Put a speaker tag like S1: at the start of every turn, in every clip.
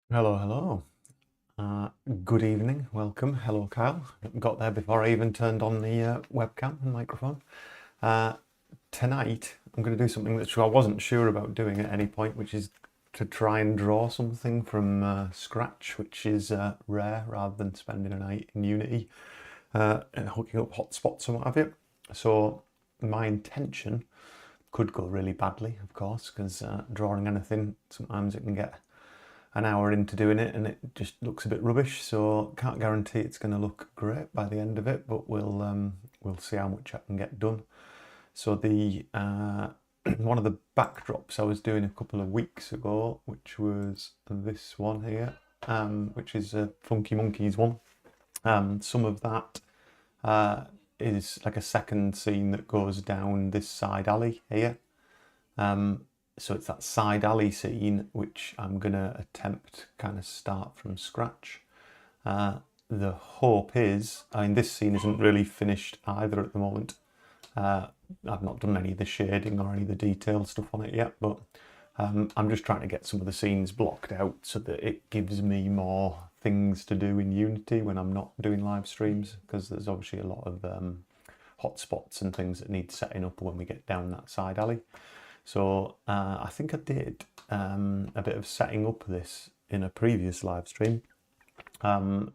S1: Hello, hello. Good evening, welcome. Hello, Kyle. Got there before I even turned on the webcam and microphone. Tonight, I'm going to do something that I wasn't sure about doing at any point, which is to try and draw something from scratch, which is rare, rather than spending a night in Unity and hooking up hotspots and what have you. So my intention could go really badly, of course, because drawing anything, sometimes it can get an hour into doing it and it just looks a bit rubbish, so can't guarantee it's going to look great by the end of it, but we'll see how much I can get done. So the one of the backdrops I was doing a couple of weeks ago, which was this one here, which is a Funky Monkeys one. Some of that is like a second scene that goes down this side alley here. So it's that side alley scene which I'm gonna attempt kind of start from scratch. The hope is, I mean, this scene isn't really finished either at the moment. I've not done any of the shading or any of the detail stuff on it yet, but I'm just trying to get some of the scenes blocked out so that it gives me more things to do in Unity when I'm not doing live streams, because there's obviously a lot of hotspots and things that need setting up when we get down that side alley. So I think I did a bit of setting up this in a previous live stream, and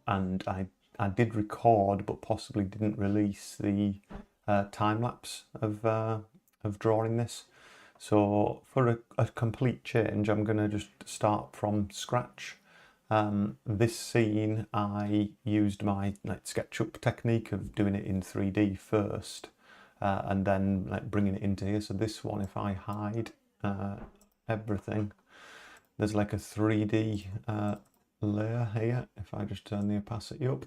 S1: I did record but possibly didn't release the time lapse of drawing this. So for a complete change, I'm going to just start from scratch. This scene, I used my Sketchup technique of doing it in 3D first. And then bringing it into here. So this one, if I hide everything, there's like a 3D layer here. If I just turn the opacity up,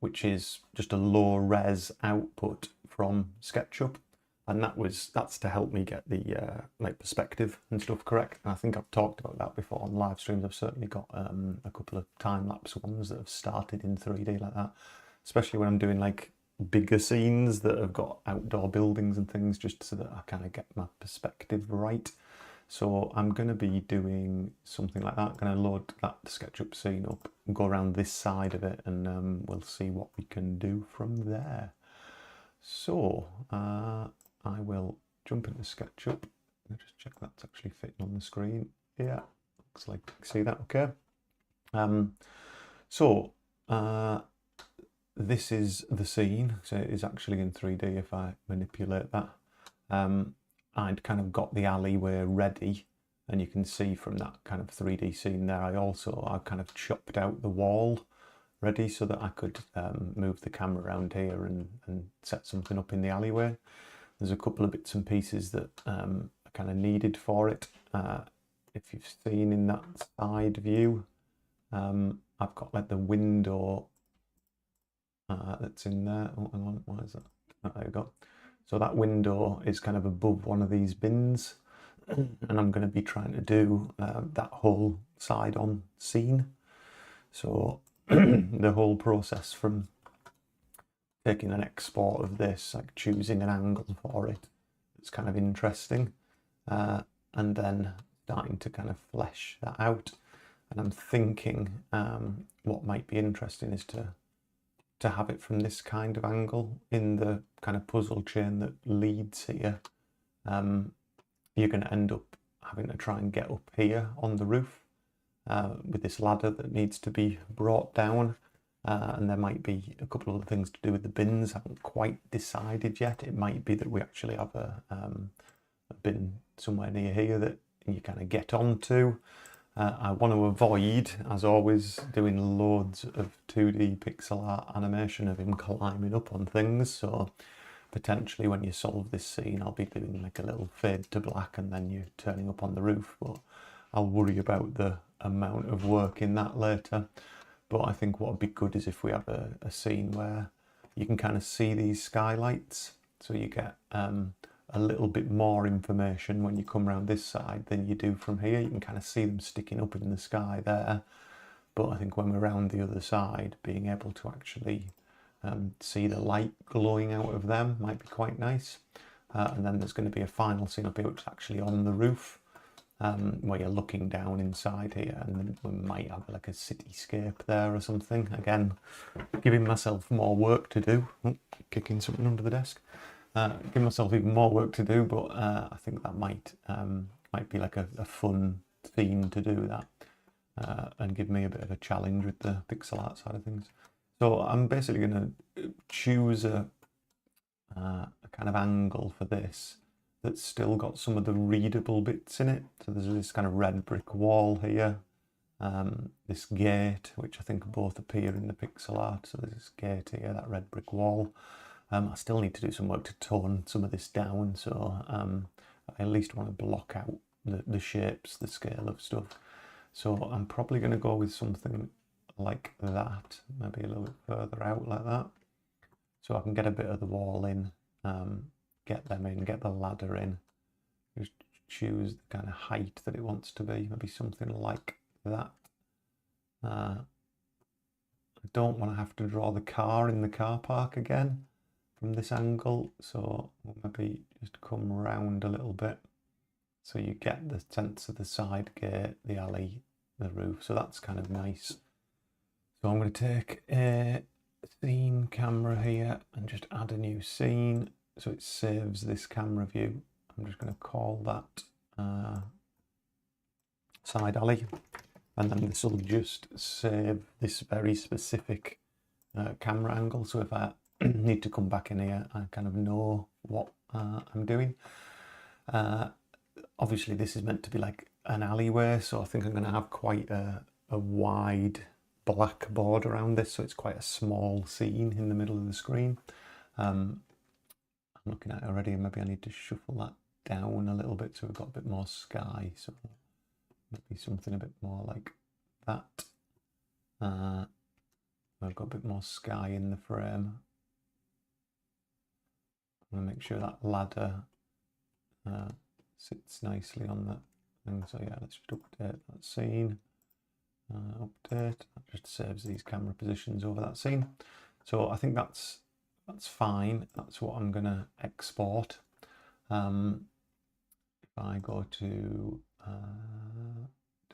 S1: which is just a low res output from SketchUp, and that's to help me get the perspective and stuff correct. And I think I've talked about that before on live streams. I've certainly got a couple of time lapse ones that have started in 3D like that, especially when I'm doing like bigger scenes that have got outdoor buildings and things, just so that I kind of get my perspective right. So I'm going to be doing something like that. I'm going to load that SketchUp scene up and go around this side of it, and we'll see what we can do from there. So I will jump into SketchUp. I'll just check that's actually fitting on the screen. Yeah, looks like you can see that okay. This is the scene, so it is actually in 3D if I manipulate that. I'd kind of got the alleyway ready, and you can see from that kind of 3D scene there, I kind of chopped out the wall ready so that I could move the camera around here and set something up in the alleyway. There's a couple of bits and pieces that are kind of needed for it. If you've seen in that side view, I've got like the window that's in there. Oh, hang on, why is that? Oh, there we go. So that window is kind of above one of these bins, and I'm going to be trying to do that whole side-on scene. So the whole process from taking an export of this, like choosing an angle for it, it's kind of interesting, and then starting to kind of flesh that out. And I'm thinking what might be interesting is to have it from this kind of angle in the kind of puzzle chain that leads here. You're going to end up having to try and get up here on the roof with this ladder that needs to be brought down, and there might be a couple of other things to do with the bins. I haven't quite decided yet. It might be that we actually have a bin somewhere near here that you kind of get onto. I want to avoid, as always, doing loads of 2D pixel art animation of him climbing up on things, so potentially when you solve this scene I'll be doing like a little fade to black and then you turning up on the roof, but I'll worry about the amount of work in that later. But I think what would be good is if we have a scene where you can kind of see these skylights, so you get a little bit more information when you come around this side than you do from here. You can kind of see them sticking up in the sky there, but I think when we're around the other side, being able to actually see the light glowing out of them might be quite nice. And then there's going to be a final scene up here which is actually on the roof, where you're looking down inside here, and then we might have like a cityscape there or something. Again, giving myself more work to do. Oh, kicking something under the desk. Giving myself even more work to do, but I think that might be like a fun theme to do that, and give me a bit of a challenge with the pixel art side of things. So I'm basically going to choose a kind of angle for this that's still got some of the readable bits in it. So there's this kind of red brick wall here, this gate, which I think both appear in the pixel art. So there's this gate here, that red brick wall. I still need to do some work to tone some of this down, so I at least want to block out the shapes, the scale of stuff. So I'm probably going to go with something like that, maybe a little bit further out like that, so I can get a bit of the wall in, get them in, get the ladder in, just choose the kind of height that it wants to be, maybe something like that. I don't want to have to draw the car in the car park again from this angle, so we'll maybe just come around a little bit so you get the sense of the side gate, the alley, the roof. So that's kind of nice. So I'm going to take a scene camera here and just add a new scene so it saves this camera view. I'm just going to call that side alley, and then this will just save this very specific camera angle. So if I need to come back in here, I kind of know what I'm doing. Obviously this is meant to be like an alleyway, so I think I'm going to have quite a wide black board around this, so it's quite a small scene in the middle of the screen. I'm looking at it already, and maybe I need to shuffle that down a little bit so we've got a bit more sky, so maybe something a bit more like that. I've got a bit more sky in the frame. I'm going to make sure that ladder sits nicely on that thing. So yeah, let's just update that scene. Update, that just saves these camera positions over that scene. So I think that's fine. That's what I'm going to export. If I go to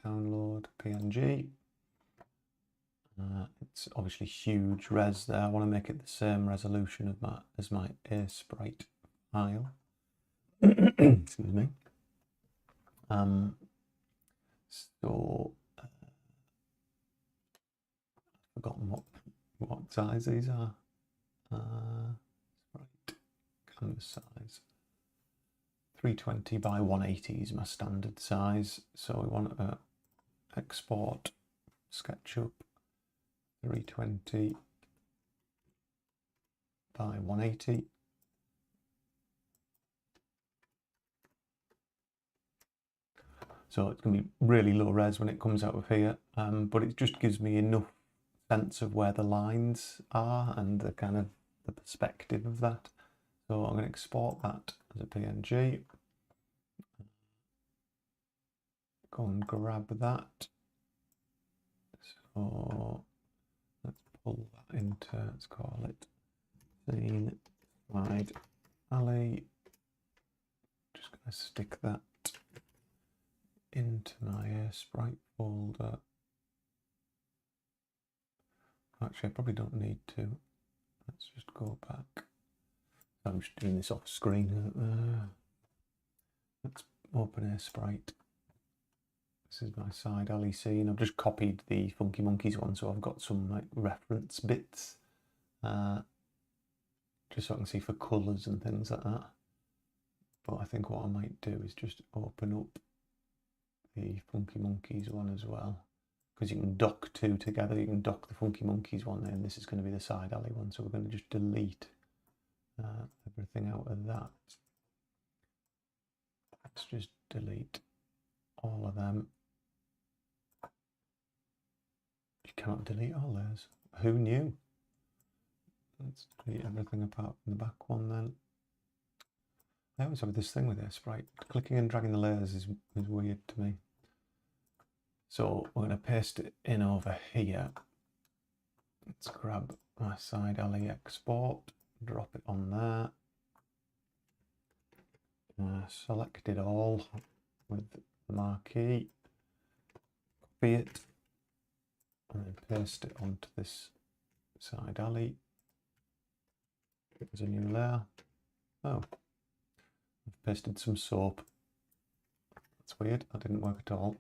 S1: download PNG, it's obviously huge res there. I want to make it the same resolution as my Aespite file. Excuse me. So I've forgotten what size these are. Right, canvas size. 320 by 180 is my standard size. So we want to export Sketchup 320 by 180. So it's going to be really low res when it comes out of here, but it just gives me enough sense of where the lines are and the kind of the perspective of that. So I'm going to export that as a PNG. Go and grab that. So let's pull that into, let's call it scene side alley. Just going to stick that into my Aespite folder. Actually, I probably don't need to. Let's just go back. I'm just doing this off screen. Let's open Aespite. This is my side alley scene. I've just copied the Funky Monkeys one, so I've got some like reference bits, just so I can see for colours and things like that. But I think what I might do is just open up the Funky Monkeys one as well, because you can dock two together. You can dock the Funky Monkeys one, and this is going to be the side alley one. So we're going to just delete everything out of that. Let's just delete all of them. You cannot delete all those. Who knew? Let's delete everything apart from the back one then. I always have this thing with Aespite. Clicking and dragging the layers is weird to me. So we're going to paste it in over here. Let's grab my side alley export, drop it on there. Select it all with marquee, copy it, and then paste it onto this side alley. There's a new layer. Oh, I've pasted some soap. That's weird, that didn't work at all.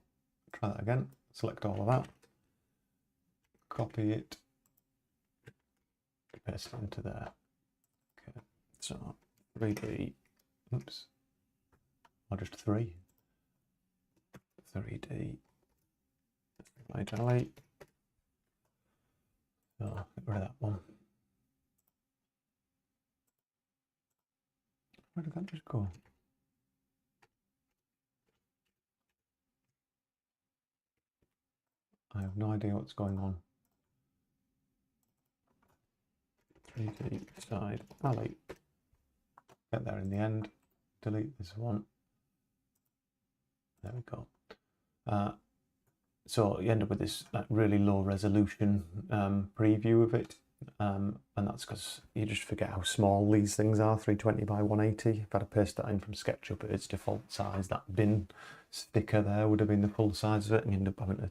S1: Try that again, select all of that, copy it, paste it into there. Okay, so 3D, oops, or just 3D, right alley. So get rid of that one. Where did that just go? I have no idea what's going on. 3D side alley. Get there in the end. Delete this one. There we go. So you end up with this really low resolution preview of it, and that's because you just forget how small these things are. 320 by 180. If I'd have pasted that in from Sketchup at its default size, that bin sticker there would have been the full size of it, and you end up having to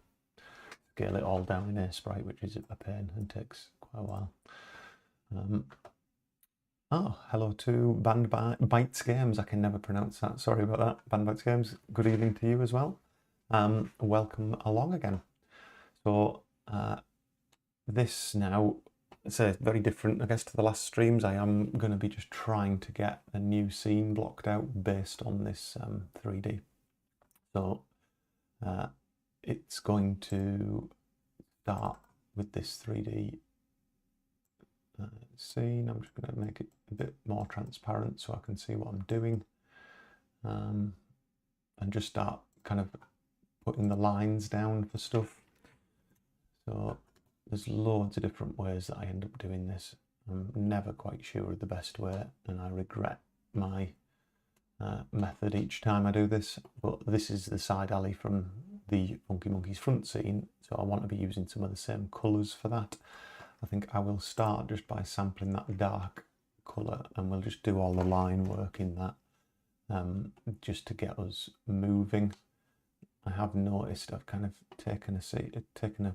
S1: scale it all down in Aespite, which is a pain and takes quite a while. Oh, hello to Band Bites Games. I can never pronounce that. Sorry about that. Band Bites Games, good evening to you as well. Welcome along again. So this now, it's very different, I guess, to the last streams. I am going to be just trying to get a new scene blocked out based on this 3D. So it's going to start with this 3D scene. I'm just going to make it a bit more transparent so I can see what I'm doing, and just start kind of putting the lines down for stuff. So there's loads of different ways that I end up doing this. I'm never quite sure of the best way, and I regret my method each time I do this, but this is the side alley from the Funky Monkeys front scene, so I want to be using some of the same colours for that. I think I will start just by sampling that dark colour, and we'll just do all the line work in that, just to get us moving. I have noticed I've kind of taken a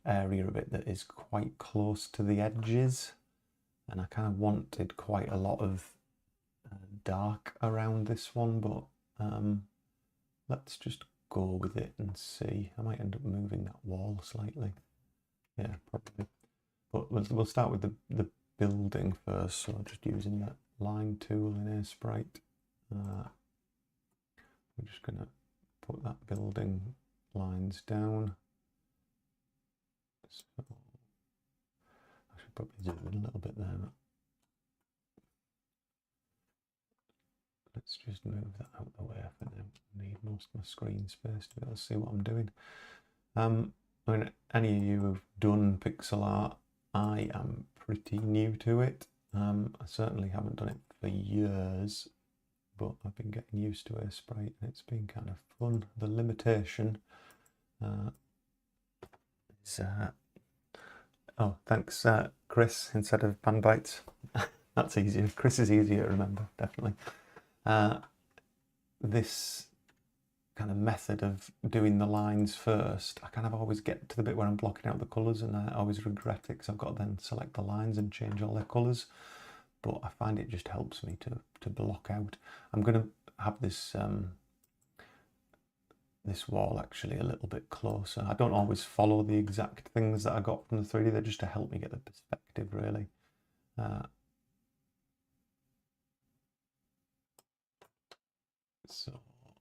S1: area of it that is quite close to the edges, and I kind of wanted quite a lot of dark around this one, but let's just go with it and see. I might end up moving that wall slightly. Yeah, probably. But we'll start with the building first, so I'm just using that line tool in Aespite. We're just going to put that building lines down. So I should probably zoom in a little bit there. Let's just move that out of the way for now. I need most of my screen space to be able to see what I'm doing. I mean, any of you who've done pixel art, I am pretty new to it. I certainly haven't done it for years, but I've been getting used to Aespite, and it's been kind of fun. The limitation is... oh, thanks, Chris, instead of Band Bites. That's easier. Chris is easier to remember, definitely. This kind of method of doing the lines first, I kind of always get to the bit where I'm blocking out the colours, and I always regret it because I've got to then select the lines and change all their colours. But I find it just helps me to block out. I'm going to have this this wall actually a little bit closer. I don't always follow the exact things that I got from the 3D. They're just to help me get the perspective, really. So what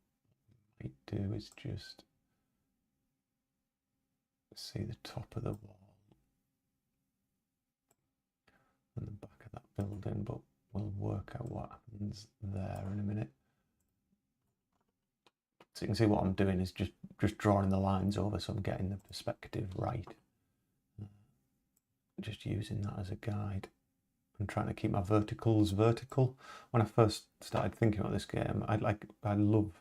S1: I do is just see the top of the wall and the back of that building, but we'll work out what happens there in a minute. So you can see what I'm doing is just drawing the lines over, so I'm getting the perspective right. Just using that as a guide. I'm trying to keep my verticals vertical. When I first started thinking about this game, I love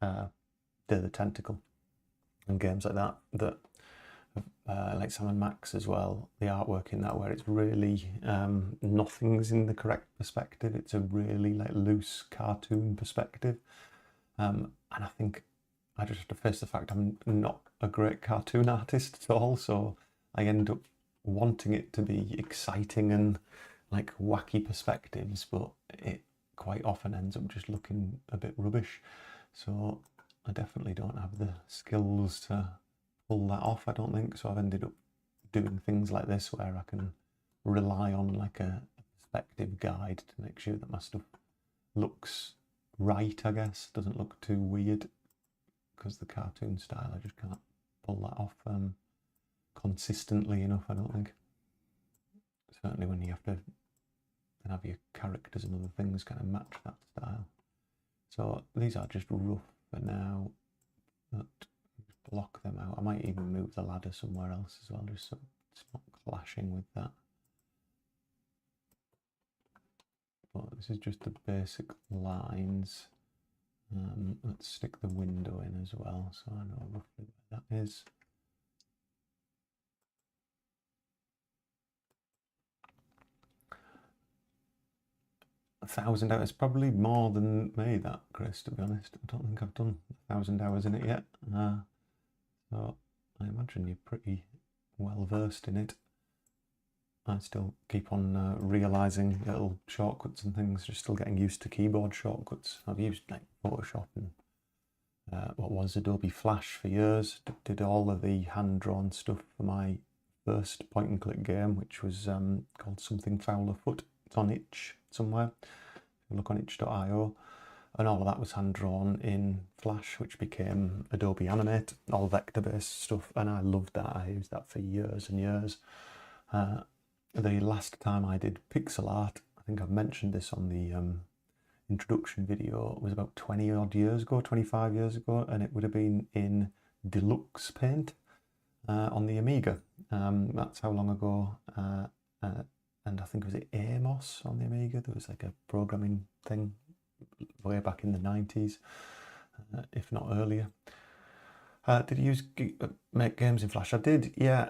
S1: the Tentacle and games like that. Like Sam and Max as well. The artwork in that, where it's really nothing's in the correct perspective. It's a really like loose cartoon perspective. And I think I just have to face the fact I'm not a great cartoon artist at all, so I end up wanting it to be exciting and like wacky perspectives, but it quite often ends up just looking a bit rubbish. So I definitely don't have the skills to pull that off, I don't think. So I've ended up doing things like this where I can rely on like a perspective guide to make sure that my stuff looks right, I guess, doesn't look too weird, because the cartoon style, I just can't pull that off consistently enough, I don't think. Certainly when you have to have your characters and other things kind of match that style. So these are just rough for now, but just block them out. I might even move the ladder somewhere else as well, just so it's not clashing with that. But this is just the basic lines. Let's stick the window in as well, so I know roughly where that is. $1,000 hours, probably more than me, that, Chris, to be honest. I don't think I've done 1,000 hours in it yet. So I imagine you're pretty well versed in it. I still keep on realising little shortcuts and things, just still getting used to keyboard shortcuts. I've used like Photoshop and what was Adobe Flash for years. Did all of the hand-drawn stuff for my first point-and-click game, which was called Something Foul Afoot. It's on itch somewhere. If you look on itch.io. And all of that was hand-drawn in Flash, which became Adobe Animate, all vector-based stuff, and I loved that. I used that for years and years. The last time I did pixel art, I think I've mentioned this on the introduction video, it was about 20 odd years ago, 25 years ago, and it would have been in Deluxe Paint on the Amiga. That's how long ago, and I think was it Amos on the Amiga? There was like a programming thing way back in the 90s, if not earlier. Did you make games in Flash? I did, yeah.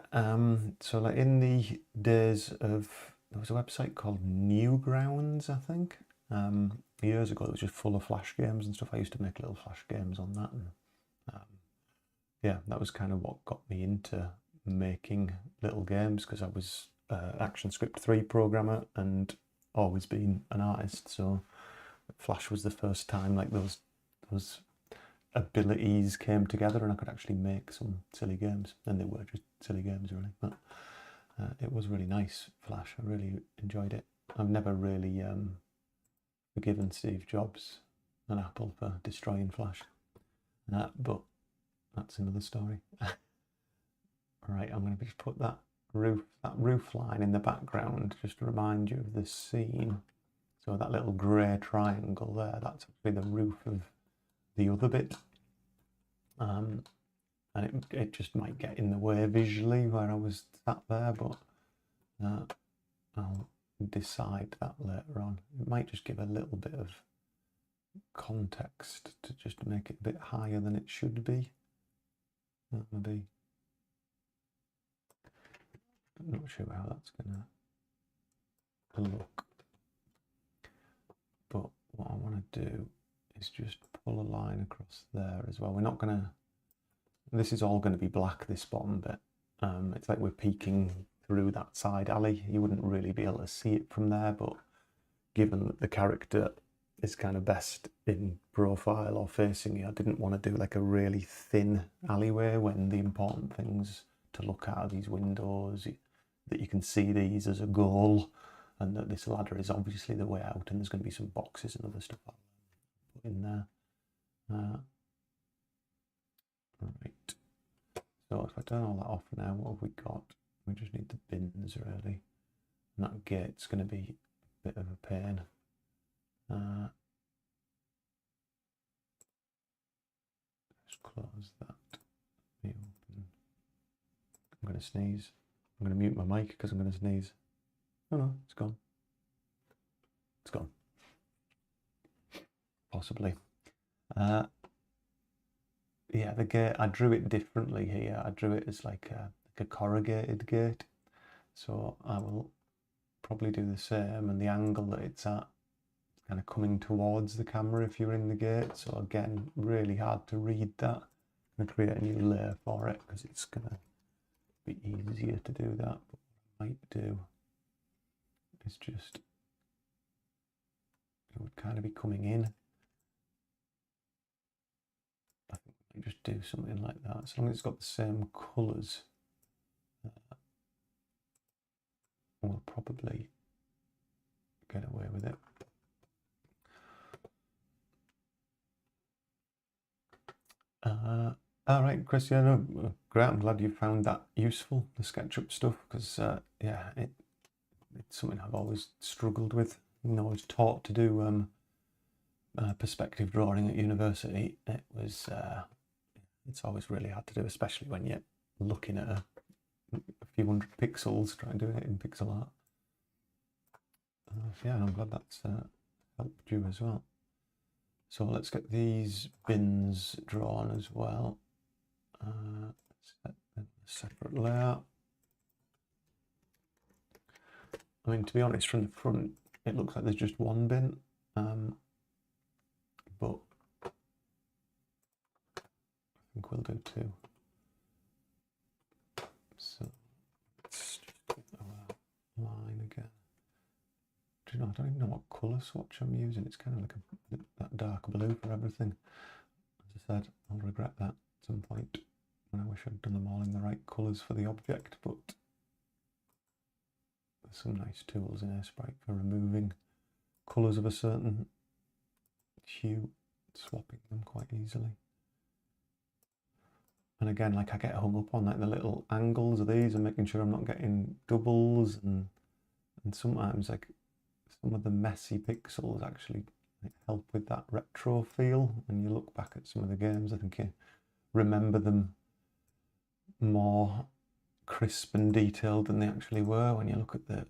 S1: So like in the days of, there was a website called Newgrounds, I think. Years ago, it was just full of Flash games and stuff. I used to make little Flash games on that. And yeah, that was kind of what got me into making little games, because I was ActionScript 3 programmer and always been an artist. So Flash was the first time like those abilities came together and I could actually make some silly games, and they were just silly games really, but it was really nice, Flash. I really enjoyed it. I've never really forgiven Steve Jobs and Apple for destroying Flash, but that's another story. Right, I'm going to just put that roof line in the background just to remind you of the scene. So that little grey triangle there, that's actually the roof of the other bit, and it just might get in the way visually where I was sat there, but I'll decide that later on. It might just give a little bit of context to just make it a bit higher than it should be. That would be, I'm not sure how that's gonna look, but what I want to do is just pull a line across there as well. We're not going to, this is all going to be black, this bottom bit. It's like we're peeking through that side alley. You wouldn't really be able to see it from there, but given that the character is kind of best in profile or facing you, I didn't want to do like a really thin alleyway when the important things to look at are these windows, that you can see these as a goal, and that this ladder is obviously the way out, and there's going to be some boxes and other stuff in there. Right, so if I turn all that off now, what have we got? We just need the bins really, and that gate's going to be a bit of a pain. Just close that. I'm going to sneeze. I'm going to mute my mic because I'm going to sneeze. Oh no, it's gone. It's gone. Possibly. Yeah, the gate, I drew it differently here. I drew it as like a corrugated gate. So I will probably do the same, and the angle that it's at, kind of coming towards the camera if you're in the gate. So again, really hard to read that. I'm going to create a new layer for it because it's going to be easier to do that. But what I might do is just, it would kind of be coming in. I think I might just do something like that. As long as it's got the same colours, we'll probably get away with it. All right, Chris, yeah, no, great. I'm glad you found that useful, the Sketchup stuff, because yeah, it's something I've always struggled with. You know, I was taught to do perspective drawing at university. It was it's always really hard to do, especially when you're looking at a few hundred pixels, trying to do it in pixel art. Yeah, I'm glad that's helped you as well. So let's get these bins drawn as well. Set a separate layout. I mean, to be honest, from the front, it looks like there's just one bin, but I think we'll do two. So let's just get a line again. Do you know, I don't even know what colour swatch I'm using. It's kind of like that dark blue for everything. As I said, I'll regret that at some point when I wish I'd done them all in the right colours for the object, but there's some nice tools in Aespite for removing colours of a certain hue, swapping them quite easily. And again, like I get hung up on like the little angles of these and making sure I'm not getting doubles, and sometimes like some of the messy pixels actually help with that retro feel. When you look back at some of the games, I think you remember them more crisp and detailed than they actually were. When you look at the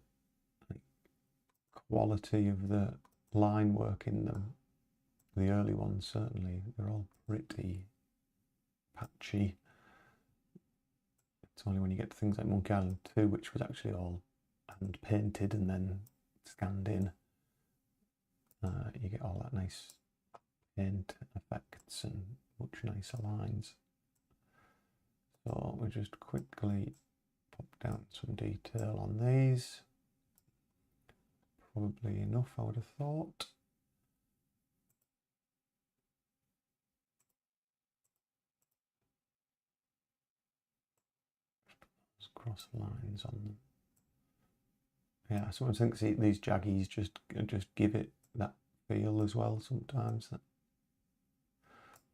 S1: quality of the line work in them, the early ones certainly, they're all pretty patchy. It's only when you get to things like Monkey Island 2, which was actually all hand painted and then scanned in, you get all that nice paint effects and much nicer lines. So we'll just quickly pop down some detail on these. Probably enough, I would have thought. Just cross lines on them. Yeah, sometimes I think these jaggies just give it that feel as well sometimes that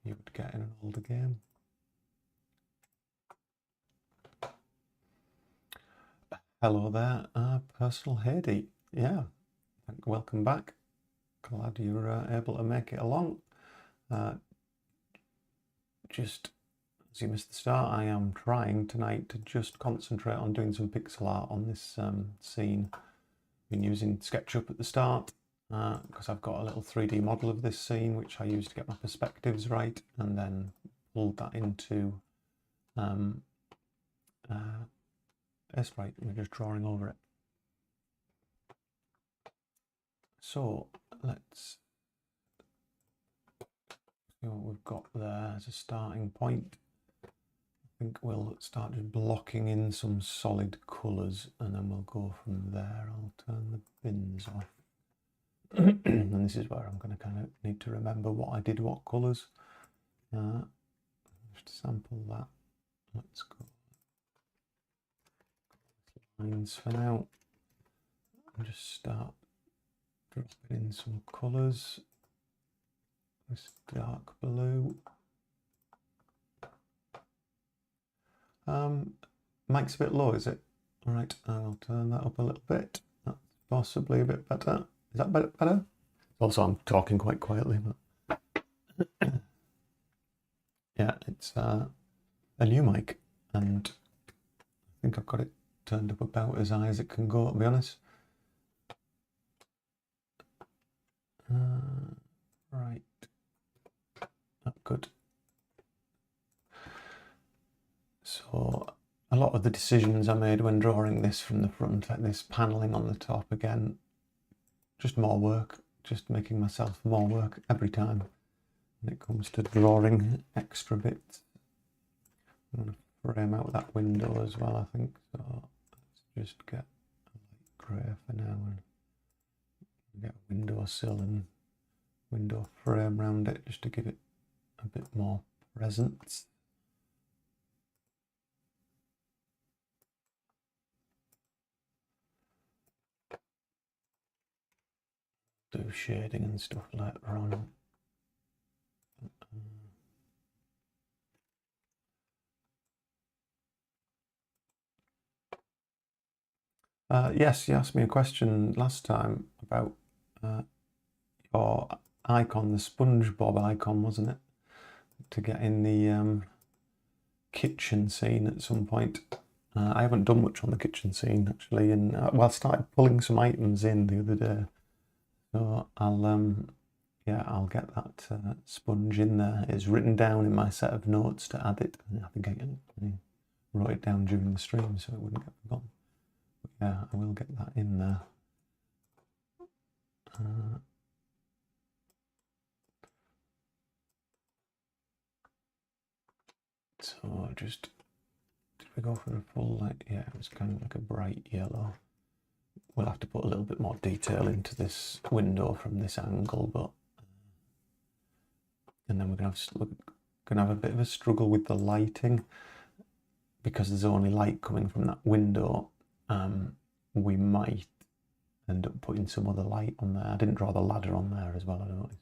S1: you would get in an older game. Hello there, Personal Hades. Yeah, welcome back. Glad you're able to make it along. Just as you missed the start, I am trying tonight to just concentrate on doing some pixel art on this scene. I've been using Sketchup at the start because I've got a little 3D model of this scene which I use to get my perspectives right, and then pulled that into Aespite. We're just drawing over it. So let's see what we've got there as a starting point. I think we'll start just blocking in some solid colours and then we'll go from there. I'll turn the bins off. And this is where I'm going to kind of need to remember what I did, what colours. Just sample that. Let's go lines for now. And just start dropping in some colours. This dark blue. Mic's a bit low, is it? All right, I'll turn that up a little bit. That's possibly a bit better. Is that better? Also, I'm talking quite quietly, but yeah, it's a new mic, and I think I've got it turned up about as high as it can go, to be honest. Right, good. So a lot of the decisions I made when drawing this from the front, like this panelling on the top, again, just more work just making myself more work every time when it comes to drawing extra bits. I'm going to frame out that window as well, I think. So let's just get a light grey for now and get a windowsill and window frame around it just to give it a bit more presence. Do shading and stuff later on. Yes, you asked me a question last time about your icon, the SpongeBob icon, wasn't it? To get in the kitchen scene at some point. I haven't done much on the kitchen scene actually, and well, I started pulling some items in the other day, so I'll get that sponge in there. It's written down in my set of notes to add it. I think I wrote it down during the stream so it wouldn't get forgotten. But yeah, I will get that in there. So just, did we go for a full light? Yeah, it was kind of like a bright yellow. We'll have to put a little bit more detail into this window from this angle, but and then we're gonna have a bit of a struggle with the lighting because there's only light coming from that window. We might end up putting some other light on there. I didn't draw the ladder on there as well, I noticed.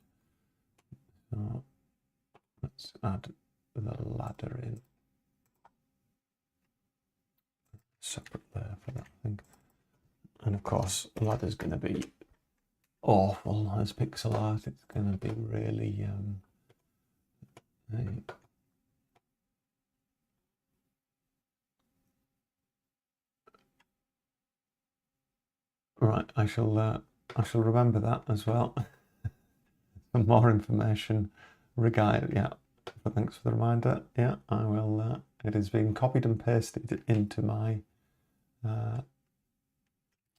S1: So let's add the ladder in separate there for that thing. And of course, the ladder's going to be awful as pixel art. It's going to be really right. I shall remember that as well. Some more information regarding, yeah. But thanks for the reminder. Yeah, I will. It is being copied and pasted into my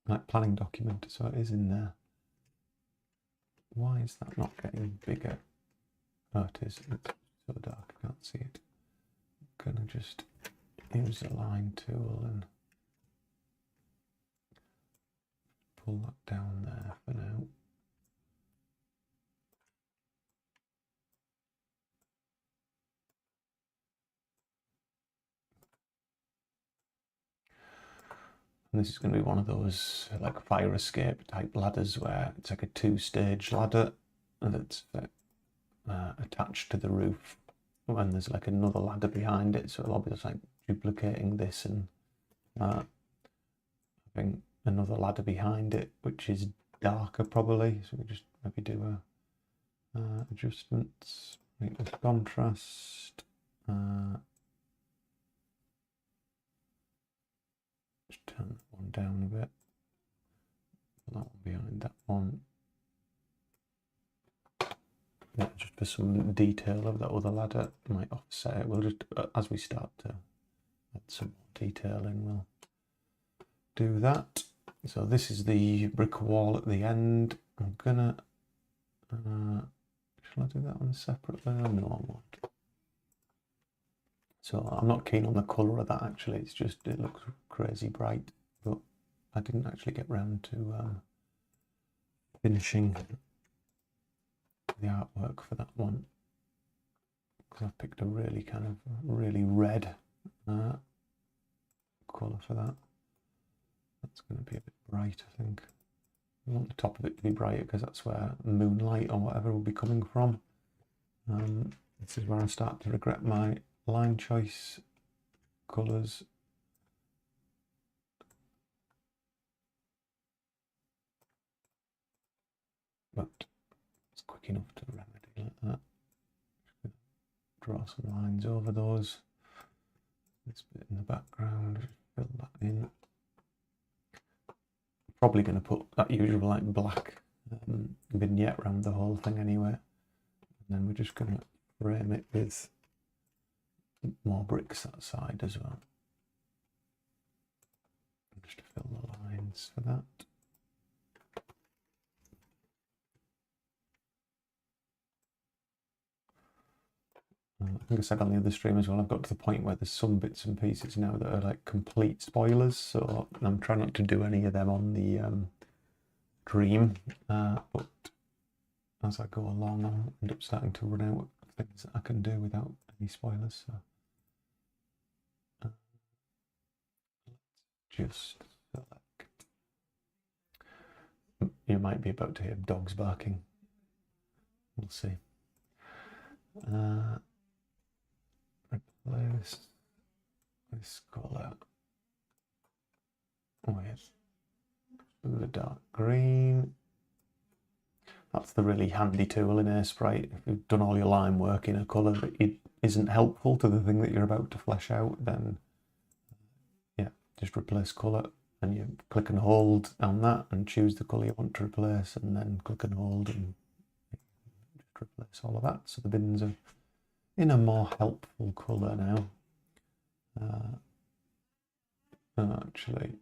S1: like planning document, so it is in there. Why is that not getting bigger? Oh, it is. It's so dark, I can't see it. I'm gonna just use the line tool and pull that down there for now. And this is going to be one of those like fire escape type ladders where it's like a 2-stage ladder that's attached to the roof, and there's like another ladder behind it, so it'll be just like duplicating this and having another ladder behind it, which is darker probably. So we just maybe do adjustments, make this contrast. Just turn that one down a bit. That one behind that one. Yeah, just for some detail of that other ladder, might offset it. We'll just, as we start to add some more detail in, we'll do that. So this is the brick wall at the end. I'm gonna, shall I do that one separately? No, I won't. So I'm not keen on the colour of that actually, it's just, it looks crazy bright, but I didn't actually get round to finishing the artwork for that one, because I've picked a really kind of really red colour for that. That's going to be a bit bright, I think. I want the top of it to be brighter because that's where moonlight or whatever will be coming from. This is where I start to regret my line choice colours. But it's quick enough to remedy like that. Draw some lines over those. This bit in the background, just fill that in. Probably going to put that usual like black vignette around the whole thing anyway. And then we're just going to frame it with more bricks that side as well. Just to fill the lines for that. think I said on the other stream as well, I've got to the point where there's some bits and pieces now that are like complete spoilers, so I'm trying not to do any of them on the stream, but as I go along I'll end up starting to run out of things that I can do without any spoilers. So just select. You might be about to hear dogs barking. We'll see. Replace this colour with the dark green. That's the really handy tool in Aespite. If you've done all your line work in a colour that isn't helpful to the thing that you're about to flesh out, then yeah, just replace colour, and you click and hold on that and choose the colour you want to replace, and then click and hold and just replace all of that. So the bins are in a more helpful colour now. Actually,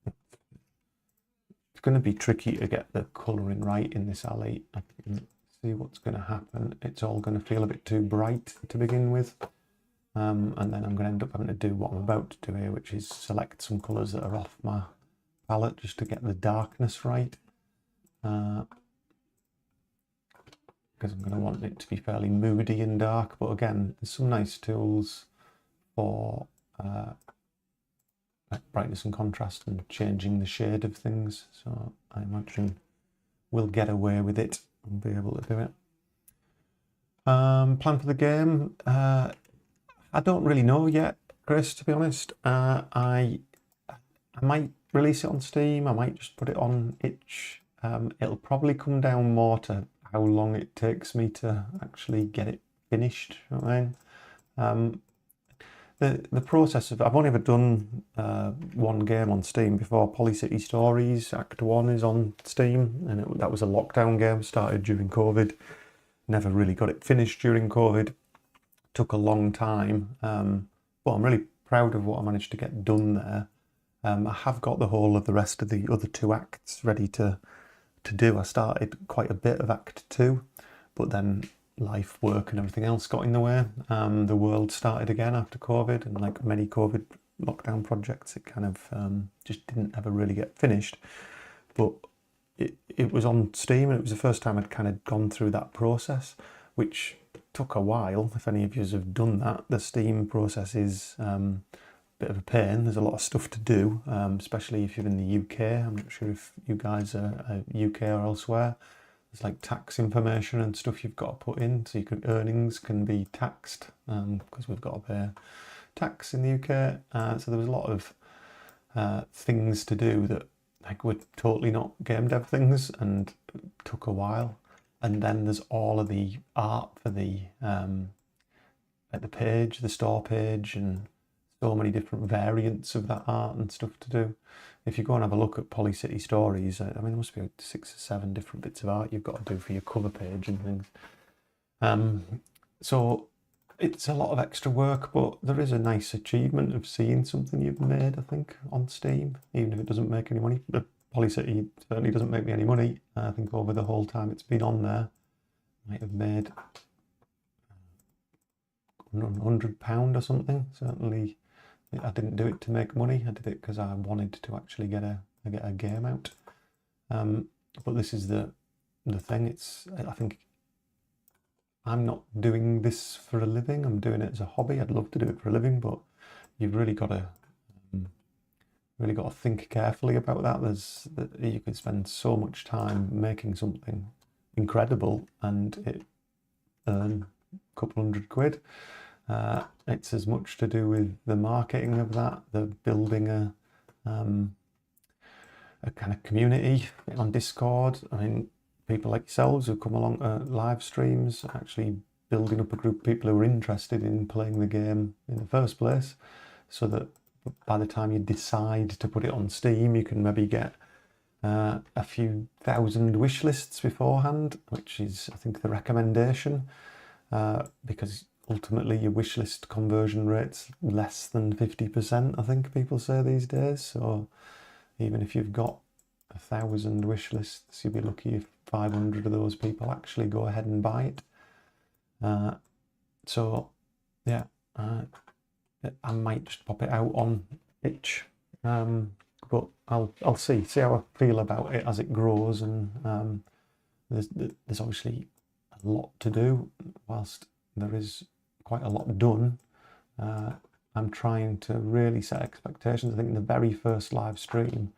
S1: it's going to be tricky to get the colouring right in this alley. I can see what's going to happen. It's all going to feel a bit too bright to begin with, and then I'm going to end up having to do what I'm about to do here, which is select some colours that are off my palette just to get the darkness right, because I'm going to want it to be fairly moody and dark. But again, there's some nice tools for like brightness and contrast and changing the shade of things, so I imagine we'll get away with it and be able to do it. Plan for the game, I don't really know yet, Chris, to be honest. I might release it on Steam, I might just put it on itch. It'll probably come down more to how long it takes me to actually get it finished, you know what I mean? The process of, I've only ever done one game on Steam before. Polycity Stories Act 1 is on Steam, and that was a lockdown game, started during COVID. Never really got it finished during COVID. Took a long time, but I'm really proud of what I managed to get done there. I have got the whole of the rest of the other 2 acts ready to do. I started quite a bit of Act 2, but then life, work and everything else got in the way. The world started again after COVID, and like many COVID lockdown projects, it kind of just didn't ever really get finished. But it was on Steam, and it was the first time I'd kind of gone through that process, which took a while. If any of you have done that, the Steam process is a bit of a pain. There's a lot of stuff to do, especially if you're in the UK. I'm not sure if you guys are UK or elsewhere. There's like tax information and stuff you've got to put in, so earnings can be taxed, because we've got to pay tax in the UK. So there was a lot of things to do that like were totally not game dev things, and took a while. And then there's all of the art for the at the page, the store page, and so many different variants of that art and stuff to do. If you go and have a look at Polycity Stories, I mean, there must be like 6 or 7 different bits of art you've got to do for your cover page and things. So it's a lot of extra work, but there is a nice achievement of seeing something you've made, I think, on Steam, even if it doesn't make any money. Polycity certainly doesn't make me any money. I think over the whole time it's been on there, I might have made £100 or something. Certainly, I didn't do it to make money. I did it because I wanted to actually get a game out. But this is the thing. I think I'm not doing this for a living. I'm doing it as a hobby. I'd love to do it for a living, but you've really got to think carefully about that. You can spend so much time making something incredible and it earn a couple £100. It's as much to do with the marketing of that, the building a kind of community on Discord. I mean, people like yourselves who come along to live streams, actually building up a group of people who are interested in playing the game in the first place, so that by the time you decide to put it on Steam, you can maybe get a few thousand wish lists beforehand, which is, I think, the recommendation, because ultimately your wish list conversion rate's less than 50%, I think people say these days. So even if you've got 1,000 wish lists, you'll be lucky if 500 of those people actually go ahead and buy it. So yeah, I might just pop it out on itch, but I'll see how I feel about it as it grows, and there's obviously a lot to do. Whilst there is quite a lot done, I'm trying to really set expectations. I think in the very first live stream,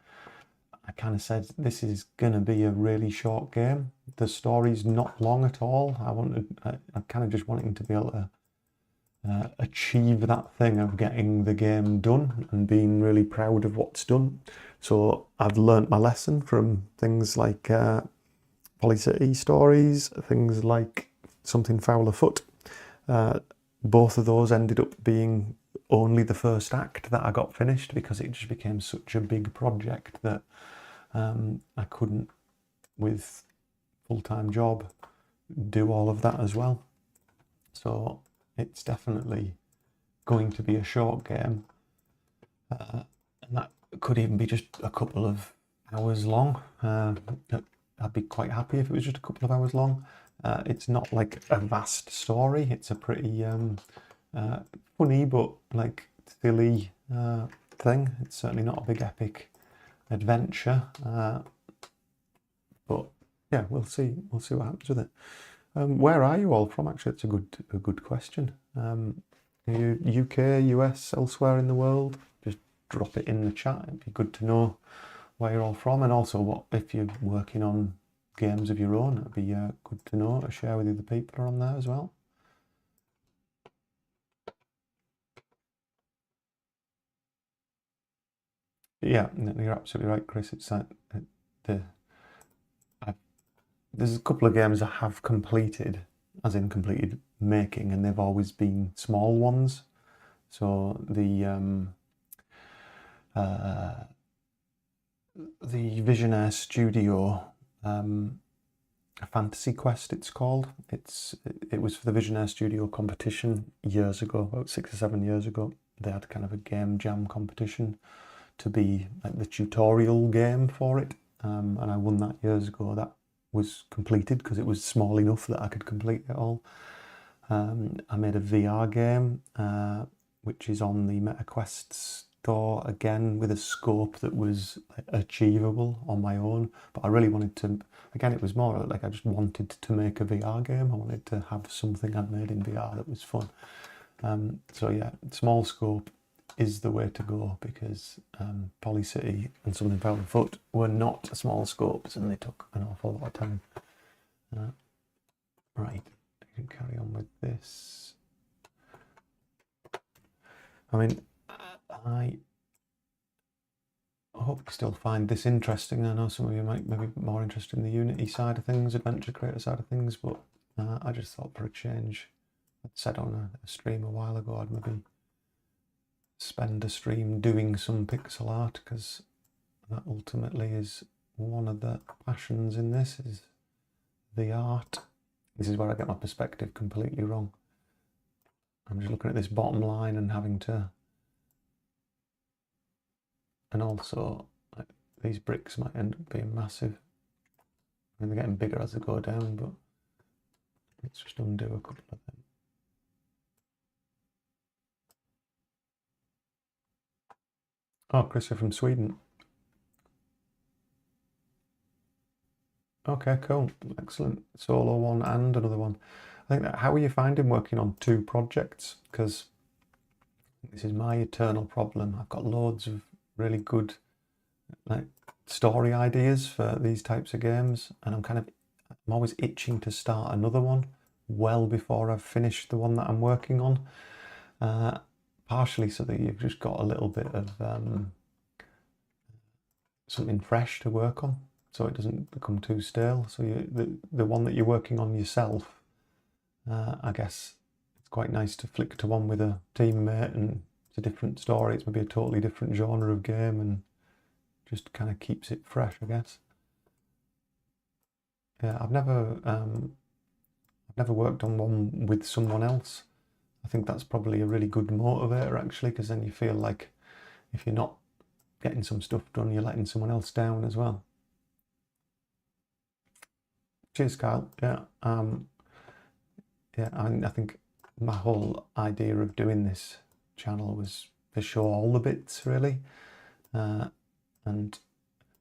S1: I kind of said this is going to be a really short game. The story's not long at all. I'm kind of just wanting to be able to achieve that thing of getting the game done and being really proud of what's done. So I've learnt my lesson from things like Polycity stories, things like Something Foul Afoot. Both of those ended up being only the first act that I got finished because it just became such a big project that I couldn't, with full-time job, do all of that as well. So it's definitely going to be a short game, and that could even be just a couple of hours long. I'd be quite happy if it was just a couple of hours long. It's not like a vast story. It's a pretty funny but like silly thing. It's certainly not a big epic adventure, but yeah, we'll see what happens with it. Where are you all from? Actually, it's a good question. Are you UK, US, elsewhere in the world? Just drop it in the chat. It'd be good to know where you're all from, and also what if you're working on games of your own. It'd be good to know to share with other people who are on there as well. Yeah, you're absolutely right, Chris. It's like there's a couple of games I have completed, as in completed making, and they've always been small ones. So the Visionaire Studio Fantasy Quest, it's called. It was for the Visionaire Studio competition years ago, about 6 or 7 years ago. They had kind of a game jam competition to be like the tutorial game for it, and I won that years ago. That was completed because it was small enough that I could complete it all. I made a VR game, which is on the MetaQuest store, again with a scope that was achievable on my own. But I really wanted to, again, it was more like I just wanted to make a VR game. I wanted to have something I'd made in VR that was fun. So yeah, small scope is the way to go, because Polycity and Something Foul Afoot were not small scopes and they took an awful lot of time. Right, I can carry on with this. I mean, I hope you still find this interesting. I know some of you might maybe be more interested in the Unity side of things, adventure creator side of ththings, but I just thought for a change, I'd said on a stream a while ago, I'd maybe spend a stream doing some pixel art, because that ultimately is one of the passions in this, is the art. This is where I get my perspective completely wrong. I'm just looking at this bottom line and having to, and also like, these bricks might end up being massive. I mean, they're getting bigger as they go down, but let's just undo a couple of them. Oh, Chris, you're from Sweden. Okay, cool, excellent. Solo one and another one. I think that, how are you finding working on 2 projects? Because this is my eternal problem. I've got loads of really good like story ideas for these types of games, and I'm always itching to start another one well before I've finished the one that I'm working on. Partially so that you've just got a little bit of something fresh to work on, so it doesn't become too stale. So the one that you're working on yourself, I guess it's quite nice to flick to one with a teammate, and it's a different story. It's maybe a totally different genre of game, and just kind of keeps it fresh, I guess. Yeah, I've never worked on one with someone else. I think that's probably a really good motivator, actually, because then you feel like if you're not getting some stuff done, you're letting someone else down as well. Cheers, Kyle. Yeah, yeah. I think my whole idea of doing this channel was to show all the bits really, and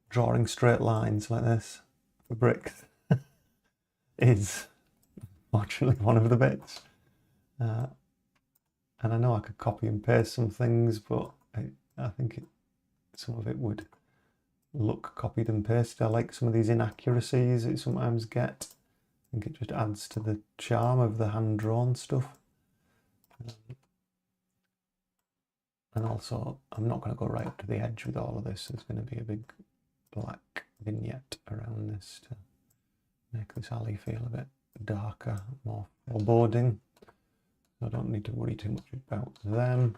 S1: drawing straight lines like this for bricks is fortunately one of the bits. And I know I could copy and paste some things, but I think some of it would look copied and pasted. I like some of these inaccuracies that you sometimes get. I think it just adds to the charm of the hand-drawn stuff. And also, I'm not going to go right up to the edge with all of this. There's going to be a big black vignette around this to make this alley feel a bit darker, more foreboding. I don't need to worry too much about them.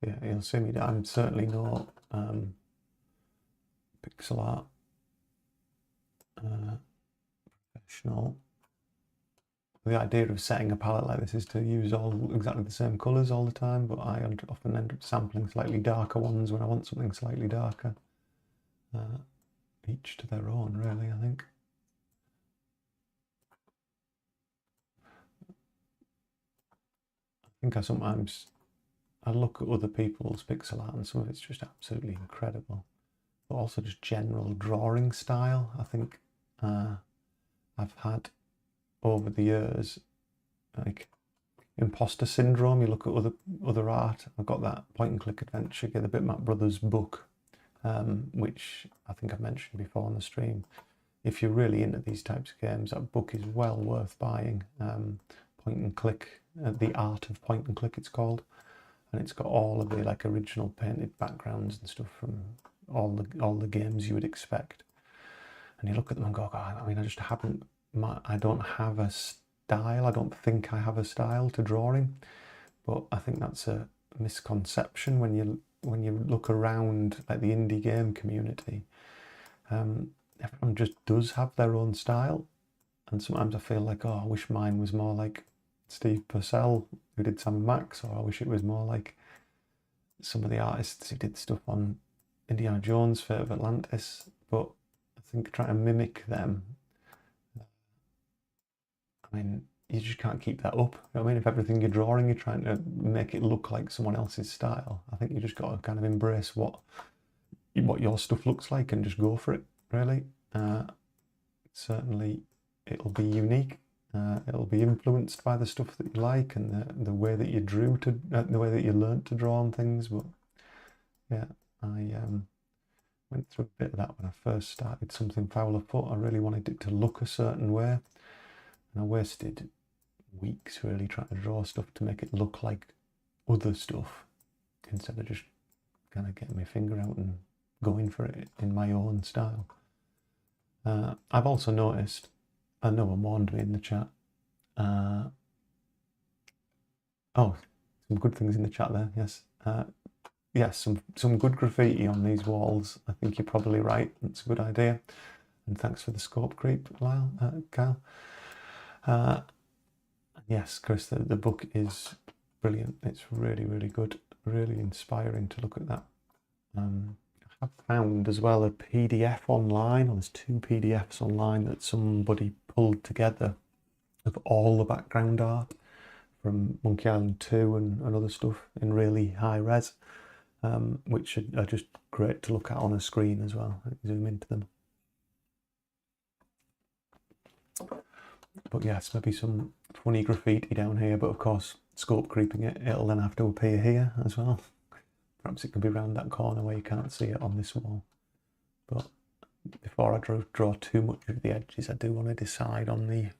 S1: Yeah, you'll see me. I'm certainly not pixel art professional. The idea of setting a palette like this is to use exactly the same colours all the time, but I often end up sampling slightly darker ones when I want something slightly darker. Each to their own, really, I think. I sometimes look at other people's pixel art and some of it's just absolutely incredible, but also just general drawing style. I think I've had over the years like imposter syndrome. You look at other art. I've got that point and click adventure, the Bitmap Brothers book, which I think I've mentioned before on the stream. If you're really into these types of games, that book is well worth buying. Point and click, The Art of Point and Click it's called, and it's got all of the like original painted backgrounds and stuff from all the games you would expect. And you look at them and go, God, I mean, I don't have a style. I don't think I have a style to drawing, but I think that's a misconception when you look around like the indie game community. Everyone just does have their own style, and sometimes I feel like, oh, I wish mine was more like Steve Purcell, who did Sam & Max, or I wish it was more like some of the artists who did stuff on Indiana Jones, Fate of Atlantis. But I think trying to mimic them, I mean, you just can't keep that up. You know what I mean? If everything you're drawing, you're trying to make it look like someone else's style, I think you just got to kind of embrace what your stuff looks like and just go for it, really. Certainly, it'll be unique. It'll be influenced by the stuff that you like and the way that you drew to, the way that you learnt to draw on things. But yeah, I went through a bit of that when I first started something foul afoot. I really wanted it to look a certain way, and I wasted weeks really trying to draw stuff to make it look like other stuff instead of just kind of getting my finger out and going for it in my own style. I've also noticed, I know one warned me in the chat. Oh, some good things in the chat there, yes. Yes, some good graffiti on these walls. I think you're probably right. That's a good idea. And thanks for the scope creep, Kyle. Yes, Chris, the book is brilliant. It's really, really good. Really inspiring to look at that. I've found as well a PDF online, or there's 2 PDFs online that somebody pulled together of all the background art from Monkey Island 2 and other stuff in really high res, which are just great to look at on a screen as well. Zoom into them. But yes, maybe some funny graffiti down here, but of course, scope creeping it, it'll then have to appear here as well. Perhaps it could be around that corner where you can't see it on this wall. But before I draw too much of the edges, I do want to decide on the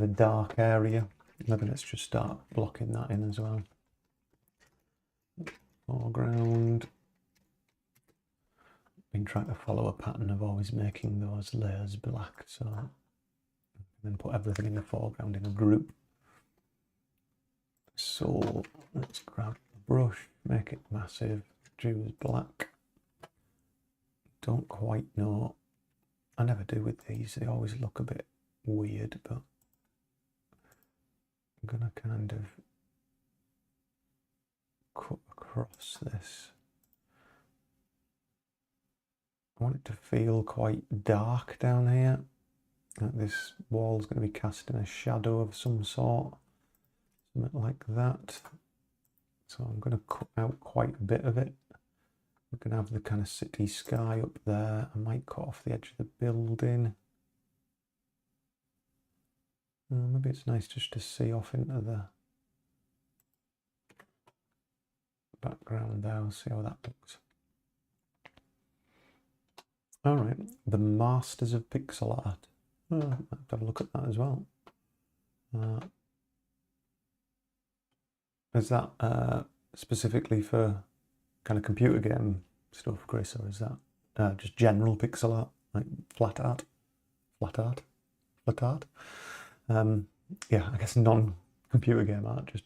S1: dark area. Maybe let's just start blocking that in as well. Foreground. Been trying to follow a pattern of always making those layers black, so then put everything in the foreground in a group. So let's grab the brush, make it massive, choose black. Don't quite know, I never do with these, they always look a bit weird, but I'm gonna kind of cut across this. I want it to feel quite dark down here. Like this wall's going to be casting a shadow of some sort. Something like that. So I'm going to cut out quite a bit of it. We're going to have the kind of city sky up there. I might cut off the edge of the building. Maybe it's nice just to see off into the background there. We'll see how that looks. Alright, the Masters of Pixel Art. Oh, I might have to have a look at that as well. Is that specifically for kind of computer game stuff, Chris, or is that just general pixel art, like flat art? Yeah, I guess non-computer game art, just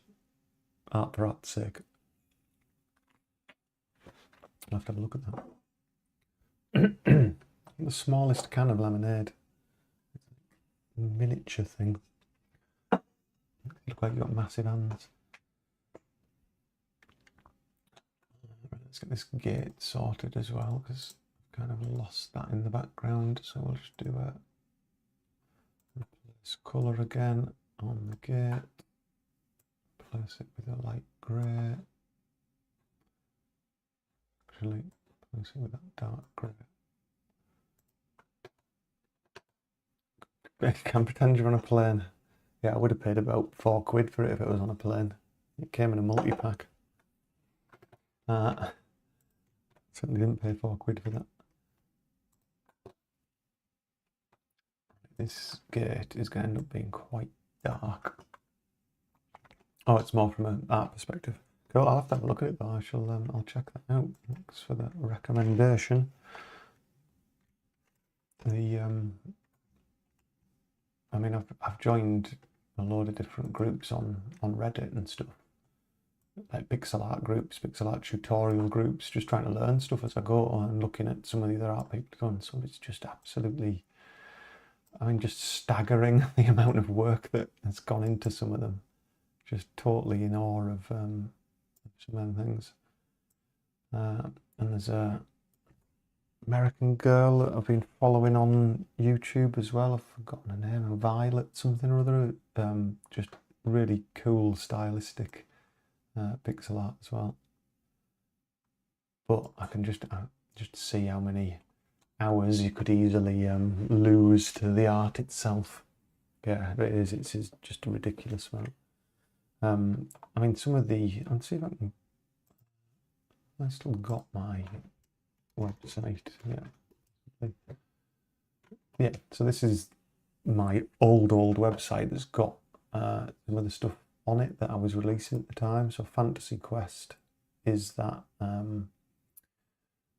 S1: art for art's sake. I'll have to have a look at that. The smallest can of lemonade. Miniature thing. Look like you've got massive hands. Let's get this gate sorted as well, because I've kind of lost that in the background. So we'll just do a replace colour again on the gate. Place it with a light grey. Actually, place it with that dark grey. I can't pretend you're on a plane. Yeah, I would have paid about £4 for it if it was on a plane. It came in a multi-pack. Certainly didn't pay £4 for that. This gate is going to end up being quite dark. Oh, it's more from an art perspective. Cool, I'll have to have a look at it though. I'll check that out. Thanks for the recommendation. I mean, I've joined a load of different groups on Reddit and stuff, like pixel art groups, pixel art tutorial groups, just trying to learn stuff as I go and looking at some of the other art people doing. So it's just absolutely, I mean, just staggering the amount of work that has gone into some of them. Just totally in awe of some of them things. And there's a American girl that I've been following on YouTube as well. I've forgotten her name, Violet something or other. Just really cool, stylistic pixel art as well. But I can just see how many hours you could easily lose to the art itself. Yeah, it is. It's just a ridiculous amount. I mean, some of the. Let's see if I can. I still got my website. Yeah, so this is my old website that's got some of the stuff on it that I was releasing at the time. So Fantasy Quest is that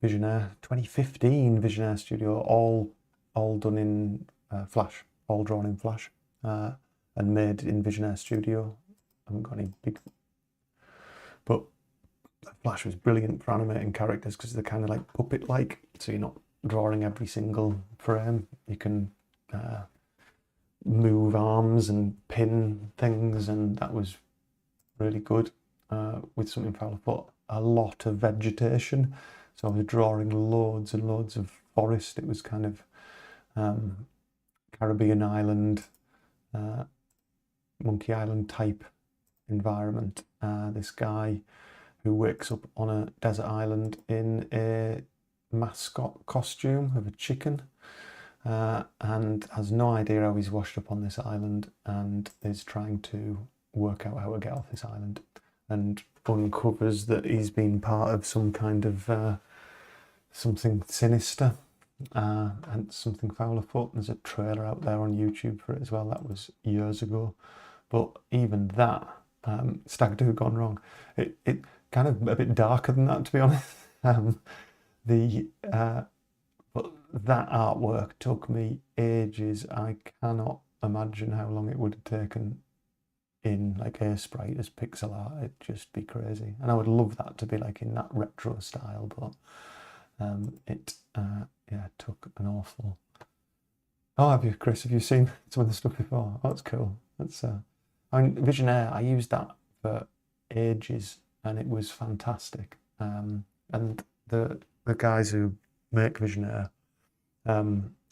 S1: Visionaire 2015 Visionaire Studio, all done in Flash, all drawn in Flash, and made in Visionaire Studio. I haven't got any big, but Flash was brilliant for animating characters because they're kind of like puppet-like, so you're not drawing every single frame. You can move arms and pin things, and that was really good with something foul foot. A lot of vegetation, so I was drawing loads and loads of forest. It was kind of Caribbean island, Monkey Island type environment. This guy who wakes up on a desert island in a mascot costume of a chicken and has no idea how he's washed up on this island and is trying to work out how to get off this island, and uncovers that he's been part of some kind of something sinister and something foul afoot. There's a trailer out there on YouTube for it as well. That was years ago, but even that, Stag Do Gone Wrong, it kind of a bit darker than that, to be honest. But that artwork took me ages. I cannot imagine how long it would have taken in like Aespite as pixel art. It'd just be crazy, and I would love that to be like in that retro style, but yeah, it took an awful. Oh, have you, Chris? Have you seen some of the stuff before? Oh, that's cool. That's I mean, Visionaire, I used that for ages and it was fantastic. And the guys who make Visionaire,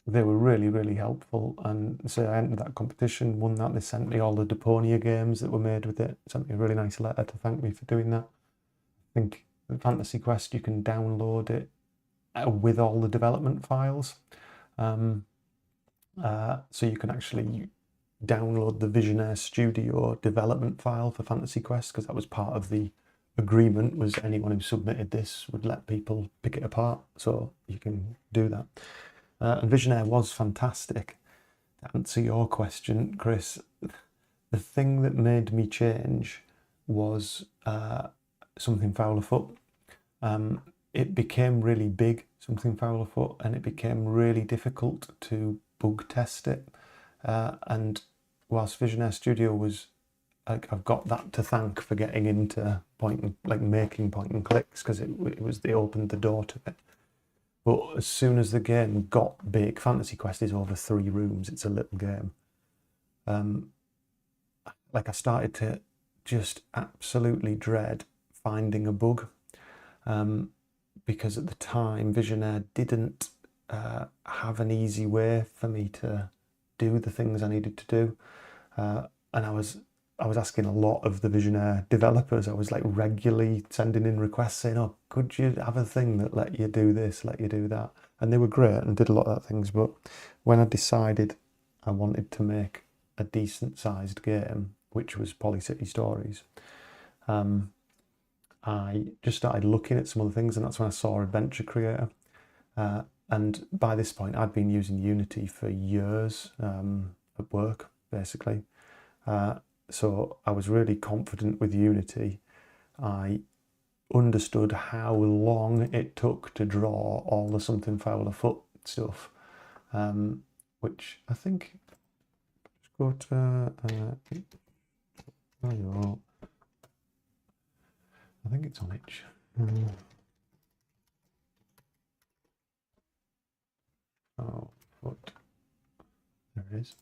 S1: they were really helpful, and so I entered that competition, won that. They sent me all the Deponia games that were made with it, sent me a really nice letter to thank me for doing that. I think the Fantasy Quest, you can download it with all the development files, so you can actually download the Visionaire Studio development file for Fantasy Quest, because that was part of the agreement, was anyone who submitted this would let people pick it apart, so you can do that. And Visionaire was fantastic. To answer your question, Chris, the thing that made me change was Something Foul Afoot. It became really big, Something Foul Afoot, and it became really difficult to bug test it. And whilst Visionaire Studio was, I've got that to thank for getting into making point and clicks, because it opened the door to it. But as soon as the game got big, Fantasy Quest is over 3 rooms, it's a little game. I started to just absolutely dread finding a bug, because at the time Visionaire didn't have an easy way for me to do the things I needed to do, and I was asking a lot of the Visionaire developers. I was regularly sending in requests saying, oh, could you have a thing that let you do this, let you do that? And they were great and did a lot of that things. But when I decided I wanted to make a decent sized game, which was Polycity Stories, I just started looking at some other things, and that's when I saw Adventure Creator. And by this point, I'd been using Unity for years at work, basically. So I was really confident with Unity. I understood how long it took to draw all the Something Foul Afoot stuff, which I think, just go to, I think it's on itch. Oh, foot. There it is.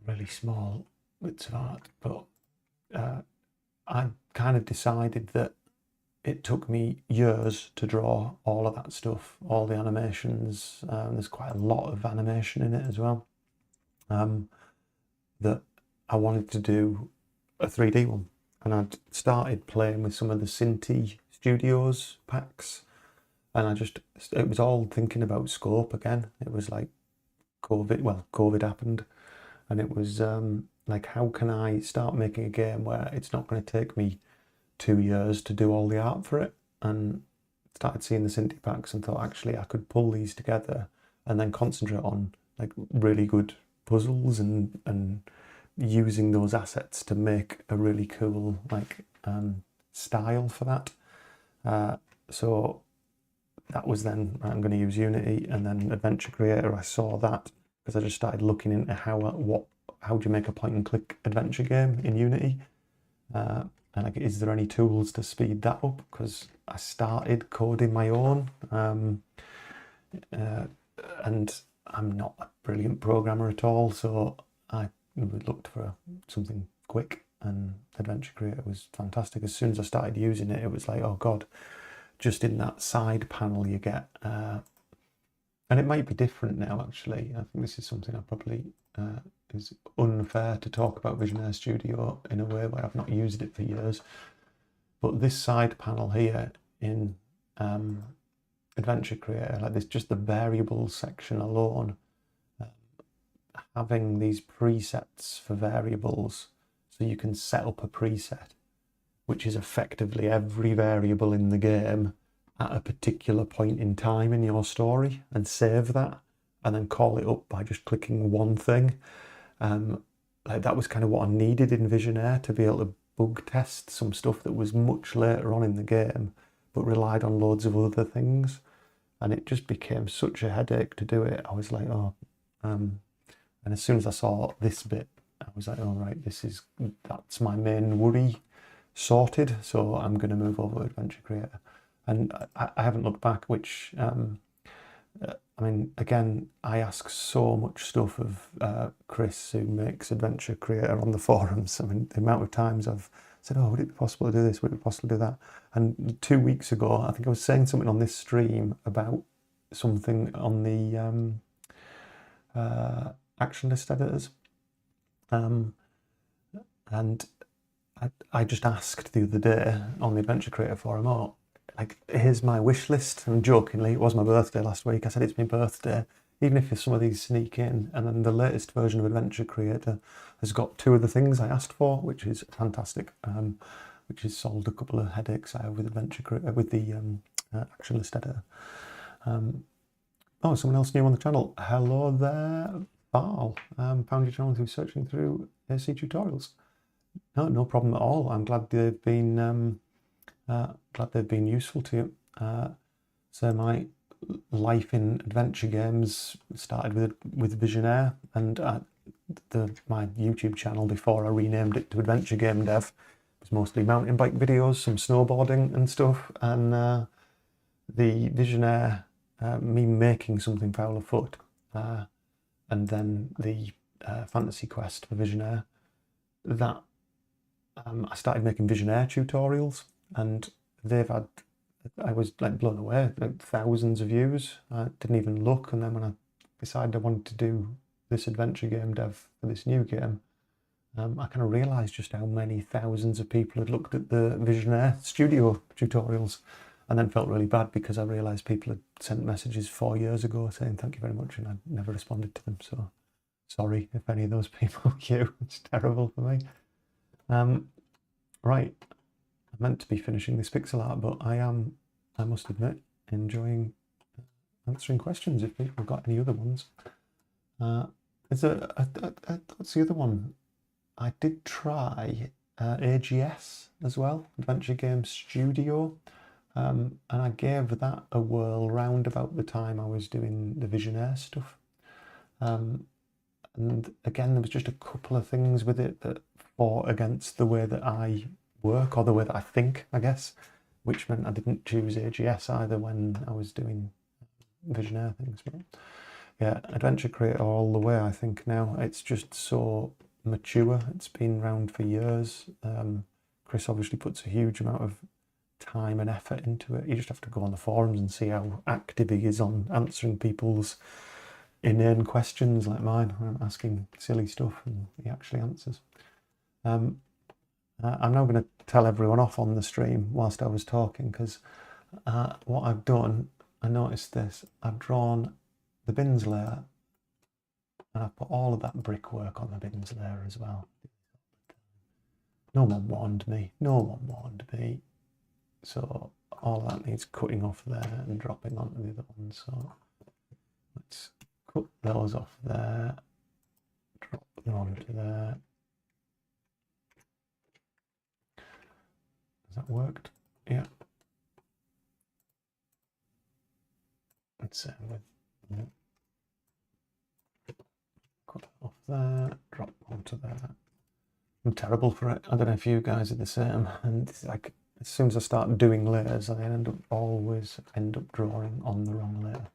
S1: Really small bits of art, but I kind of decided that it took me years to draw all of that stuff, all the animations. There's quite a lot of animation in it as well, that I wanted to do a 3D one. And I'd started playing with some of the Cinti Studios packs, and it was all thinking about scope again. It was like COVID happened, and it was how can I start making a game where it's not going to take me 2 years to do all the art for it? And started seeing the Cinti packs and thought, actually I could pull these together and then concentrate on really good puzzles and using those assets to make a really cool style for that. So that was then, I'm going to use Unity. And then Adventure Creator, I saw that because I just started looking into how do you make a point and click adventure game in Unity, and is there any tools to speed that up? Because I started coding my own, and I'm not a brilliant programmer at all, so I looked for something quick, and Adventure Creator was fantastic. As soon as I started using it, it was like, oh god, just in that side panel you get, and it might be different now actually. I think this is something I probably, is unfair to talk about Visionaire Studio in a way where I've not used it for years. But this side panel here in Adventure Creator, just the variables section alone, having these presets for variables, so you can set up a preset, which is effectively every variable in the game at a particular point in time in your story, and save that, and then call it up by just clicking one thing. That was kind of what I needed in Visionaire to be able to bug test some stuff that was much later on in the game, but relied on loads of other things. And it just became such a headache to do it. I was like, oh, and as soon as I saw this bit, I was like, all right, that's my main worry sorted. So I'm going to move over to Adventure Creator. And I haven't looked back, which I mean, again, I ask so much stuff of Chris, who makes Adventure Creator, on the forums. I mean, the amount of times I've said, oh, would it be possible to do this? Would it be possible to do that? And 2 weeks ago, I think I was saying something on this stream about something on the action list editors. And I just asked the other day on the Adventure Creator forum, oh, like, here's my wish list. And jokingly, it was my birthday last week. I said, it's my birthday. Even if some of these sneak in. And then the latest version of Adventure Creator has got 2 of the things I asked for, which is fantastic. Which has solved a couple of headaches I have with Adventure Creator, with the action list editor. Oh, someone else new on the channel. Hello there, Val. Found your channel through searching through AC tutorials. No problem at all. I'm glad they've been useful to you. So my life in adventure games started with Visionaire, and my YouTube channel, before I renamed it to Adventure Game Dev, was mostly mountain bike videos, some snowboarding and stuff, and the Visionaire, me making something foul afoot, and then the Fantasy Quest for Visionaire, that I started making Visionaire tutorials, and they've had, I was like blown away, like thousands of views. I didn't even look, and then when I decided I wanted to do this Adventure Game Dev for this new game, I kind of realised just how many thousands of people had looked at the Visionaire studio tutorials, and then felt really bad because I realised people had sent messages 4 years ago saying thank you very much, and I never responded to them. So sorry if any of those people you. It's terrible for me. Right, I meant to be finishing this pixel art, but I must admit, enjoying answering questions if people have got any other ones. What's the other one? I did try AGS as well, Adventure Game Studio, and I gave that a whirl round about the time I was doing the Visionaire stuff. And again, there was just a couple of things with it that fought against the way that I work, or the way that I think, I guess, which meant I didn't choose AGS either when I was doing Visionaire things. But yeah, Adventure Creator all the way, I think now. It's just so mature. It's been around for years. Chris obviously puts a huge amount of time and effort into it. You just have to go on the forums and see how active he is on answering people's inane questions like mine. I'm asking silly stuff and he actually answers. I'm now going to tell everyone off on the stream whilst I was talking, because what I've done, I noticed this, I've drawn the bins layer and I've put all of that brickwork on the bins layer as well. No one warned me, so all of that needs cutting off there and dropping onto the other one. So let's cut those off there, drop them onto there. Has that worked? Yeah. Let's say cut off there, drop onto there. I'm terrible for it. I don't know if you guys are the same. And it's like, as soon as I start doing layers, I always end up drawing on the wrong layer.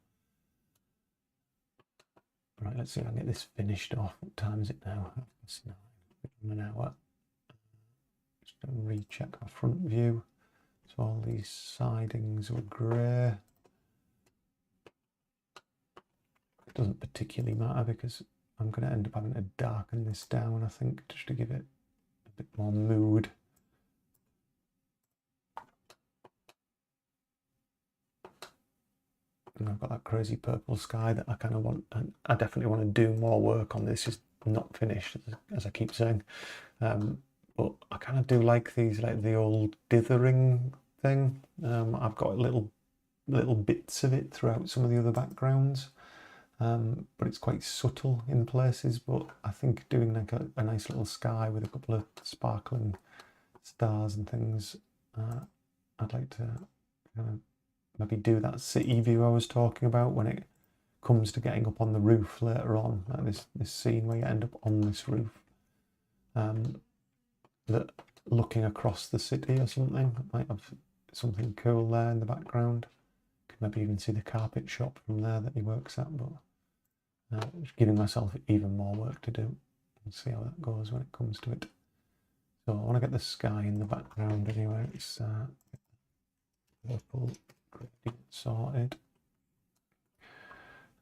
S1: Right, let's see if I can get this finished off. What time is it now? It's 9, an hour. Just recheck my front view. So all these sidings were grey. It doesn't particularly matter because I'm going to end up having to darken this down, I think, just to give it a bit more mood. And I've got that crazy purple sky that I kind of want, and I definitely want to do more work on this. It's not finished, as I keep saying. But I kind of do like these, like the old dithering thing. I've got little bits of it throughout some of the other backgrounds. But it's quite subtle in places. But I think doing like a nice little sky with a couple of sparkling stars and things, I'd like to maybe do that city view I was talking about when it comes to getting up on the roof later on, like this scene where you end up on this roof, that looking across the city or something, might have something cool there in the background. You maybe even see the carpet shop from there that he works at, but just giving myself even more work to do. We'll see how that goes when it comes to it. So I want to get the sky in the background anyway. It's purple gradient sorted.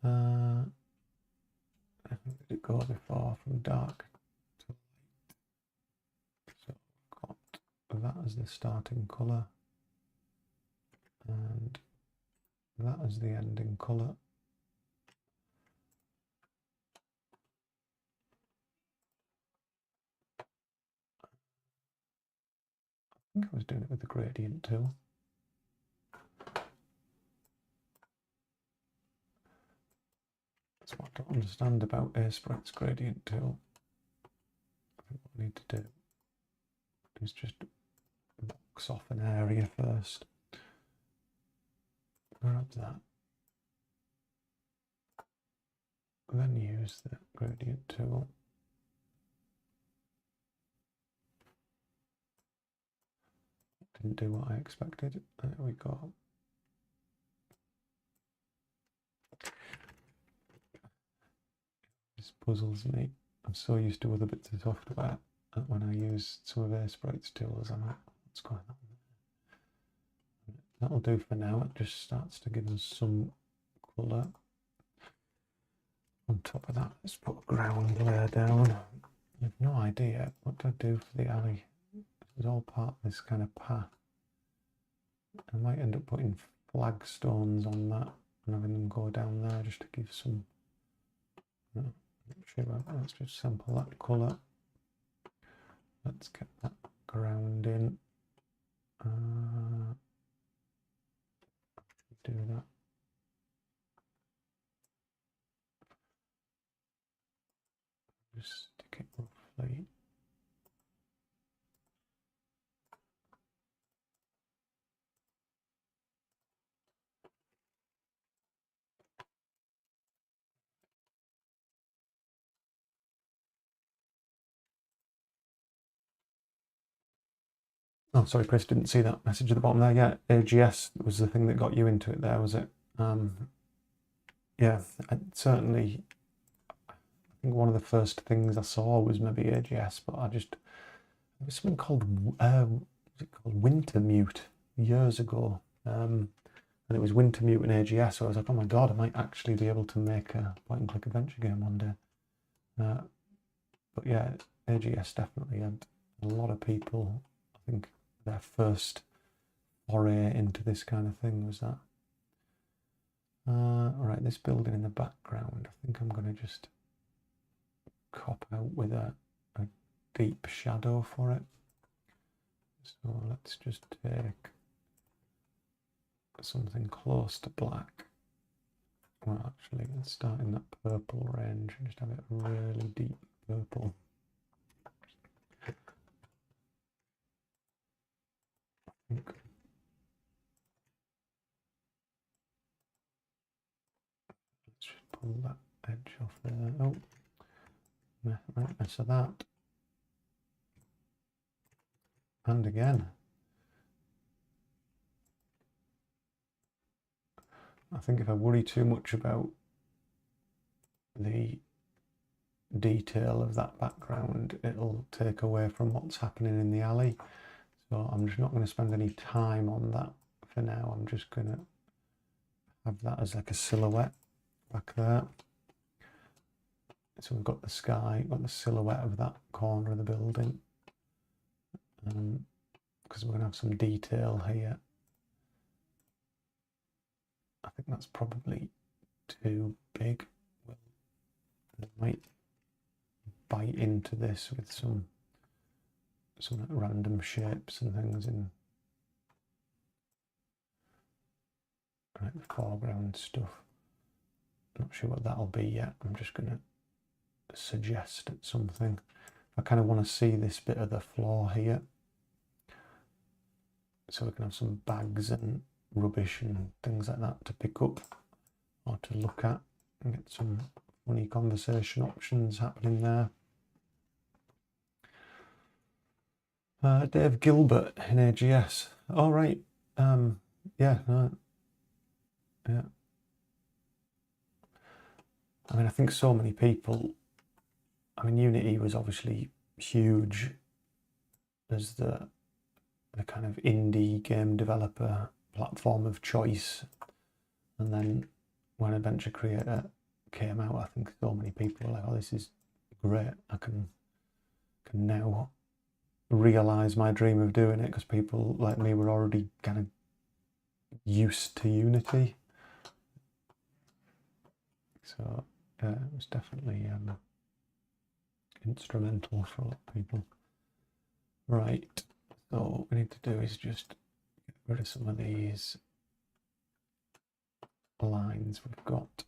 S1: I think did it go before from dark to light? So I've got that as the starting colour and that as the ending colour. I think I was doing it with the gradient tool. That's what I don't understand about Aespite's gradient tool. I think what I need to do is just box off an area first. Grab that. Then use the gradient tool. Didn't do what I expected. There we go. This puzzles me. I'm so used to other bits of software that when I use some of Aespite's tools, I'm like, what's going on there? That'll do for now. It just starts to give us some colour. On top of that, let's put a ground layer down. I have no idea what to do for the alley. It's all part of this kind of path. I might end up putting flagstones on that and having them go down there just to give some. No, not sure about that. Let's just sample that colour. Let's get that ground in. Do that. Just stick it roughly. Oh, sorry, Chris, didn't see that message at the bottom there. Yeah, AGS was the thing that got you into it there, was it? Yeah, certainly, I think one of the first things I saw was maybe AGS, but it was something called, was it called Wintermute years ago? And it was Wintermute and AGS, so I was like, oh my god, I might actually be able to make a point-and-click adventure game one day. But yeah, AGS definitely had a lot of people, I think, their first foray into this kind of thing was that. Alright, this building in the background, I think I'm going to just cop out with a deep shadow for it. So let's just take something close to black. Well, actually, let's start in that purple range and just have it really deep purple. Let's just pull that edge off there. Oh, right, so that. And again. I think if I worry too much about the detail of that background, it'll take away from what's happening in the alley. So I'm just not going to spend any time on that for now. I'm just going to have that as like a silhouette back there. So we've got the sky, got the silhouette of that corner of the building. Because we're going to have some detail here. I think that's probably too big. We might bite into this with some random shapes and things in right, foreground stuff. Not sure what that'll be yet. I'm just going to suggest something. I kind of want to see this bit of the floor here, so we can have some bags and rubbish and things like that to pick up or to look at and get some funny conversation options happening there. Dave Gilbert in AGS. All right. Yeah. No. Yeah. I mean, I think so many people, I mean, Unity was obviously huge as the kind of indie game developer platform of choice. And then when Adventure Creator came out, I think so many people were like, oh, this is great. I can now realise my dream of doing it, because people like me were already kind of used to Unity. So yeah, it was definitely instrumental for a lot of people. Right, so what we need to do is just get rid of some of these lines we've got.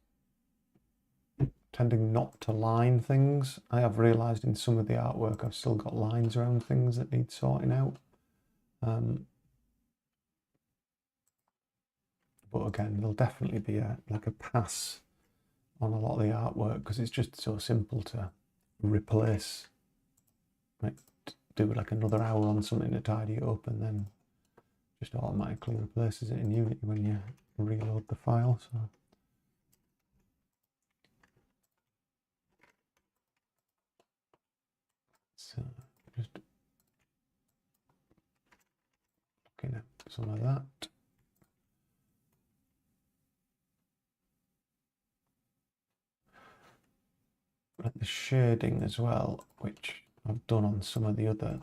S1: Tending not to line things. I have realised in some of the artwork I've still got lines around things that need sorting out. But again, there'll definitely be like a pass on a lot of the artwork, because it's just so simple to replace, like do like another hour on something to tidy it up, and then just automatically replaces it in Unity when you reload the file. So just looking at some of that. Like the shading as well, which I've done on some of the other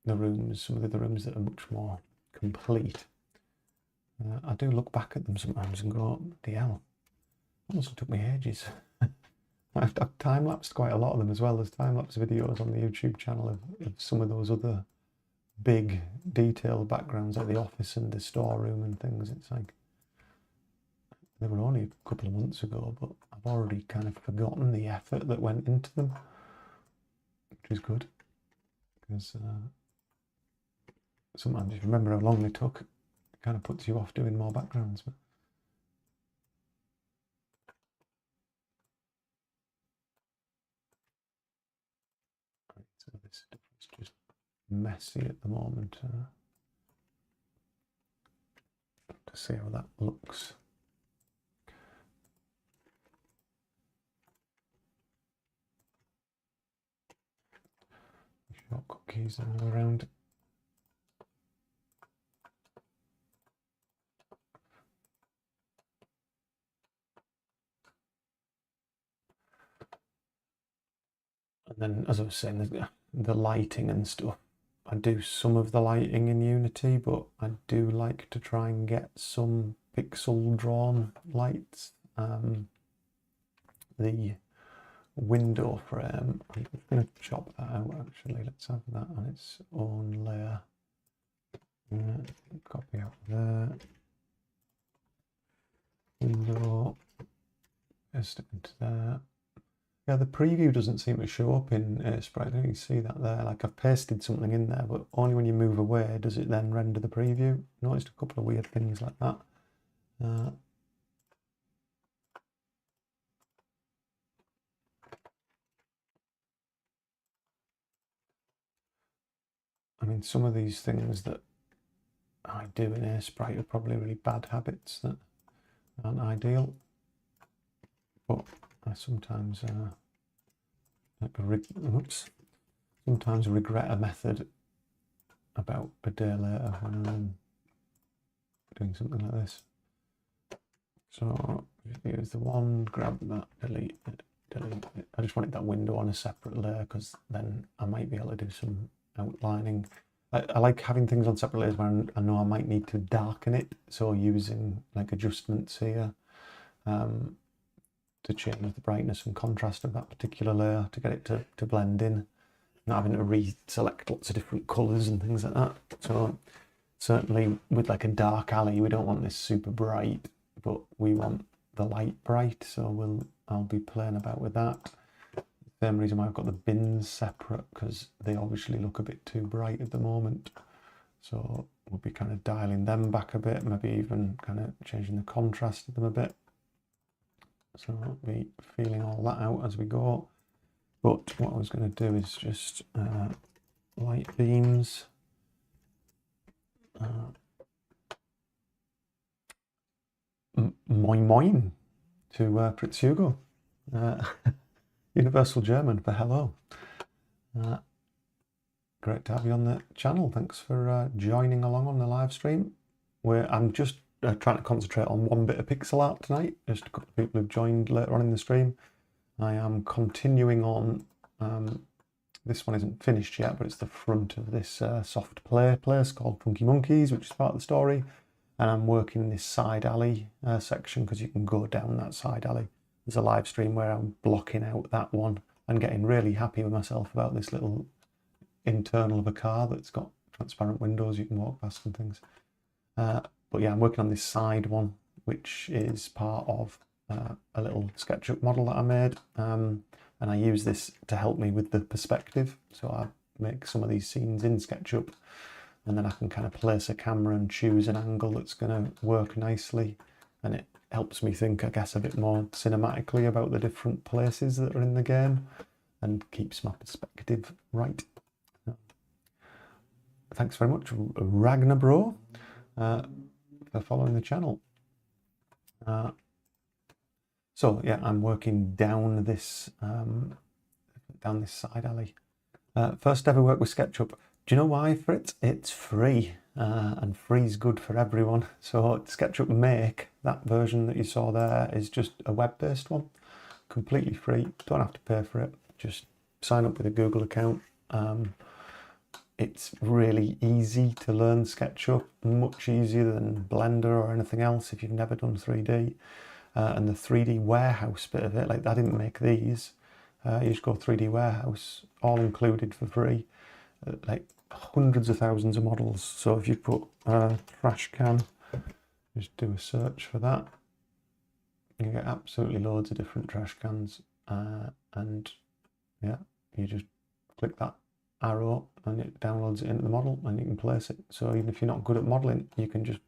S1: the rooms, some of the other rooms that are much more complete. I do look back at them sometimes and go, the hell, that must have took me ages. I've time-lapsed quite a lot of them as well. There's time-lapse videos on the YouTube channel of some of those other big detailed backgrounds, like the office and the storeroom and things. It's like, they were only a couple of months ago, but I've already kind of forgotten the effort that went into them, which is good, because sometimes if you remember how long they took, it kind of puts you off doing more backgrounds. But so this stuff is just messy at the moment. To see how that looks. Shortcut keys all around. And then, as I was saying, the lighting and stuff. I do some of the lighting in Unity, but I do like to try and get some pixel drawn lights. The window frame, I'm just going to chop that out actually. Let's have that on its own layer. Copy out there. Window, paste it into there. Yeah, the preview doesn't seem to show up in Aespite. I don't even see that there. Like, I've pasted something in there, but only when you move away does it then render the preview. Noticed a couple of weird things like that. I mean, some of these things that I do in Aespite are probably really bad habits that aren't ideal, but I sometimes sometimes regret a method about a day later when I'm doing something like this. So use the one, grab that, delete it, delete it. I just wanted that window on a separate layer, because then I might be able to do some outlining. I like having things on separate layers where I know I might need to darken it, so using like adjustments here to change the brightness and contrast of that particular layer to get it to blend in, not having to reselect lots of different colours and things like that. So certainly with like a dark alley, we don't want this super bright, but we want the light bright, so I'll be playing about with that. Same reason why I've got the bins separate, because they obviously look a bit too bright at the moment. So we'll be kind of dialing them back a bit, maybe even kind of changing the contrast of them a bit. So I'll be feeling all that out as we go. But what I was going to do is just light beams. Moin Moin to Fritz Hugo. Universal German for hello. Great to have you on the channel. Thanks for joining along on the live stream. I'm just trying to concentrate on one bit of pixel art tonight. Just a couple of people have joined later on in the stream. I am continuing on. This one isn't finished yet, but it's the front of this soft play place called Funky Monkeys, which is part of the story. And I'm working in this side alley section because you can go down that side alley. There's a live stream where I'm blocking out that one and getting really happy with myself about this little internal of a car that's got transparent windows you can walk past and things. But yeah, I'm working on this side one, which is part of a little SketchUp model that I made. And I use this to help me with the perspective. So I make some of these scenes in SketchUp, and then I can kind of place a camera and choose an angle that's going to work nicely. And it helps me think, I guess, a bit more cinematically about the different places that are in the game and keeps my perspective right. Thanks very much, Ragnar Bro, for following the channel. So yeah, I'm working down this side alley. First ever work with SketchUp. Do you know why, Fritz? It's free, and free's good for everyone. So SketchUp Make, that version that you saw there, is just a web-based one, completely free. Don't have to pay for it. Just sign up with a Google account. It's really easy to learn SketchUp, much easier than Blender or anything else if you've never done 3D. And the 3D warehouse bit of it, like I didn't make these. You just go 3D warehouse, all included for free. Like hundreds of thousands of models. So if you put trash can, just do a search for that, you get absolutely loads of different trash cans. And yeah, you just click that arrow and it downloads it into the model and you can place it. So even if you're not good at modeling, you can just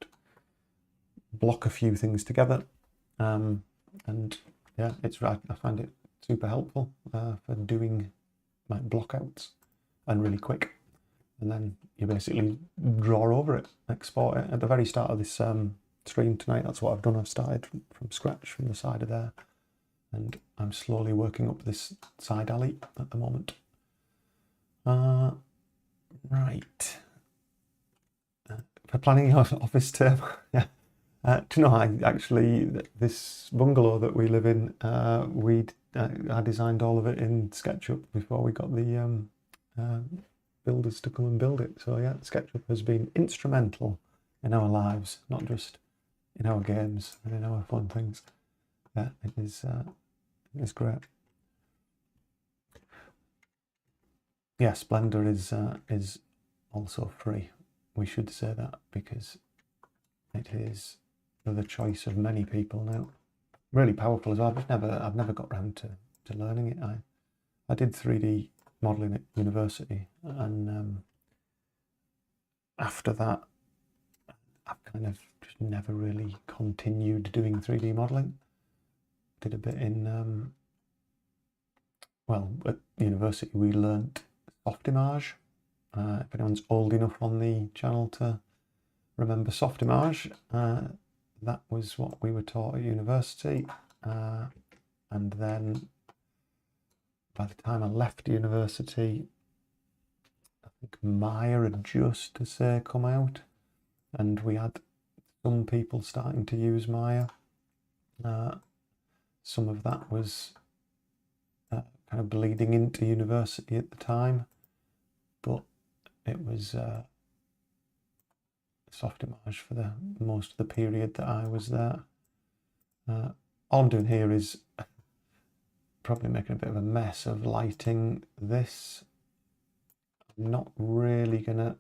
S1: block a few things together. And yeah, I find it super helpful for doing my blockouts and really quick. And then you basically draw over it, export it. At the very start of this stream tonight, that's what I've done. I've started from scratch from the side of there, and I'm slowly working up this side alley at the moment. Right. For planning your office term, yeah. Do you know, this bungalow that we live in, I designed all of it in SketchUp before we got the builders to come and build it. So yeah, SketchUp has been instrumental in our lives, not just in our games and in our fun things. Yeah, it's great. Yes, Blender is also free. We should say that because it is the choice of many people now. Really powerful as well. I've never got around to learning it. I did 3D modelling at university, and after that I've kind of just never really continued doing 3D modelling. Did a bit in well, at university we learnt Softimage. If anyone's old enough on the channel to remember Softimage, that was what we were taught at university. And then by the time I left university, I think Maya had just to say come out, and we had some people starting to use Maya. Some of that was kind of bleeding into university at the time, but it was Softimage for the most of the period that I was there. All I'm doing here is probably making a bit of a mess of lighting this. I'm not really gonna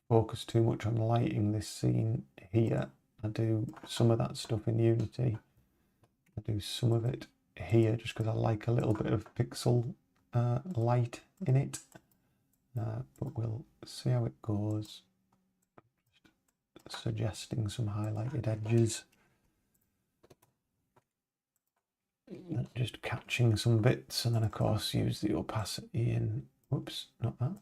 S1: focus too much on lighting this scene here. I do some of that stuff in Unity. I do some of it here just because I like a little bit of pixel light in it. But we'll see how it goes. Just suggesting some highlighted edges. Just catching some bits, and then of course use the opacity in, whoops, not that.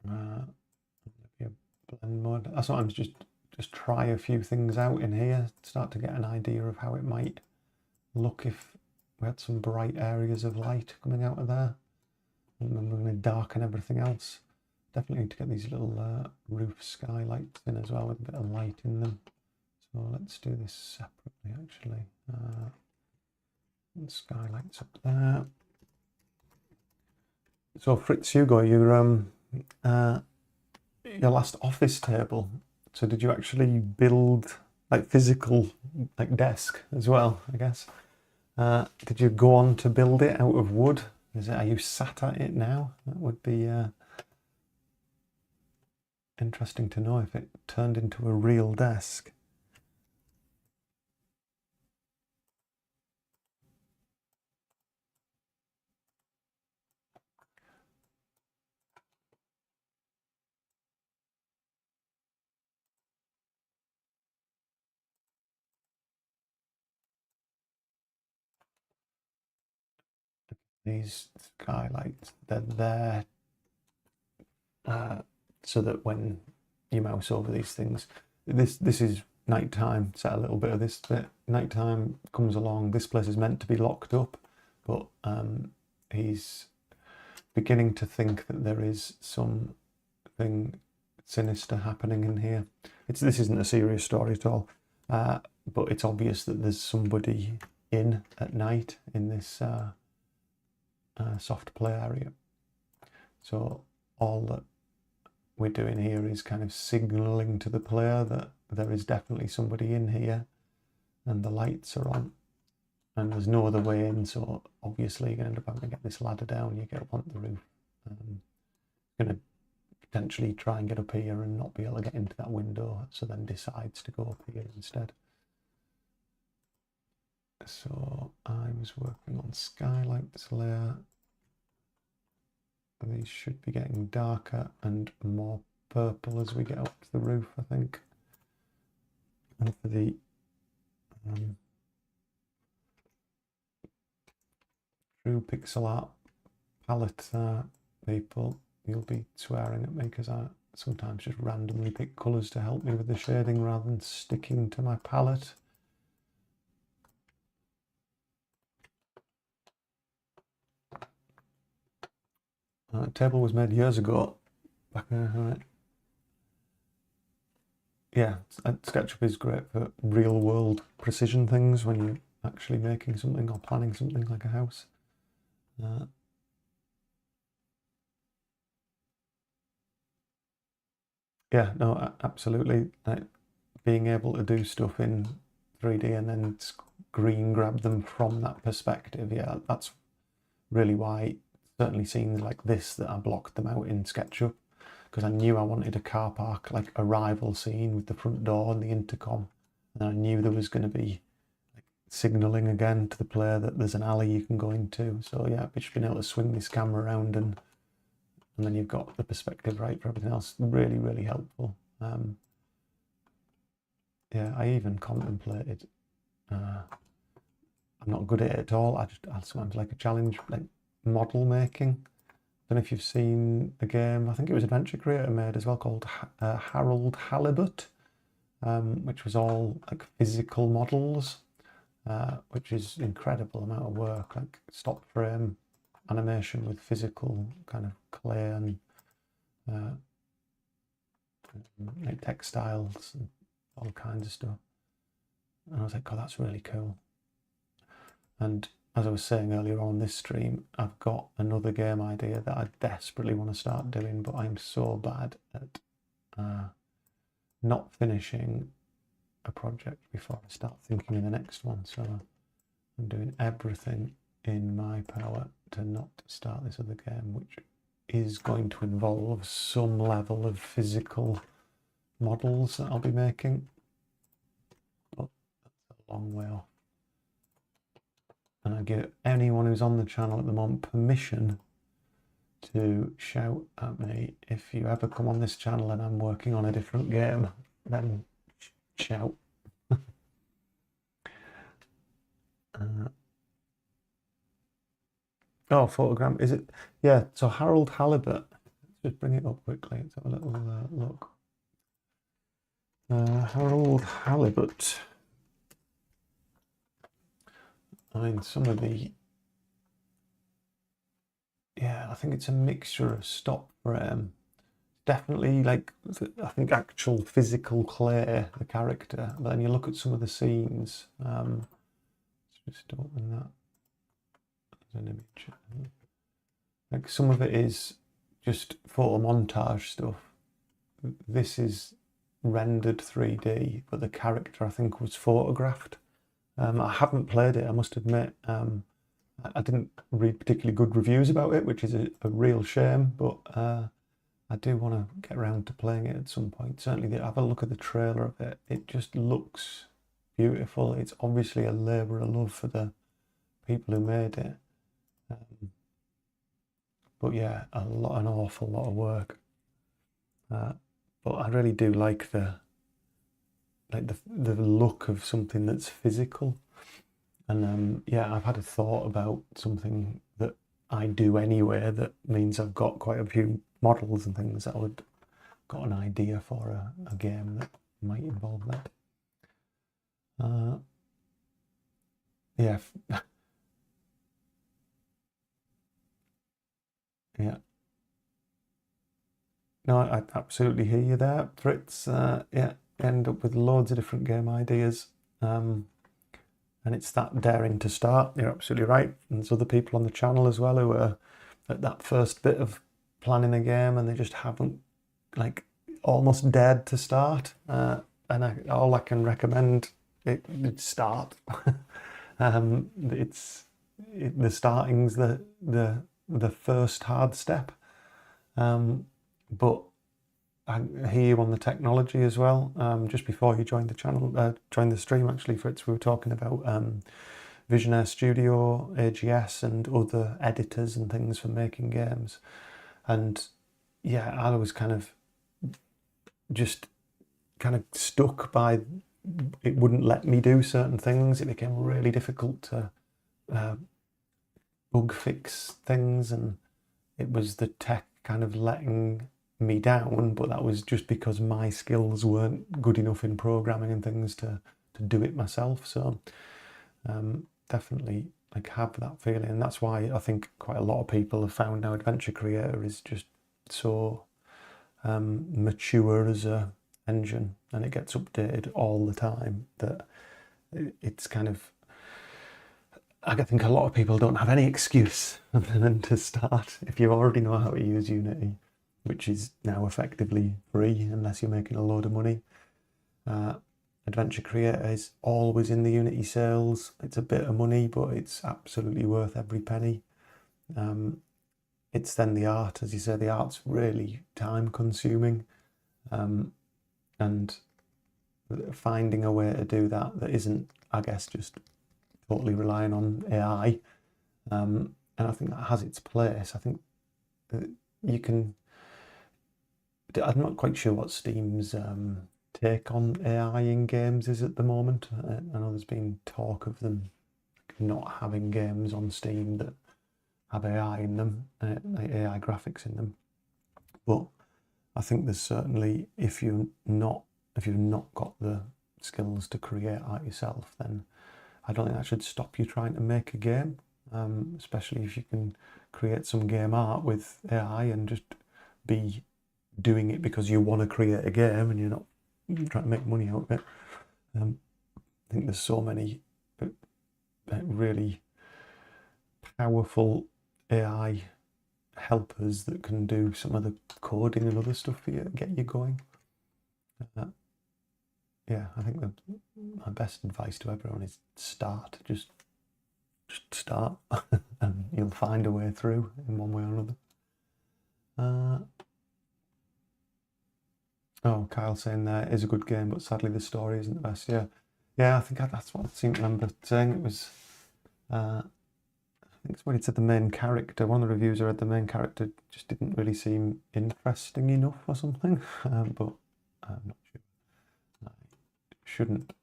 S1: Maybe a blend mode. I sometimes just just try a few things out in here, start to get an idea of how it might look if we had some bright areas of light coming out of there. And then we're going to darken everything else. Definitely need to get these little roof skylights in as well with a bit of light in them. So let's do this separately actually. Skylights up there. So Fritz Hugo, your last office table. So did you actually build like physical like desk as well, I guess? Did you go on to build it out of wood? Are you sat at it now? That would be interesting to know if it turned into a real desk. These skylights, they're there so that when you mouse over these things, this is nighttime. Set a little bit of this bit. Nighttime comes along. This place is meant to be locked up, but he's beginning to think that there is something sinister happening in here. This isn't a serious story at all, but it's obvious that there's somebody in at night in this soft play area. So all that we're doing here is kind of signaling to the player that there is definitely somebody in here and the lights are on and there's no other way in, so obviously you're going to end up having to get this ladder down. You get up onto the roof. Going to potentially try and get up here and not be able to get into that window, so then decides to go up here instead. So I was working on skylights layer. These should be getting darker and more purple as we get up to the roof, I think. And for the true pixel art palette people, you'll be swearing at me because I sometimes just randomly pick colours to help me with the shading rather than sticking to my palette. Table was made years ago. Yeah, Sketchup is great for real world precision things when you're actually making something or planning something like a house. Yeah, no, absolutely. Being able to do stuff in 3D and then screen grab them from that perspective, yeah, that's really why, certainly scenes like this, that I blocked them out in SketchUp, because I knew I wanted a car park, like arrival scene with the front door and the intercom, and I knew there was going to be like signalling again to the player that there's an alley you can go into. So yeah, just being able to swing this camera around and then you've got the perspective right for everything else. Really, really helpful. Yeah, I even contemplated. I'm not good at it at all. I sometimes like a challenge, like model making. I don't know if you've seen the game. I think it was Adventure Creator made as well, called Harold Halibut, which was all like physical models, which is incredible amount of work, like stop frame animation with physical kind of clay and like textiles and all kinds of stuff. And I was like, oh, that's really cool. And as I was saying earlier on this stream, I've got another game idea that I desperately want to start doing, but I'm so bad at not finishing a project before I start thinking of the next one. So I'm doing everything in my power to not start this other game, which is going to involve some level of physical models that I'll be making. But that's a long way off. And I give anyone who's on the channel at the moment permission to shout at me. If you ever come on this channel and I'm working on a different game, then shout. Oh, photogram, is it? Yeah, so Harold Halibut. Let's just bring it up quickly. Let's have a little look. Harold Halibut. I mean, some of the... Yeah, I think it's a mixture of stop frame. Definitely, like, I think actual physical clay, the character. But then you look at some of the scenes. Let's just open that as an image. Like, some of it is just photo montage stuff. This is rendered 3D, but the character, I think, was photographed. I haven't played it, I must admit. I didn't read particularly good reviews about it, which is a real shame, but I do want to get around to playing it at some point. Certainly, have a look at the trailer of it. It just looks beautiful. It's obviously a labour of love for the people who made it. But yeah, an awful lot of work. But I really do like the look of something that's physical. And yeah, I've had a thought about something that I do anyway that means I've got quite a few models and things that I would got an idea for a game that might involve that. Yeah. Yeah. No, I absolutely hear you there, Fritz. Yeah, end up with loads of different game ideas. And it's that daring to start. You're absolutely right. And there's other people on the channel as well who are at that first bit of planning a game and they just haven't, like, almost dared to start. And all I can recommend is start. The starting's the first hard step. But I hear you on the technology as well. Just before you joined the channel, joined the stream actually, Fritz, we were talking about Visionaire Studio, AGS, and other editors and things for making games. And yeah, I was kind of stuck by it wouldn't let me do certain things. It became really difficult to bug fix things, and it was the tech kind of letting me down, but that was just because my skills weren't good enough in programming and things to do it myself. So definitely like have that feeling, and that's why I think quite a lot of people have found now Adventure Creator is just so mature as a engine, and it gets updated all the time, that it's kind of, I think a lot of people don't have any excuse other than to start if you already know how to use Unity, which is now effectively free unless you're making a load of money. Adventure Creator is always in the Unity sales. It's a bit of money, but it's absolutely worth every penny. It's then the art, as you say, the art's really time consuming, and finding a way to do that isn't, I guess, just totally relying on AI. And I think that has its place. I think that you can, I'm not quite sure what Steam's take on AI in games is at the moment. I know there's been talk of them not having games on Steam that have AI in them, like AI graphics in them. But I think there's certainly, if you've not got the skills to create art yourself, then I don't think that should stop you trying to make a game, especially if you can create some game art with AI and just be doing it because you want to create a game and you're not trying to make money out of it. I think there's so many really powerful AI helpers that can do some of the coding and other stuff for you and get you going. Yeah, I think my best advice to everyone is start. Just start, and you'll find a way through in one way or another. Oh, Kyle saying there is a good game, but sadly the story isn't the best. Yeah, I think that's what I seem to remember saying. It was, I think it's when it said the main character. One of the reviews I read, the main character just didn't really seem interesting enough or something. But I'm not sure. I shouldn't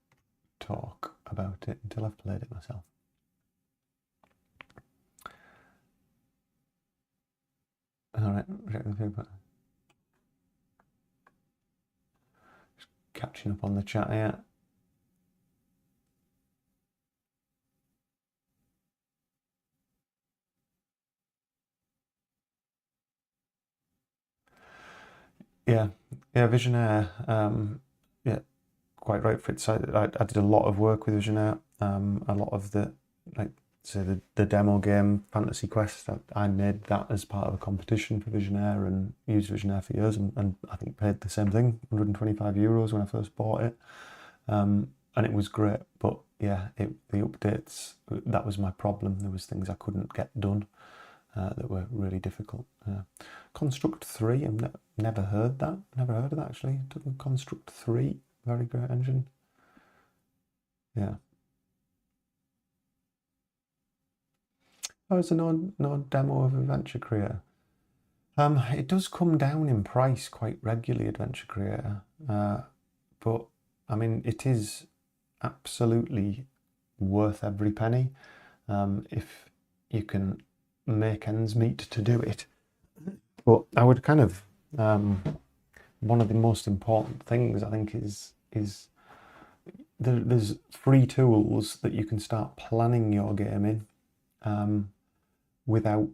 S1: talk about it until I've played it myself. All right, just catching up on the chat here. Yeah, Visionaire. Yeah, quite right for it. So I did a lot of work with Visionaire. A lot of the, like, say the demo game Fantasy Quest. I made that as part of a competition for Visionaire and used Visionaire for years, and I think paid the same thing, €125 when I first bought it. And it was great, but yeah, the updates, that was my problem. There was things I couldn't get done that were really difficult. Construct 3, I've never heard that. Never heard of that actually. Construct 3, very great engine. Yeah. Oh, is there no demo of Adventure Creator? It does come down in price quite regularly, Adventure Creator, but I mean, it is absolutely worth every penny if you can make ends meet to do it. But I would kind of, one of the most important things I think is there's free tools that you can start planning your game in without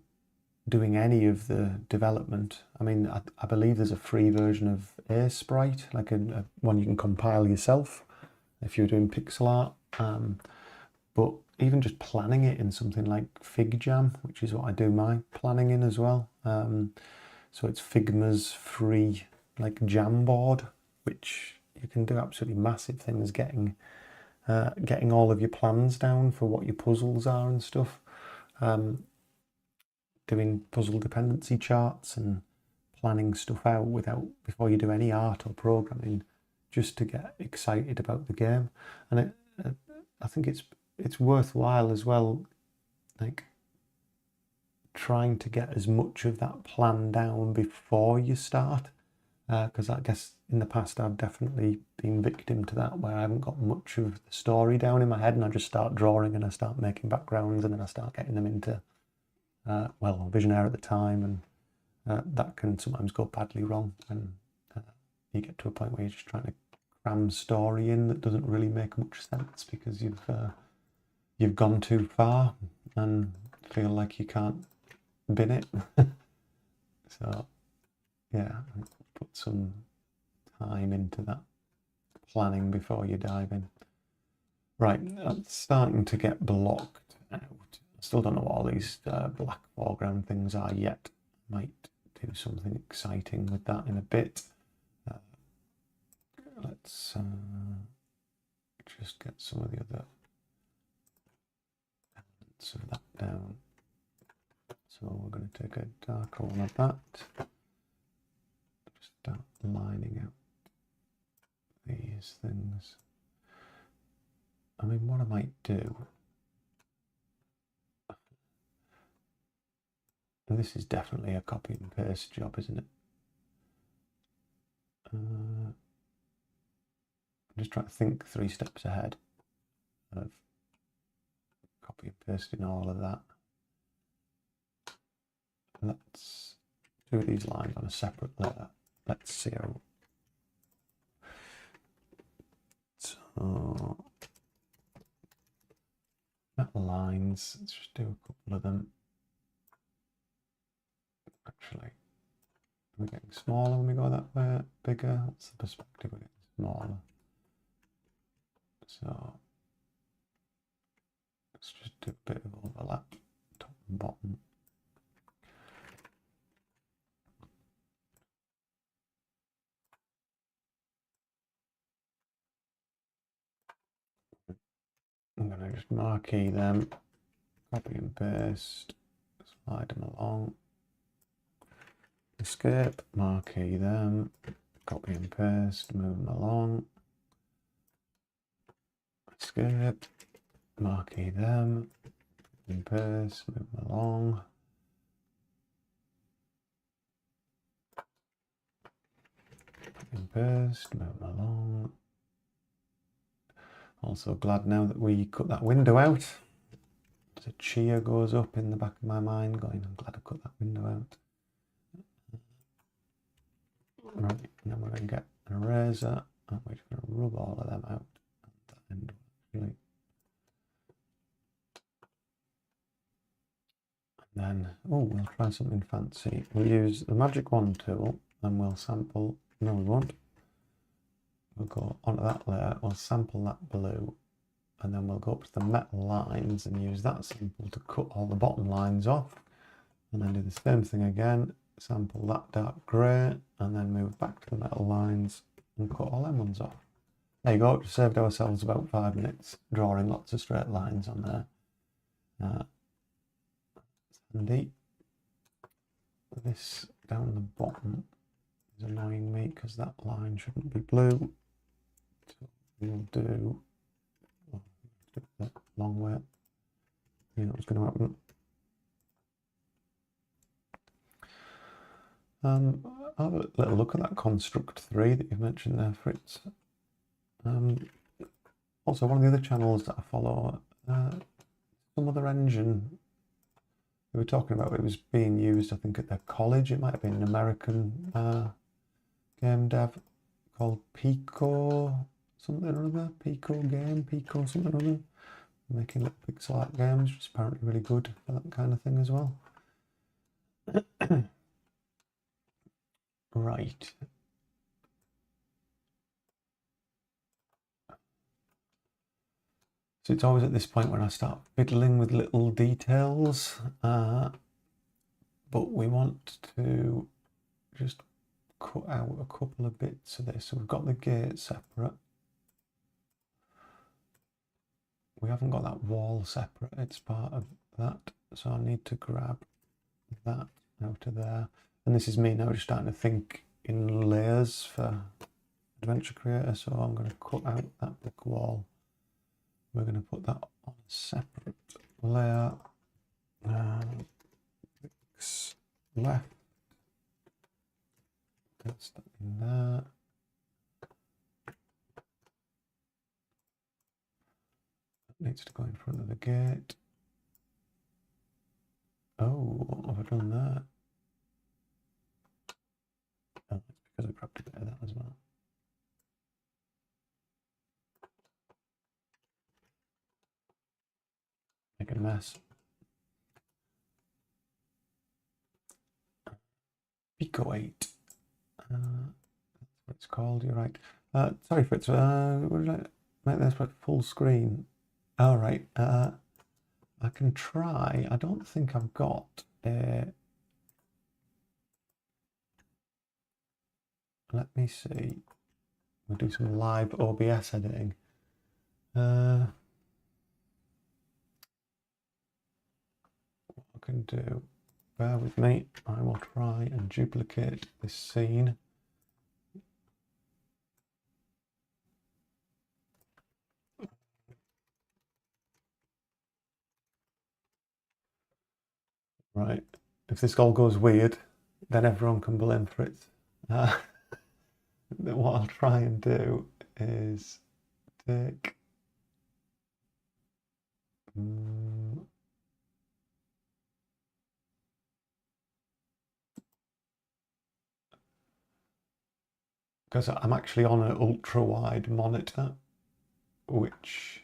S1: doing any of the development. I mean, I believe there's a free version of Aespite, like a one you can compile yourself if you're doing pixel art. But even just planning it in something like FigJam, which is what I do my planning in as well. So it's Figma's free like Jamboard, which you can do absolutely massive things getting all of your plans down for what your puzzles are and stuff. Doing puzzle dependency charts and planning stuff out before you do any art or programming, just to get excited about the game. And I think it's worthwhile as well, like trying to get as much of that plan down before you start, because I guess in the past I've definitely been victim to that, where I haven't got much of the story down in my head and I just start drawing and I start making backgrounds and then I start getting them into well, Visionaire at the time, and that can sometimes go badly wrong, and you get to a point where you're just trying to cram story in that doesn't really make much sense because you've gone too far and feel like you can't bin it. So yeah, put some time into that planning before you dive in. Right, that's starting to get blocked out. Still don't know what all these black foreground things are yet. Might do something exciting with that in a bit. Let's just get some of the other elements of that down. So we're going to take a darker one of that. Just start lining out these things. I mean, what I might do, and this is definitely a copy and paste job, isn't it? I'm just trying to think 3 steps ahead of copy and pasting all of that. Let's do these lines on a separate layer. Let's see how. So that lines, let's just do a couple of them. Actually, we're getting smaller when we go that way, bigger. That's the perspective, we're getting smaller. So let's just do a bit of overlap, top and bottom. I'm going to just marquee them, copy and paste, slide them along. Escape, marquee them, copy and paste, move them along. Escape, marquee them, copy and paste, move them along. Copy and paste, move them along. Also glad now that we cut that window out. A cheer goes up in the back of my mind going, I'm glad I cut that window out. Right, now we're going to get an eraser And we're just going to rub all of them out. And then, oh, we'll try something fancy. We'll use the magic wand tool and we'll sample, no we won't. We'll go onto that layer, we'll sample that blue, and then we'll go up to the metal lines and use that sample to cut all the bottom lines off. And then do the same thing again, sample that dark grey, and then move back to the metal lines and cut all them ones off. There you go, just saved ourselves about 5 minutes drawing lots of straight lines on there. Handy. This down the bottom is annoying me because that line shouldn't be blue. So we'll do that long way. You know what's going to happen. Have a little look at that construct 3 that you mentioned there, Fritz. Also, one of the other channels that I follow, some other engine we were talking about, it was being used, I think, at their college. It might have been an American game dev called Pico something or other. Pico something or other. Making little pixel art games, which is apparently really good for that kind of thing as well. Right. So it's always at this point when I start fiddling with little details, but we want to just cut out a couple of bits of this. So we've got the gate separate. We haven't got that wall separate, it's part of that. So I need to grab that out of there. And this is me now just starting to think in layers for Adventure Creator. So I'm going to cut out that big wall. We're going to put that on a separate layer. Fix left. That's that in there. That needs to go in front of the gate. Oh, what have I done there? Oh, it's because I grabbed a bit of that as well. Make a mess. Pico 8. That's what it's called, you're right. Sorry, Fritz, would you like to make this full screen? All right, I can try. I don't think I've got a... Let me see. We'll do some live OBS editing. What I can do, bear with me, I will try and duplicate this scene. Right, if this all goes weird, then everyone can blame for it. What I'll try and do is take because I'm actually on an ultra wide monitor, which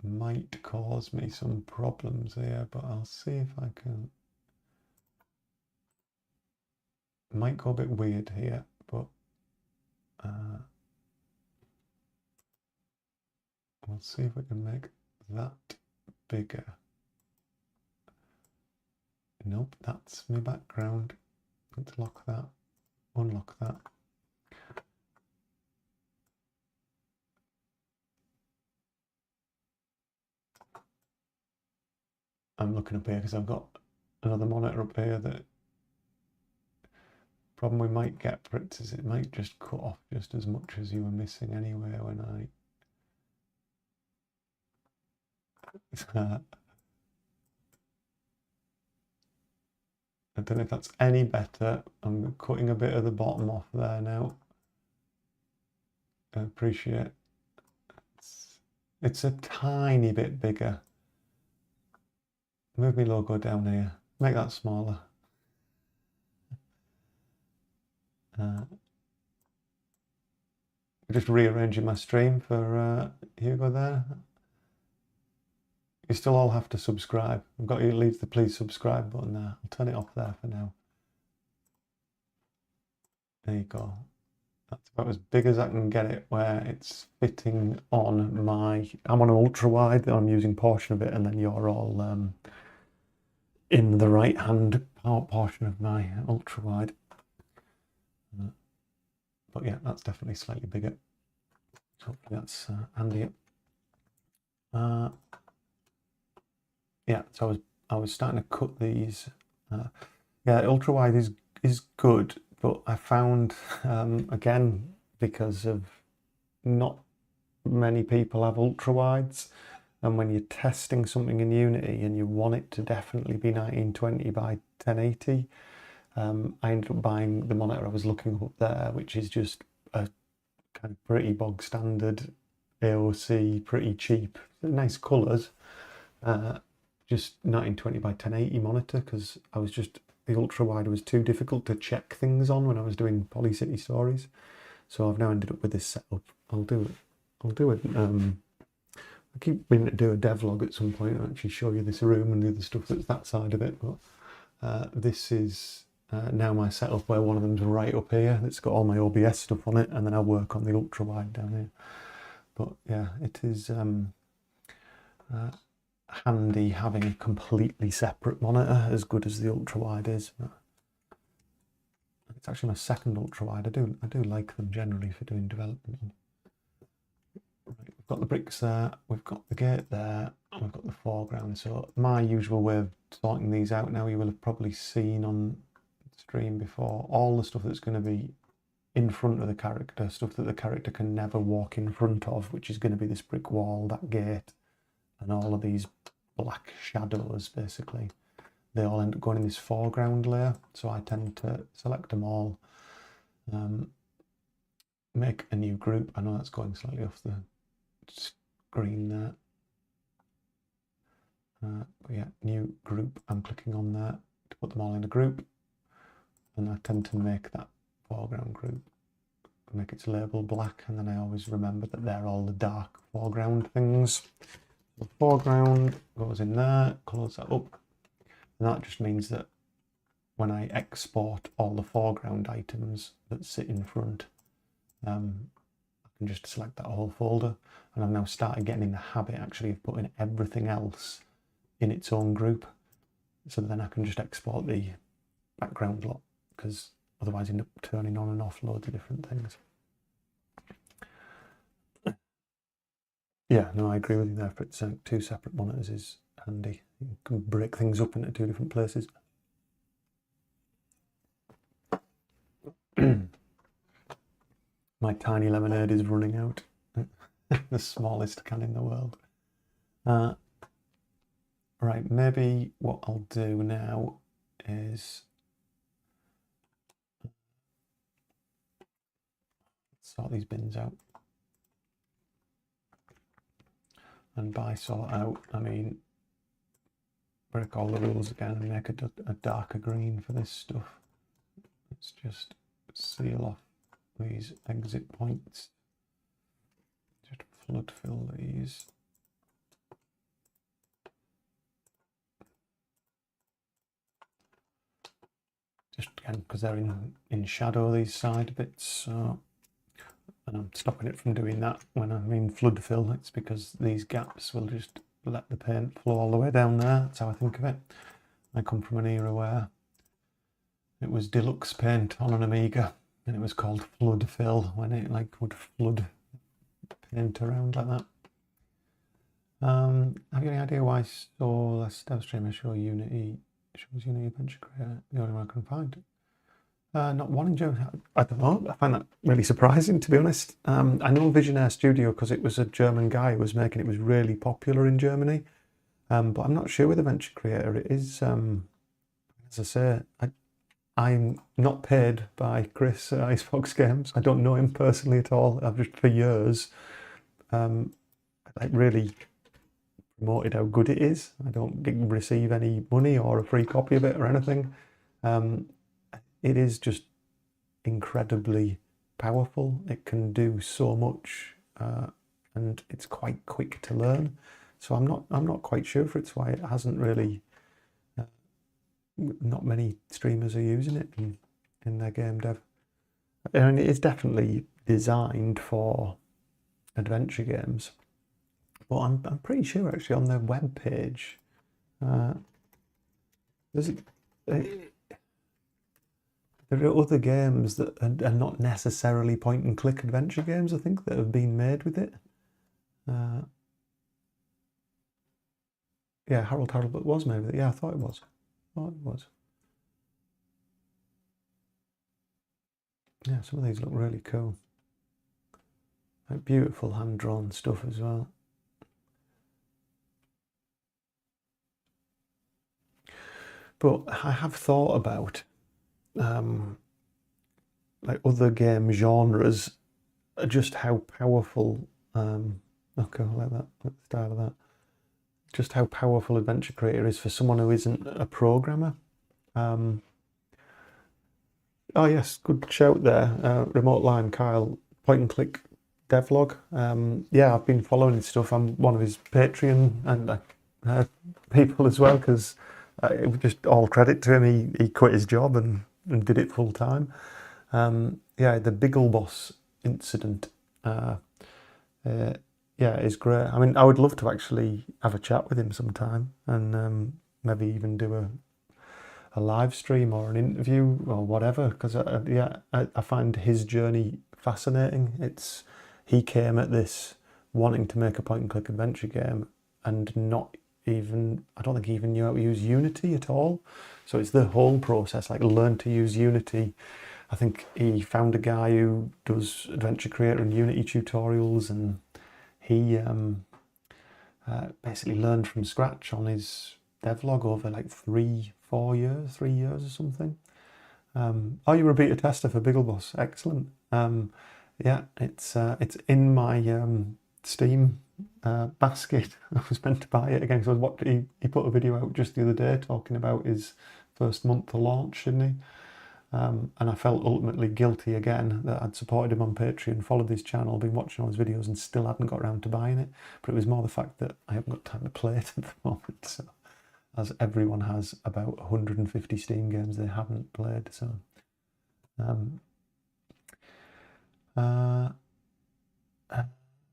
S1: might cause me some problems here, but I'll see if I can. It might go a bit weird here, but we'll see if we can make that bigger. Nope, that's my background. Let's lock that, unlock that. I'm looking up here because I've got another monitor up here. That problem we might get for it is it might just cut off just as much as you were missing anyway when I I don't know if that's any better. I'm cutting a bit of the bottom off there now. I appreciate it's a tiny bit bigger. Move my logo down here. Make that smaller. just rearranging my stream for Hugo there. You still all have to subscribe. I've got you to leave the please subscribe button there. I'll turn it off there for now. There you go. That's about as big as I can get it, where it's fitting on my... I'm on an ultra wide, I'm using portion of it, and then you're all in the right hand portion of my ultra wide. But yeah, that's definitely slightly bigger. So hopefully that's handy. Yeah, so I was starting to cut these. Yeah, ultra wide is good, but I found again, because of not many people have ultra wides, and when you're testing something in Unity and you want it to definitely be 1920 by 1080, I ended up buying the monitor I was looking up there, which is just a kind of pretty bog standard AOC, pretty cheap, nice colours, just 1920 by 1080 monitor, because I was just, the ultra wide was too difficult to check things on when I was doing Polycity stories. So I've now ended up with this setup. I'll do it. I keep meaning to do a devlog at some point and actually show you this room and the other stuff that's that side of it. But this is now my setup, where one of them's right up here. It's got all my OBS stuff on it, and then I work on the ultra wide down here. But yeah, it is handy having a completely separate monitor, as good as the ultra wide is. It's actually my second ultra wide. I do like them generally for doing development. Right, we've got the bricks there, we've got the gate there, and we've got the foreground. So my usual way of sorting these out now, you will have probably seen on stream before, all the stuff that's going to be in front of the character, stuff that the character can never walk in front of, which is going to be this brick wall, that gate, and all of these black shadows, basically. They all end up going in this foreground layer, so I tend to select them all, make a new group. I know that's going slightly off the screen there. But yeah, new group, I'm clicking on there to put them all in a group, and I tend to make that foreground group, make its label black, and then I always remember that they're all the dark foreground things. The foreground goes in there, close that up, and that just means that when I export all the foreground items that sit in front, I can just select that whole folder, and I've now started getting in the habit actually of putting everything else in its own group, so then I can just export the background lot, because otherwise I end up turning on and off loads of different things. Yeah, no, I agree with you there. For it's two separate monitors is handy. You can break things up into two different places. My tiny lemonade is running out. The smallest can in the world. Right, maybe what I'll do now is sort these bins out. And by sort out, I mean break all the rules again and make a darker green for this stuff. Let's just seal off these exit points. Just flood fill these. Just again, because they're in shadow, these side bits, so, and I'm stopping it from doing that when I mean flood fill. It's because these gaps will just let the paint flow all the way down there. That's how I think of it. I come from an era where it was deluxe paint on an Amiga, and it was called flood fill, when it like would flood paint around like that. Have you any idea why last dev streamer shows Unity Adventure Creator the only one I can find? Not one in Germany. I don't know. I find that really surprising, to be honest. I know Visionaire Studio because it was a German guy who was making it. Was really popular in Germany, but I'm not sure with Adventure Creator. It is, as I say, I'm not paid by Chris at Icebox Games. I don't know him personally at all. I've just for years, like really promoted how good it is. I don't receive any money or a free copy of it or anything. It is just incredibly powerful. It can do so much, and it's quite quick to learn. So I'm not quite sure if it's why it hasn't really. Not many streamers are using it in their game dev. I mean, it is definitely designed for adventure games, but I'm pretty sure actually on their web page, there are other games that are not necessarily point and click adventure games, I think, that have been made with it. Yeah, Harold Harrelbut was made with it. Yeah, I thought it was. Yeah, some of these look really cool. Like beautiful hand-drawn stuff as well. But I have thought about like other game genres, just how powerful. Okay, I like that. Like the style of that. Just how powerful Adventure Creator is for someone who isn't a programmer. Oh yes, good shout there. Remote line, Kyle. Point and click devlog. Yeah, I've been following his stuff. I'm one of his Patreon and people as well, because it was just all credit to him. He quit his job and did it full time. Yeah, the Biggle Boss incident. Yeah, it's great. I mean, I would love to actually have a chat with him sometime and maybe even do a live stream or an interview or whatever, because I find his journey fascinating. He came at this wanting to make a point and click adventure game and I don't think he even knew how to use Unity at all. So it's the whole process, like learn to use Unity. I think he found a guy who does Adventure Creator and Unity tutorials, and he basically learned from scratch on his devlog over like 3 years or something. Oh, you were a beta tester for Biggleboss. Excellent. Yeah, it's in my Steam basket. I was meant to buy it again because he put a video out just the other day talking about his first month of launch, didn't he? And I felt ultimately guilty again that I'd supported him on Patreon, followed his channel, been watching all his videos and still hadn't got around to buying it. But it was more the fact that I haven't got time to play it at the moment. So, as everyone has about 150 Steam games they haven't played. So,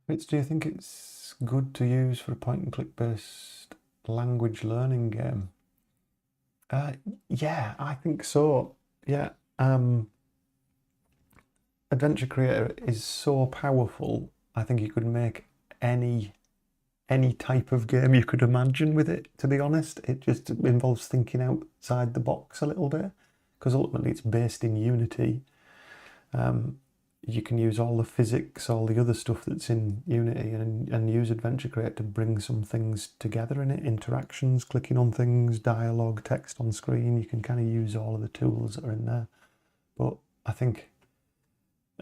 S1: Fitz, do you think it's good to use for a point and click based language learning game? Yeah, I think so. Yeah. Adventure Creator is so powerful. I think you could make any type of game you could imagine with it, to be honest. It just involves thinking outside the box a little bit, because ultimately it's based in Unity. You can use all the physics, all the other stuff that's in Unity, and use Adventure Creator to bring some things together in it. Interactions, clicking on things, dialogue, text on screen. You can kind of use all of the tools that are in there. But I think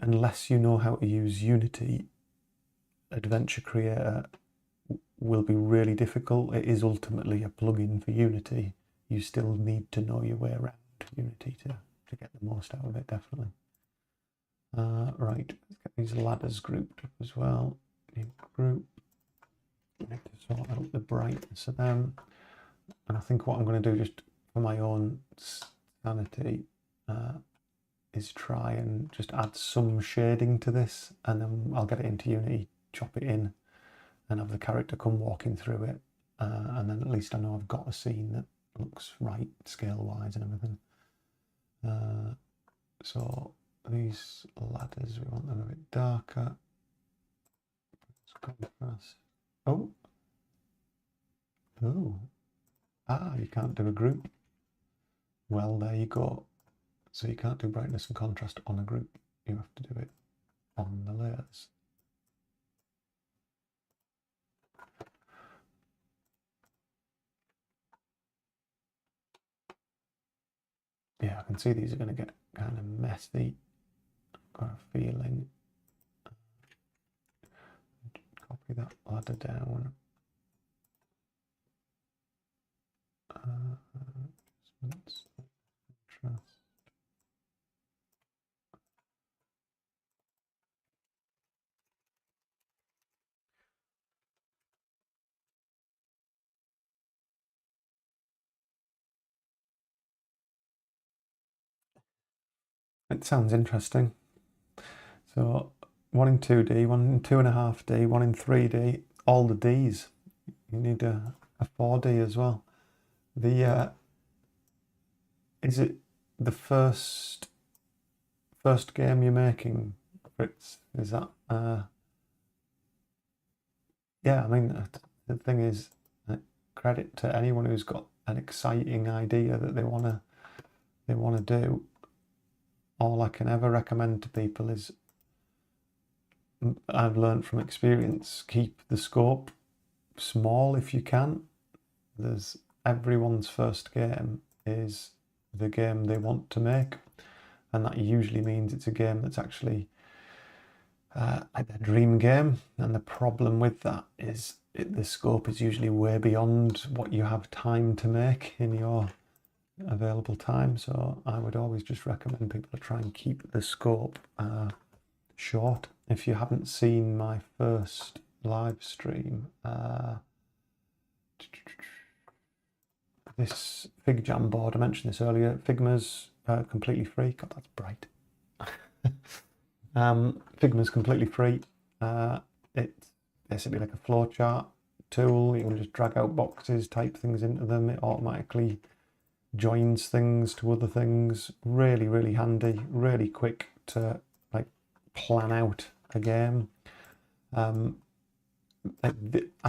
S1: unless you know how to use Unity, Adventure Creator will be really difficult. It is ultimately a plugin for Unity. You still need to know your way around Unity to get the most out of it, definitely. Right, let's get these ladders grouped up as well. New group. I need to sort out the brightness of them. And I think what I'm going to do, just for my own sanity, is try and just add some shading to this, and then I'll get it into Unity, chop it in, and have the character come walking through it. And then at least I know I've got a scene that looks right scale-wise and everything. So these ladders, we want them a bit darker. Contrast. Oh. You can't do a group. Well, there you go. So you can't do brightness and contrast on a group. You have to do it on the layers. Yeah, I can see these are going to get kind of messy. Got a feeling. Copy that ladder down. Contrast. it sounds interesting. So one in 2D, one in 2.5D, one in 3D, all the Ds. You need a 4D as well. The is it the first game you're making, Fritz? Is that yeah, I mean the thing is, credit to anyone who's got an exciting idea that they wanna do. All I can ever recommend to people is, I've learned from experience, keep the scope small if you can. There's everyone's first game is the game they want to make, and that usually means it's a game that's actually like their dream game. And the problem with that is the scope is usually way beyond what you have time to make in your available time. So I would always just recommend people to try and keep the scope short. If you haven't seen my first live stream, this Fig Jam board, I mentioned this earlier, Figma's completely free. God, that's bright. Figma's completely free. It's basically like a flowchart tool. You can just drag out boxes, type things into them. It automatically joins things to other things. Really, really handy, really quick to like plan out a game. I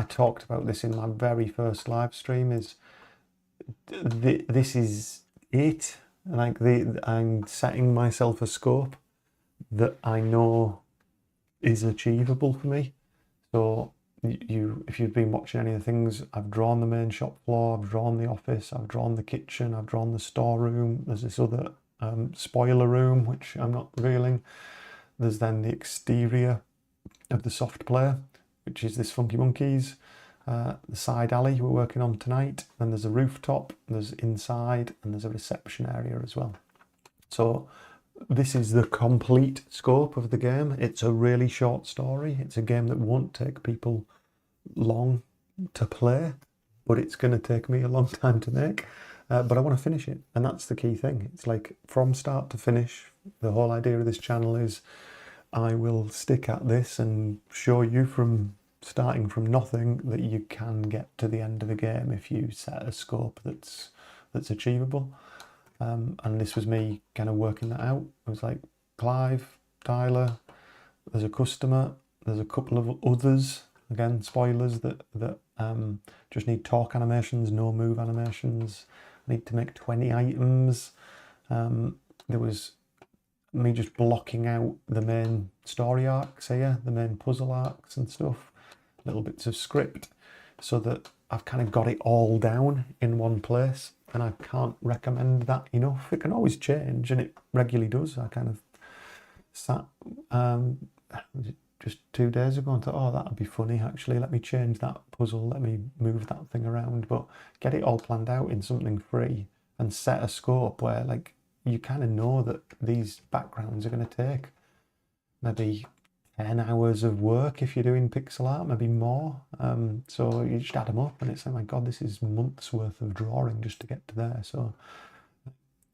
S1: talked about this in my very first live stream. Is this is it? Like I'm setting myself a scope that I know is achievable for me. So if you've been watching any of the things, I've drawn the main shop floor, I've drawn the office, I've drawn the kitchen, I've drawn the storeroom. There's this other spoiler room, which I'm not revealing. There's then the exterior of the soft play, which is this Funky Monkeys. The side alley we're working on tonight. Then there's a rooftop, there's inside, and there's a reception area as well. So this is the complete scope of the game. It's a really short story. It's a game that won't take people long to play, but it's going to take me a long time to make. But I want to finish it, and that's the key thing. It's like from start to finish. The whole idea of this channel is I will stick at this and show you from starting from nothing that you can get to the end of a game if you set a scope that's achievable. And this was me kind of working that out. It was like Clive, Tyler, there's a customer, there's a couple of others, again spoilers, that just need talk animations, no move animations. I need to make 20 items. There was me just blocking out the main story arcs here, the main puzzle arcs and stuff, little bits of script, so that I've kind of got it all down in one place. And I can't recommend that enough. It can always change, and it regularly does. I kind of sat just 2 days ago and thought, oh, that'd be funny actually, let me change that puzzle, let me move that thing around. But get it all planned out in something free and set a scope where like you kind of know that these backgrounds are going to take maybe 10 hours of work if you're doing pixel art, maybe more. So you just add them up and it's like, my God, this is months worth of drawing just to get to there. So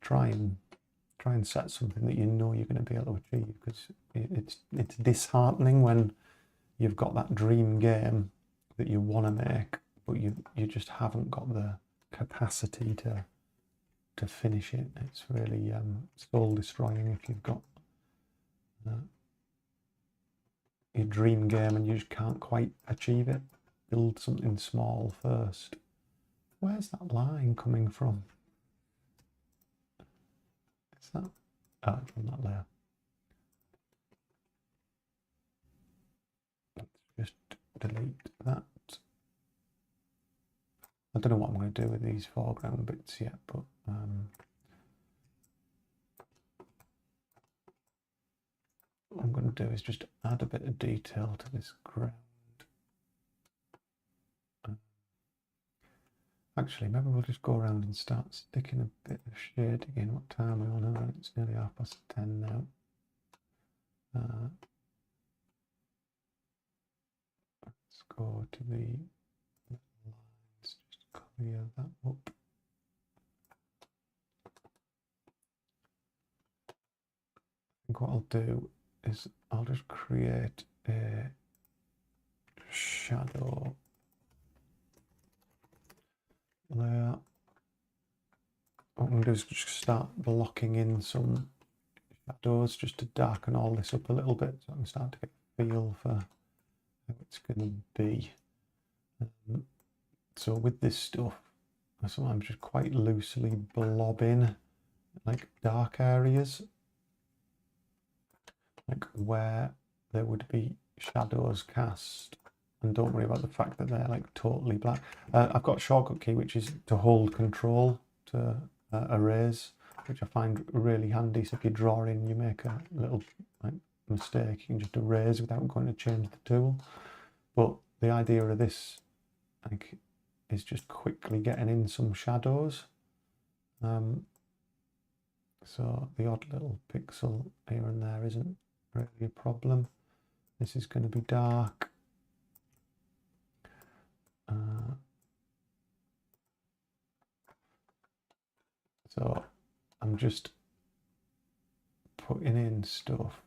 S1: try and set something that you know you're going to be able to achieve, because it's disheartening when you've got that dream game that you want to make, but you just haven't got the capacity to finish it. It's really soul destroying if you've got your dream game and you just can't quite achieve it. Build something small first. Where's that line coming from? Is that? Oh, it's from that layer. Let's just delete that. I don't know what I'm going to do with these foreground bits yet, but what I'm going to do is just add a bit of detail to this ground. Actually, maybe we'll just go around and start sticking a bit of shading in. What time are we on now? It's nearly 10:30 now. Let's go to the lines, just clear that up. think what I'll do is I'll just create a shadow layer. What I'm going to do is just start blocking in some shadows just to darken all this up a little bit, so I can start to get a feel for how it's going to be. So with this stuff, I sometimes just quite loosely blob in like dark areas, like where there would be shadows cast, and don't worry about the fact that they're like totally black. I've got a shortcut key which is to hold control to erase, which I find really handy. So if you draw in, you make a little like mistake, you can just erase without going to change the tool. But the idea of this like is just quickly getting in some shadows. So the odd little pixel here and there isn't really a problem. This is going to be dark. So I'm just putting in stuff.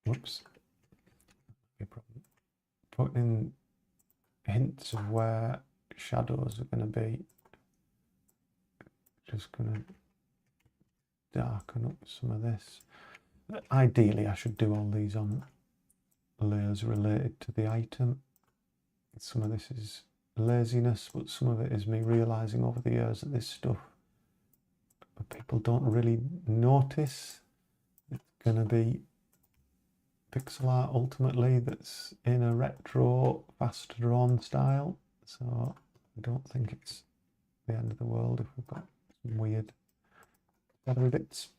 S1: Whoops. Putting in hints of where shadows are going to be. Just going to darken up some of this. Ideally, I should do all these on layers related to the item. Some of this is laziness, but some of it is me realizing over the years that this stuff people don't really notice. It's going to be pixel art ultimately that's in a retro, fast drawn style. So I don't think it's the end of the world if we've got some weird shadowy bits.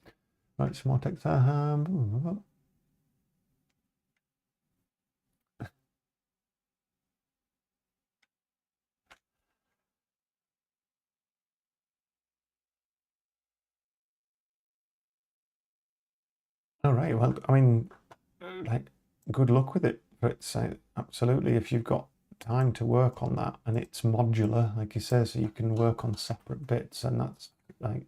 S1: Right, some more text. All right, well, I mean, like, good luck with it. But absolutely, if you've got time to work on that and it's modular, like you say, so you can work on separate bits, and that's like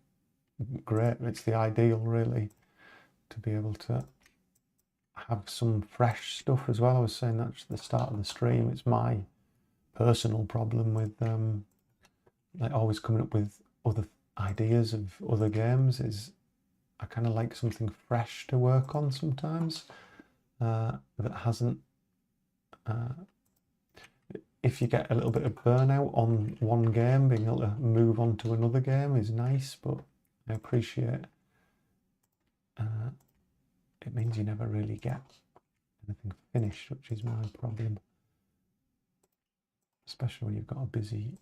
S1: great. It's the ideal, really, to be able to have some fresh stuff as well. I was saying that at the start of the stream. It's my personal problem with like always coming up with other ideas of other games. Is I kind of like something fresh to work on sometimes that hasn't. If you get a little bit of burnout on one game, being able to move on to another game is nice, but I appreciate it means you never really get anything finished, which is my problem, especially when you've got a busy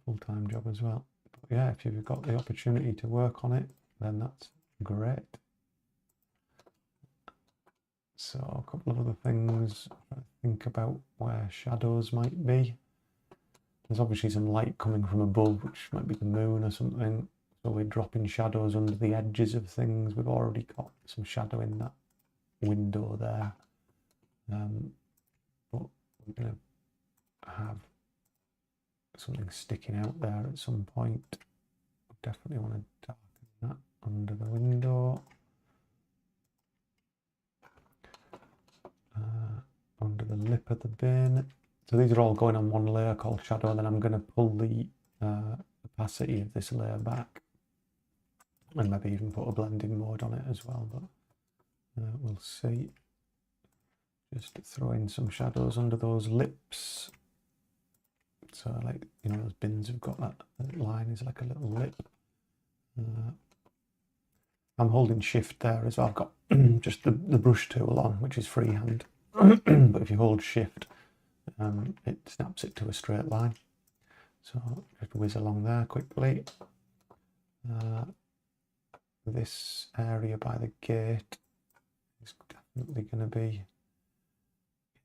S1: full-time job as well. But yeah, if you've got the opportunity to work on it, then that's great. So a couple of other things I think about where shadows might be. There's obviously some light coming from above, which might be the moon or something. So we're dropping shadows under the edges of things. We've already got some shadow in that window there. But we're going to have something sticking out there at some point. Definitely want to darken that under the window. Under the lip of the bin. So these are all going on one layer called shadow, and then I'm going to pull the opacity of this layer back and maybe even put a blending mode on it as well, but we'll see. Just throw in some shadows under those lips. So like, you know, those bins have got that line is like a little lip. I'm holding shift there as well. I've got just the brush tool on, which is freehand. But if you hold shift, it snaps it to a straight line. So just whiz along there quickly. This area by the gate is definitely going to be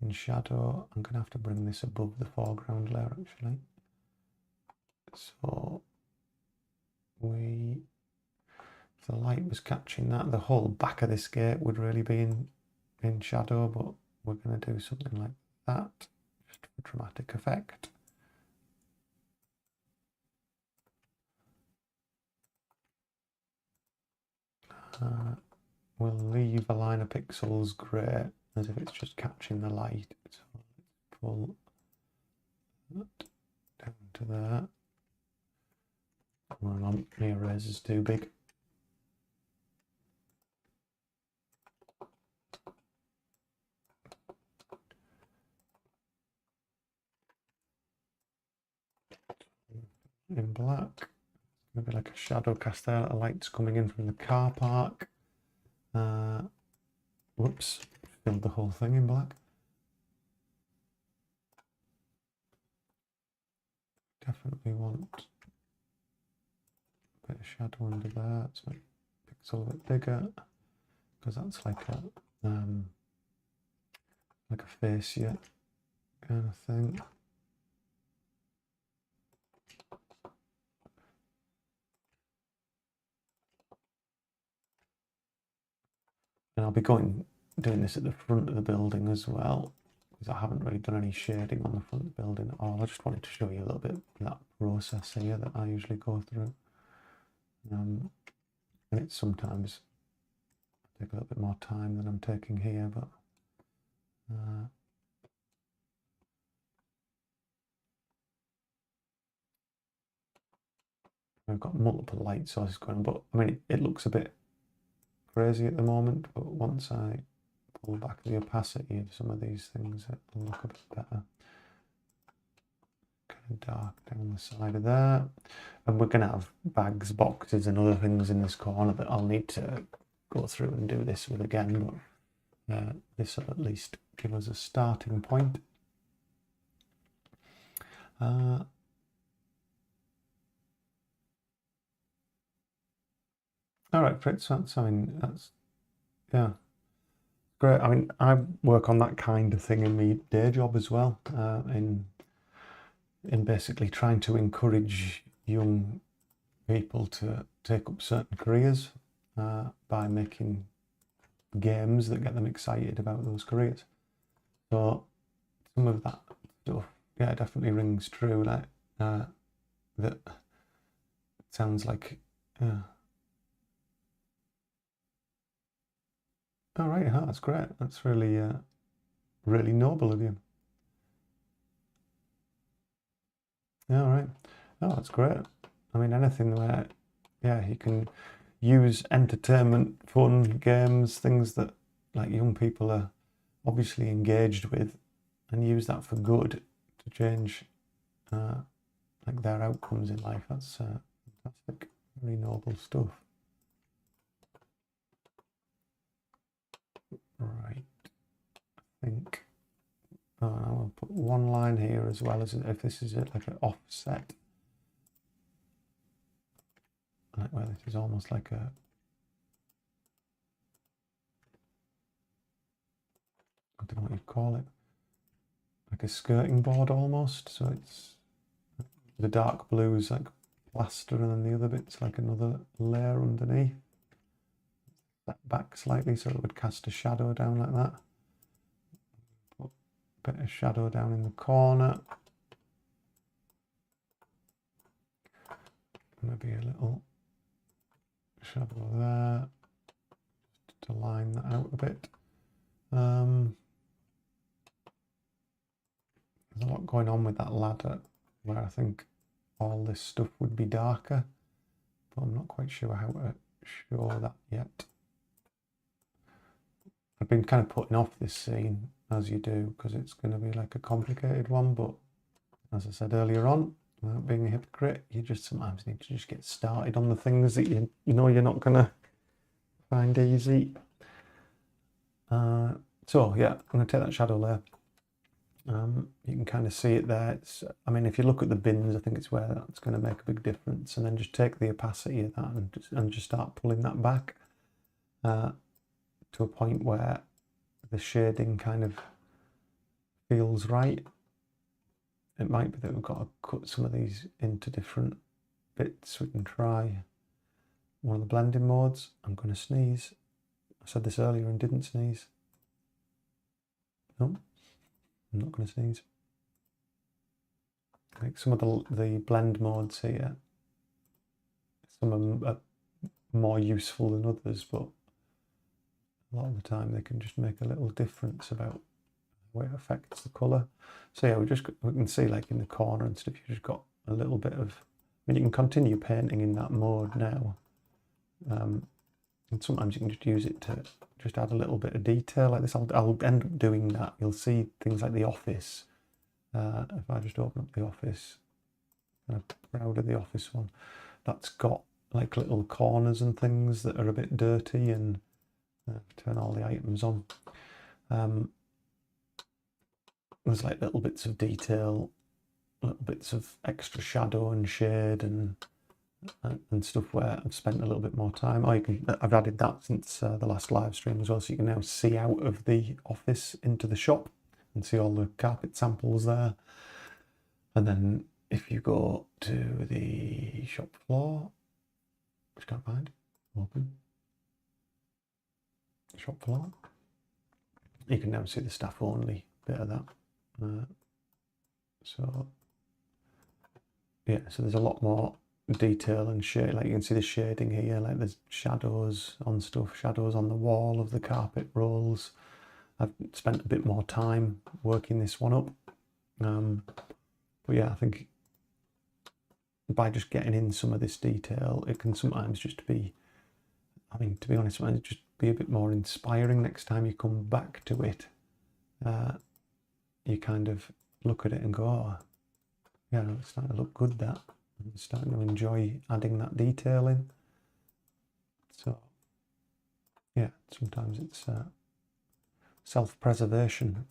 S1: in shadow. I'm going to have to bring this above the foreground layer actually. So if the light was catching that, the whole back of this gate would really be in shadow, but we're going to do something like that, just for dramatic effect. we'll leave a line of pixels grey as if it's just catching the light. So pull that down to there. My eraser's too big. In black, maybe like a shadow cast there. A light's coming in from the car park. Whoops, filled the whole thing in black. Definitely want a bit of shadow under there. Let's make pixel a bit bigger because that's like a fascia kind of thing. And I'll be doing this at the front of the building as well, because I haven't really done any shading on the front of the building at all. I just wanted to show you a little bit of that process here that I usually go through. And it's sometimes take a little bit more time than I'm taking here, but I've got multiple light sources going on, but I mean it looks a bit crazy at the moment, but once I pull back the opacity of some of these things, it'll look a bit better. Kind of dark down the side of there. And we're going to have bags, boxes and other things in this corner that I'll need to go through and do this with again, but this will at least give us a starting point. All right, Fritz, that's, I mean, that's, yeah, great. I mean, I work on that kind of thing in my day job as well, in basically trying to encourage young people to take up certain careers by making games that get them excited about those careers. So some of that stuff, yeah, definitely rings true. Like that sounds like, yeah. All right, that's great. That's really, really noble of you. Yeah, all right. Oh, that's great. I mean, anything where, yeah, you can use entertainment, fun, games, things that like young people are obviously engaged with, and use that for good to change like their outcomes in life. That's fantastic, very noble stuff. Right, I think. Oh, and I'll put one line here as well as if this is like an offset, like where this is almost like a. I don't know what you call it, like a skirting board almost. So it's the dark blue is like plaster, and then the other bit's like another layer underneath. That back slightly so it would cast a shadow down like that. Put a bit of shadow down in the corner. Maybe a little shadow there, just to line that out a bit. There's a lot going on with that ladder where I think all this stuff would be darker, but I'm not quite sure how to show that yet. I've been kind of putting off this scene, as you do, because it's going to be like a complicated one, but as I said earlier on, without being a hypocrite, you just sometimes need to just get started on the things that you know you're not going to find easy. So yeah, I'm going to take that shadow layer. You can kind of see it there. I mean, if you look at the bins, I think it's where that's going to make a big difference. And then just take the opacity of that and just start pulling that back to a point where the shading kind of feels right. It might be that we've got to cut some of these into different bits. We can try one of the blending modes. I'm going to sneeze. I said this earlier and didn't sneeze. No, I'm not going to sneeze. Like some of the blend modes here, some of them are more useful than others, but a lot of the time they can just make a little difference about how it affects the colour. So yeah, we can see like in the corner and stuff, you've just got a little bit of, I mean, you can continue painting in that mode now. And sometimes you can just use it to just add a little bit of detail like this. I'll end up doing that. You'll see things like the office. If I just open up the office, I'm proud of the office one. That's got like little corners and things that are a bit dirty, and turn all the items on. There's like little bits of detail, little bits of extra shadow and shade and stuff where I've spent a little bit more time. Oh, I've added that since the last live stream as well, so you can now see out of the office into the shop and see all the carpet samples there. And then if you go to the shop floor, which can't find, open shop floor, you can now see the staff only bit of that. So yeah, so there's a lot more detail and shade. Like you can see the shading here, like there's shadows on stuff, shadows on the wall of the carpet rolls. I've spent a bit more time working this one up, but yeah, I think by just getting in some of this detail, it can sometimes just be, I mean, to be honest, sometimes just be a bit more inspiring next time you come back to it. You kind of look at it and go, oh yeah, it's starting to look good, that. I'm starting to enjoy adding that detail in. So yeah, sometimes it's self-preservation,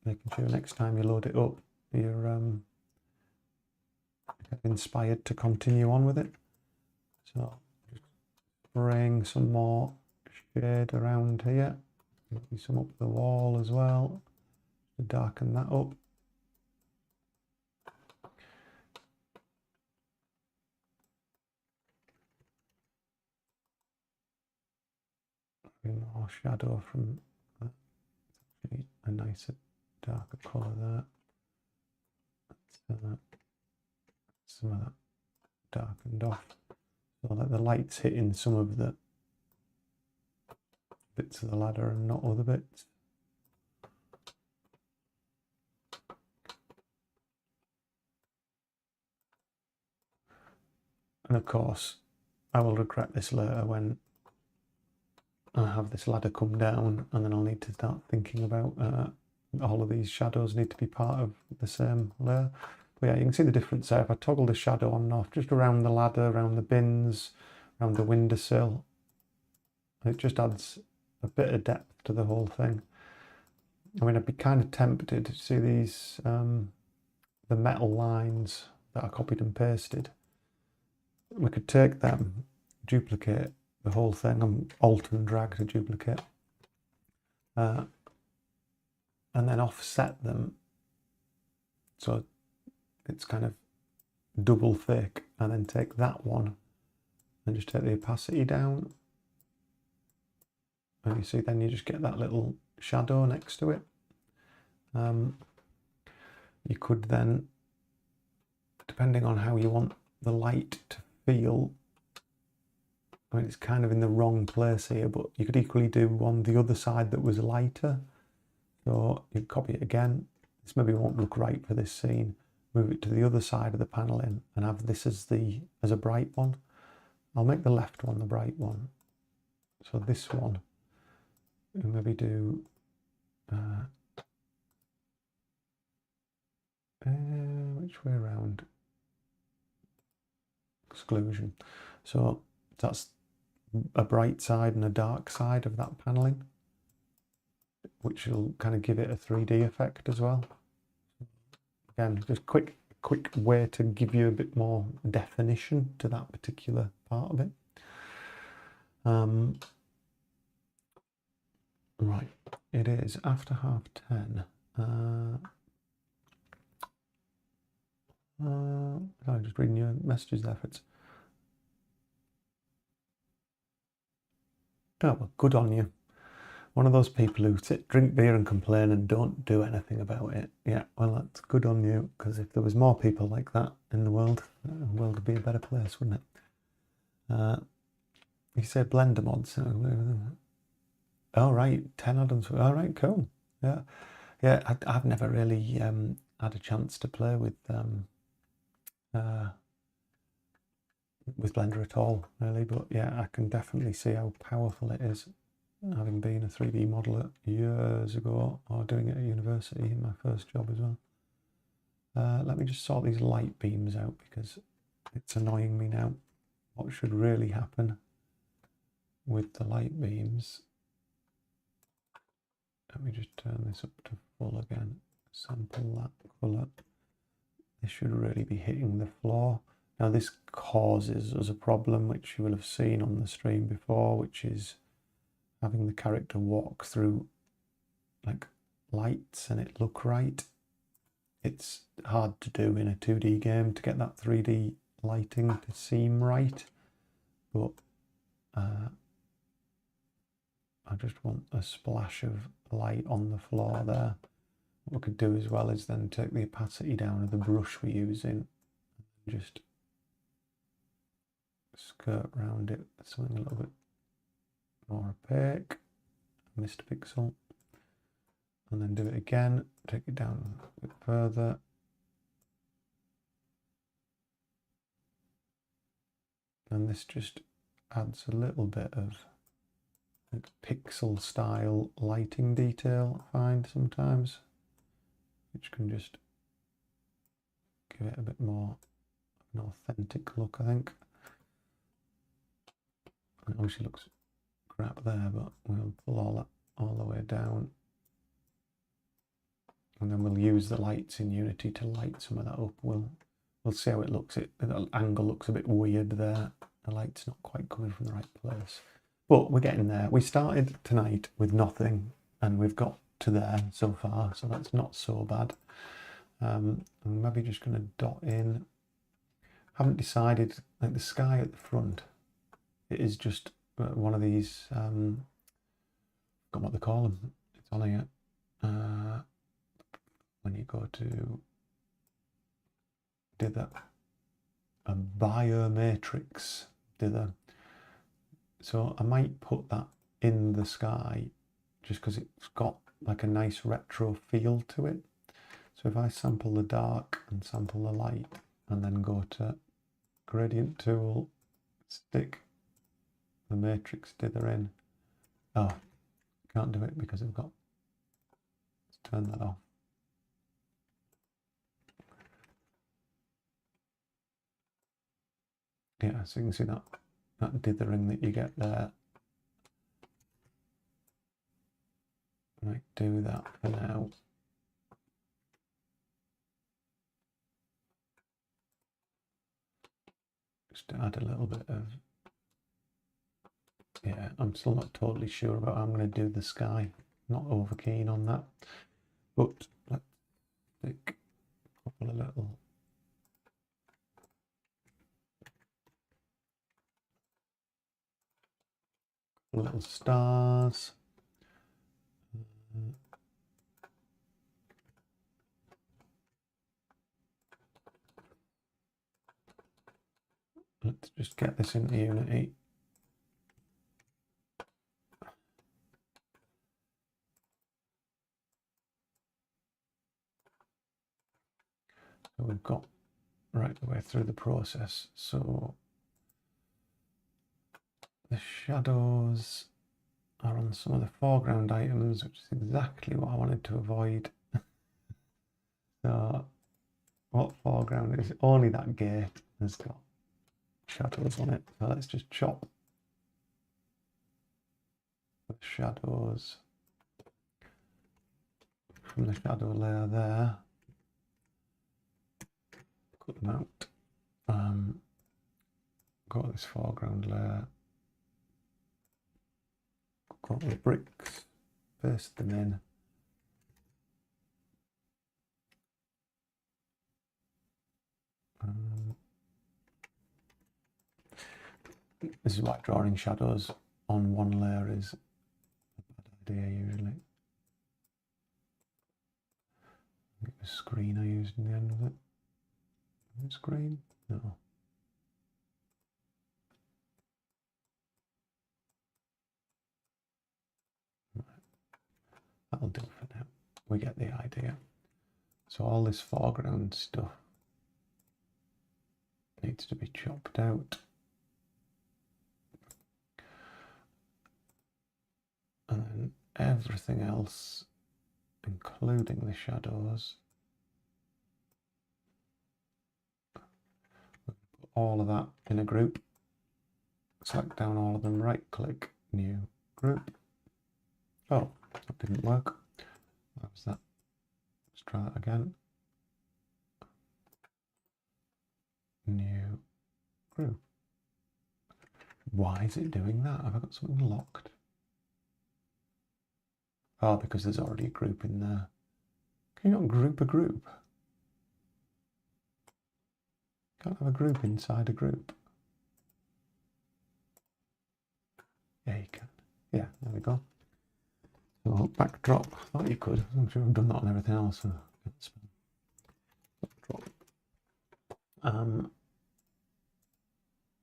S1: making sure next time you load it up, you're inspired to continue on with it. So just spraying some more shade around here, maybe some up the wall as well to darken that up. More shadow from that. A nicer darker colour there. Some of that darkened off, so that the light's hitting some of the bits of the ladder and not other bits. And of course, I will regret this later when I have this ladder come down, and then I'll need to start thinking about all of these shadows need to be part of the same layer. But yeah, you can see the difference there. If I toggle the shadow on and off, just around the ladder, around the bins, around the windowsill, it just adds a bit of depth to the whole thing. I mean, I'd be kind of tempted to see these, the metal lines that I copied and pasted. We could take them, duplicate the whole thing, and alt and drag to duplicate, and then offset them so it's kind of double thick, and then take that one and just take the opacity down, and you see then you just get that little shadow next to it. You could then, depending on how you want the light to feel, I mean, it's kind of in the wrong place here, but you could equally do on the other side that was lighter. So you copy it again. This maybe won't look right for this scene. Move it to the other side of the paneling and have this as a bright one. I'll make the left one the bright one. So this one, we'll maybe do which way around? Exclusion. So that's a bright side and a dark side of that paneling, which will kind of give it a 3D effect as well. Again, just quick way to give you a bit more definition to that particular part of it. Right, it is after 10:30. I'm just reading your messages there, Fritz. Oh, well, good on you. One of those people who sit, drink beer and complain and don't do anything about it. Yeah, well, that's good on you, because if there was more people like that in the world would be a better place, wouldn't it? You say Blender mods. Oh, right, 10 add-ons. All right, cool. Yeah, yeah. I've never really had a chance to play with Blender at all, really. But yeah, I can definitely see how powerful it is. Having been a 3D modeler years ago, or doing it at university in my first job as well. Let me just sort these light beams out because it's annoying me now. What should really happen with the light beams? Let me just turn this up to full again. Sample that colour. This should really be hitting the floor. Now this causes us a problem which you will have seen on the stream before, which is having the character walk through like lights and it look right. It's hard to do in a 2D game to get that 3D lighting to seem right, but I just want a splash of light on the floor there. What we could do as well is then take the opacity down of the brush we're using and just skirt around it with something a little bit more opaque. I missed a pixel. And then do it again, take it down a bit further. And this just adds a little bit of like pixel style lighting detail I find sometimes, which can just give it a bit more an authentic look, I think. It obviously looks crap there, but we'll pull all that all the way down. And then we'll use the lights in Unity to light some of that up. We'll see how it looks. The angle looks a bit weird there. The light's not quite coming from the right place. But we're getting there. We started tonight with nothing and we've got to there so far, so that's not so bad. I'm maybe just going to dot in. Haven't decided, like the sky at the front, it is just one of these, forgot what they call them. It's on here. When you go to dither, a biomatrix dither. So I might put that in the sky just because it's got like a nice retro feel to it. So if I sample the dark and sample the light and then go to gradient tool, stick the matrix dither in. Oh, can't do it because I've got, let's turn that off. Yeah, so you can see that dithering that you get there. I might do that for now. Just to add a little bit of, yeah, I'm still not totally sure about how I'm going to do the sky. Not over keen on that. But let's stick a couple of little stars. Let's just get this into Unity. So we've got right the way through the process. So the shadows are on some of the foreground items, which is exactly what I wanted to avoid. So what foreground is? Only that gate has got shadows on it. So let's just chop the shadows from the shadow layer there. Cut them out. Got this foreground layer. Got the bricks. Paste them in. This is why drawing shadows on one layer is a bad idea usually. I think the screen I used in the end of it. Screen? No. That'll do for now. We get the idea. So all this foreground stuff needs to be chopped out. And then everything else, including the shadows, we'll put all of that in a group. Select down all of them, right click, new group. Oh, that didn't work. What was that? Let's try that again. New group. Why is it doing that? Have I got something locked? Oh, because there's already a group in there. Can you not group a group? Can't have a group inside a group. Yeah, you can. Yeah, there we go. So backdrop. I thought you could. I'm sure I've done that on everything else. Backdrop.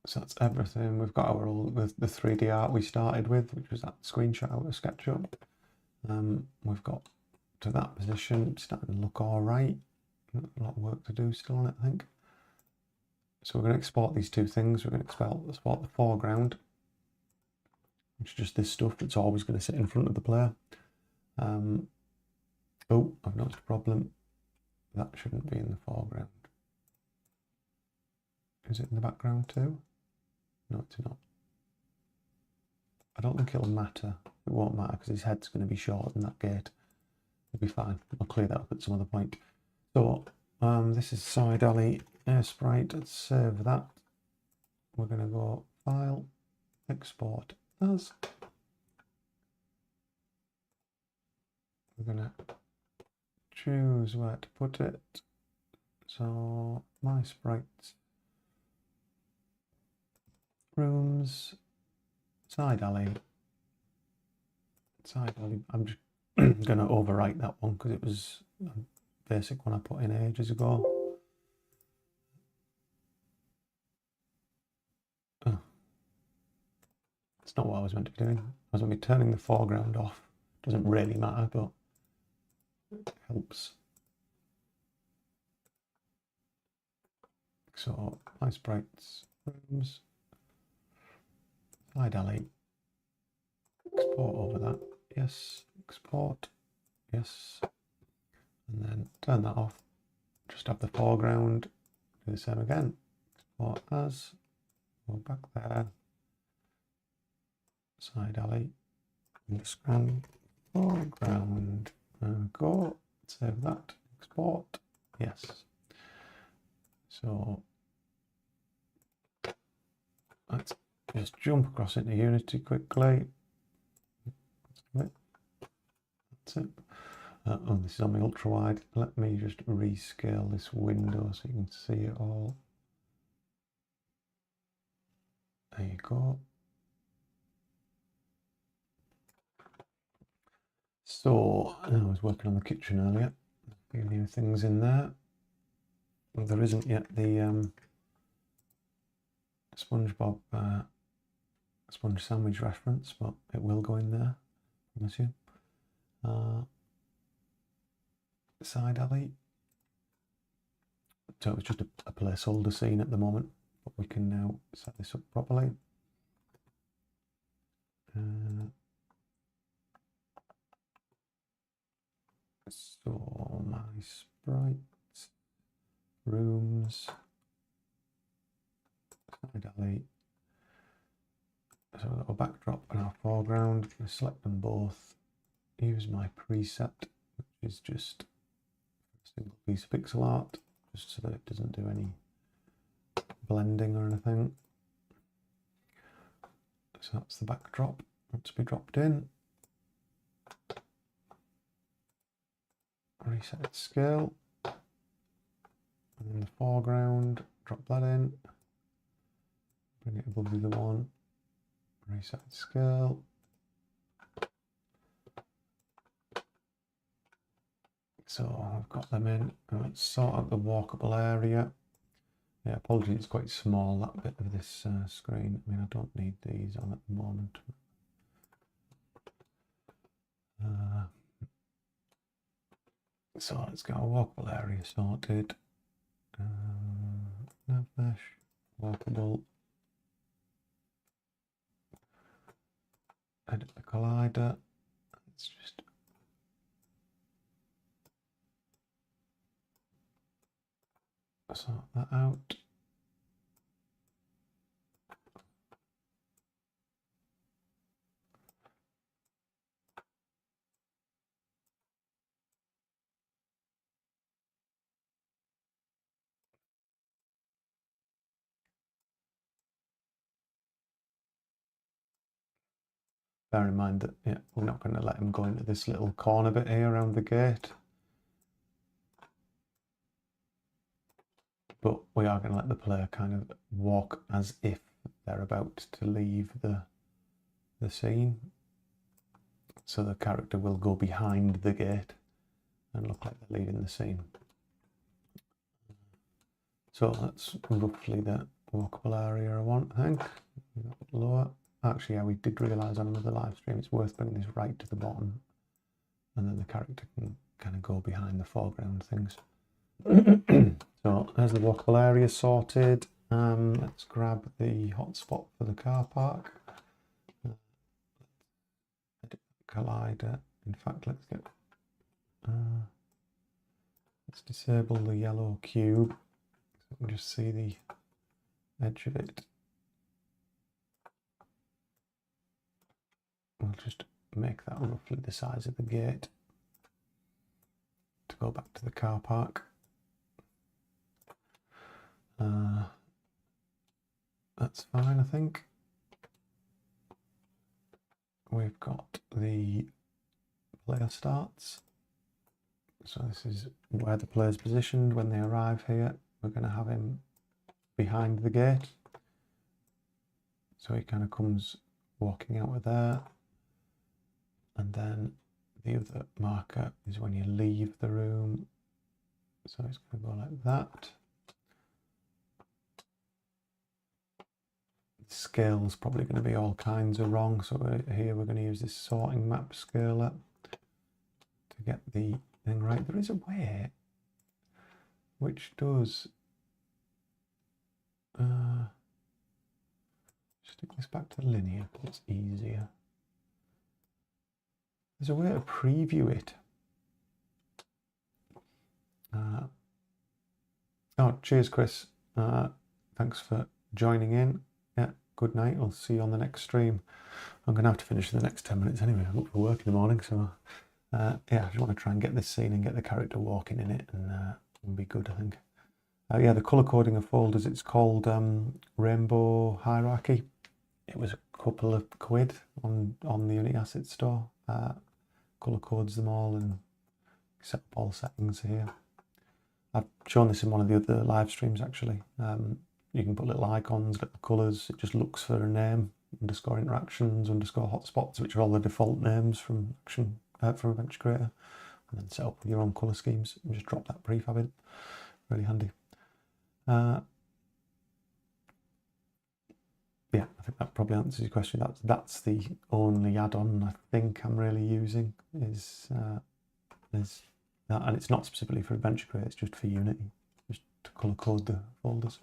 S1: So that's everything. We've got our all the 3D art we started with, which was that screenshot out of Sketchup. We've got to that position, starting to look all right. A lot of work to do still on it, I think. So we're going to export these two things. We're going to export the foreground, which is just this stuff that's always going to sit in front of the player. Oh, I've noticed a problem. That shouldn't be in the foreground. Is it in the background too? No, it's not. I don't think it'll matter. It won't matter because his head's going to be shorter than that gate. It'll be fine. I'll clear that up at some other point. So this is side alley Aespite. Let's save that. We're going to go File, Export as. We're going to choose where to put it. So my sprites, rooms, side alley. I'm just going to overwrite that one because it was a basic one I put in ages ago. Oh. It's not what I was meant to be doing. I was meant to be turning the foreground off. Doesn't really matter, but it helps. So my sprites, rooms, side alley, export over that. Yes, export, yes, and then turn that off. Just have the foreground, do the same again. Export as, go back there, side alley, understand, foreground, go, save that, export, yes. So let's just jump across into Unity quickly. That's it. Oh, this is on my ultra wide. Let me just rescale this window so you can see it all. There you go. So I was working on the kitchen earlier. A few new things in there. Well, there isn't yet the SpongeBob sponge sandwich reference, but it will go in there, I promise you. Side alley. So it's just a placeholder scene at the moment, but we can now set this up properly. So my sprites, rooms, side alley. So we've got a backdrop and our foreground. I select them both. Use my preset, which is just a single piece of pixel art, just so that it doesn't do any blending or anything. So that's the backdrop. Wants to be dropped in. Reset its scale. And then the foreground, drop that in. Bring it above the other one. Reset its scale. So I've got them in. And let's sort out the walkable area. Yeah, apologies, it's quite small, that bit of this screen. I mean, I don't need these on at the moment. So let's get our walkable area sorted. Nav mesh, walkable. Edit the collider. Let's just sort that out. Bear in mind that we're not going to let him go into this little corner bit here around the gate. But we are going to let the player kind of walk as if they're about to leave the scene. So the character will go behind the gate and look like they're leaving the scene. So that's roughly the walkable area I want, I think. Lower. Actually, yeah, we did realise on another live stream it's worth bringing this right to the bottom, and then the character can kind of go behind the foreground things. So there's the walkable area sorted. Let's grab the hotspot for the car park. Edit collider. In fact, let's disable the yellow cube so we can just see the edge of it. We'll just make that roughly the size of the gate to go back to the car park. That's fine, I think. We've got the player starts. So this is where the player's positioned when they arrive here. We're going to have him behind the gate. So he kind of comes walking out of there. And then the other marker is when you leave the room. So it's going to go like that. The scale's probably going to be all kinds of wrong. So here we're going to use this sorting map scaler to get the thing right. There is a way which does stick this back to linear because it's easier. There's a way to preview it. Oh, cheers, Chris. Thanks for joining in. Yeah, good night. I'll see you on the next stream. I'm going to have to finish in the next 10 minutes anyway. I'm up for work in the morning, so yeah, I just want to try and get this scene and get the character walking in it, and it'll be good, I think. Yeah, the colour coding of folders, it's called Rainbow Hierarchy. It was a couple of quid on the Unity Asset Store. Colour codes them all and set up all settings here. I've shown this in one of the other live streams actually. You can put little icons, little colours. It just looks for a name, underscore interactions, underscore hotspots, which are all the default names from from Adventure Creator, and then set up with your own colour schemes and just drop that prefab in. Really handy. Yeah, I think that probably answers your question. That's the only add-on I think I'm really using is that, and it's not specifically for Adventure Creator, it's just for Unity, just to colour code the folders.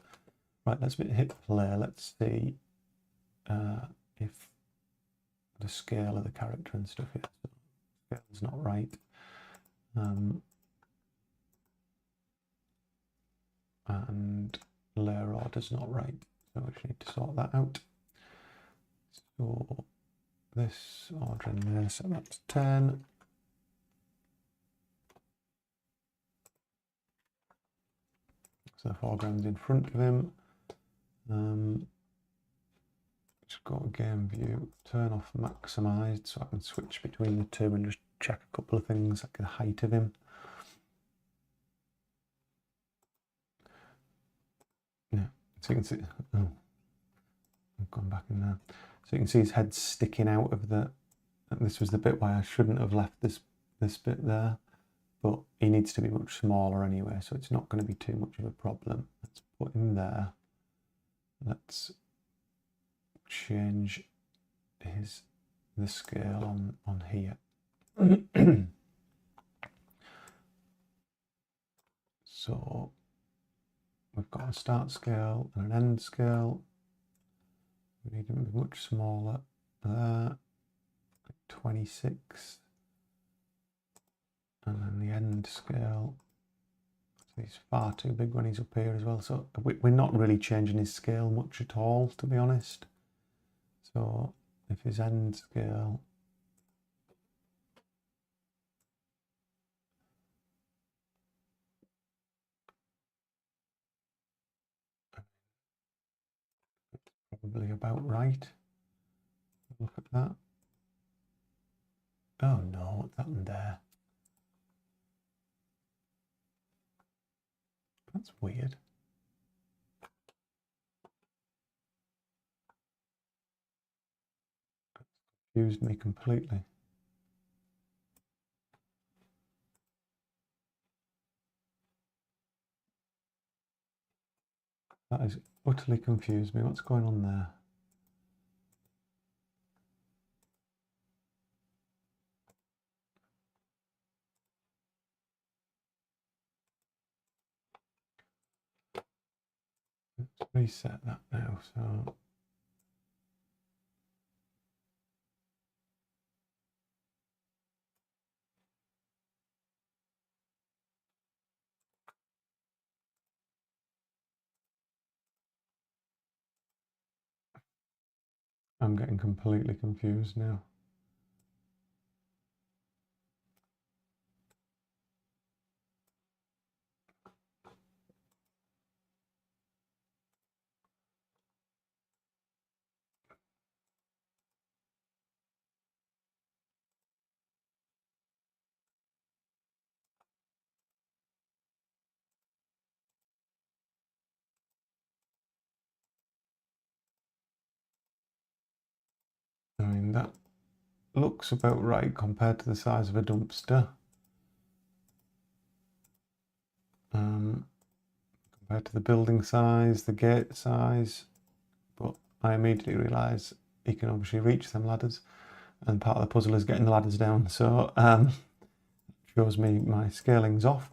S1: Right, let's hit play. Let's see if the scale of the character and stuff here. So scale is not right. And layer order's not right. So we just need to sort that out. So this order in there, so that's 10. So the foreground's in front of him. Just go to game view, turn off maximized so I can switch between the two and just check a couple of things like the height of him. Yeah, so you can see, oh, I've gone back in there. So you can see his head sticking out of the, this was the bit why I shouldn't have left this bit there, but he needs to be much smaller anyway, so it's not going to be too much of a problem. Let's put him there. Let's change the scale on here. So we've got a start scale and an end scale. We need them to be much smaller. There, 26. And then the end scale. So he's far too big when he's up here as well. So we're not really changing his scale much at all, to be honest. So if his end scale, probably about right. Look at that. Oh no, what's happened there? That's weird. Confused me completely. That has utterly confused me. What's going on there? Let's reset that now. So I'm getting completely confused now. I mean, that looks about right compared to the size of a dumpster. Compared to the building size, the gate size, but I immediately realise he can obviously reach them ladders, and part of the puzzle is getting the ladders down, so shows me my scaling's off.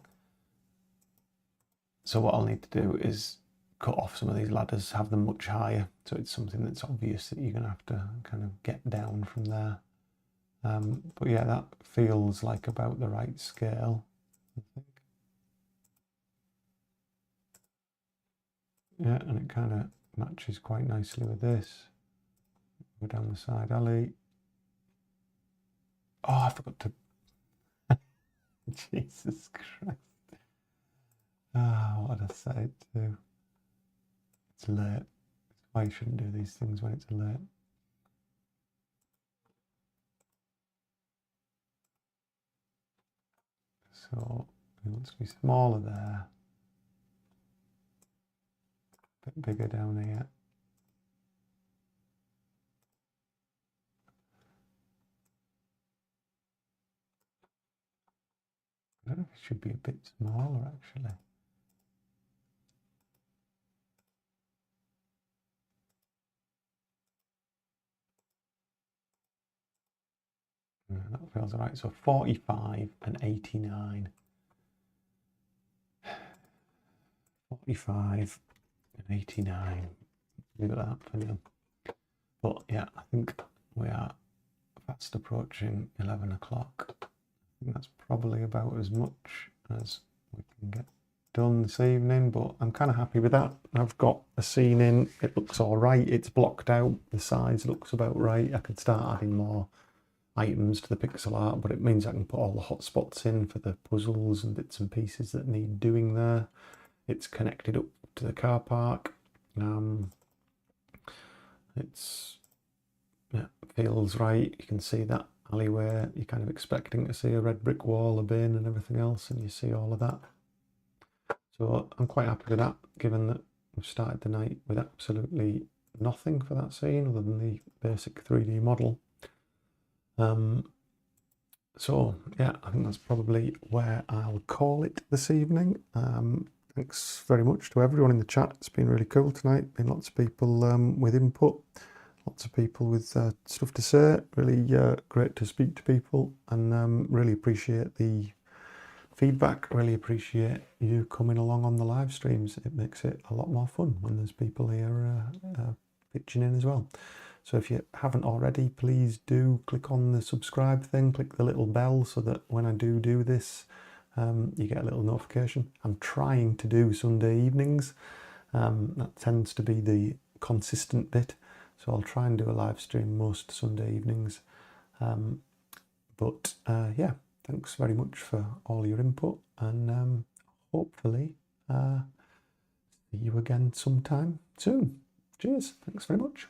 S1: So what I'll need to do is cut off some of these ladders, have them much higher, so it's something that's obvious that you're going to have to kind of get down from there. But yeah, that feels like about the right scale, I think. Yeah, and it kind of matches quite nicely with this. Go down the side alley. Oh, I forgot to... Jesus Christ. Ah, what did I say to? It's late. That's why you shouldn't do these things when it's late. So it wants to be smaller there. A bit bigger down here. I don't know if it should be a bit smaller actually. Yeah, that feels alright. So 45 and 89. 45 and 89. Leave it at that for now. But yeah, I think we are fast approaching 11 o'clock. I think that's probably about as much as we can get done this evening, but I'm kind of happy with that. I've got a scene in, it looks all right, it's blocked out, the size looks about right. I could start adding more items to the pixel art, but it means I can put all the hotspots in for the puzzles and bits and pieces that need doing there. It's connected up to the car park. Yeah, feels right. You can see that alleyway. You're kind of expecting to see a red brick wall, a bin and everything else, and you see all of that. So I'm quite happy with that, given that we've started the night with absolutely nothing for that scene other than the basic 3D model. So yeah, I think that's probably where I'll call it this evening. Thanks very much to everyone in the chat. It's been really cool tonight. Been lots of people with input, lots of people with stuff to say. Really great to speak to people, and really appreciate the feedback. Really appreciate you coming along on the live streams. It makes it a lot more fun when there's people here pitching in as well. So if you haven't already, please do click on the subscribe thing, click the little bell so that when I do this, you get a little notification. I'm trying to do Sunday evenings. That tends to be the consistent bit. So I'll try and do a live stream most Sunday evenings. Yeah, thanks very much for all your input, and hopefully see you again sometime soon. Cheers, thanks very much.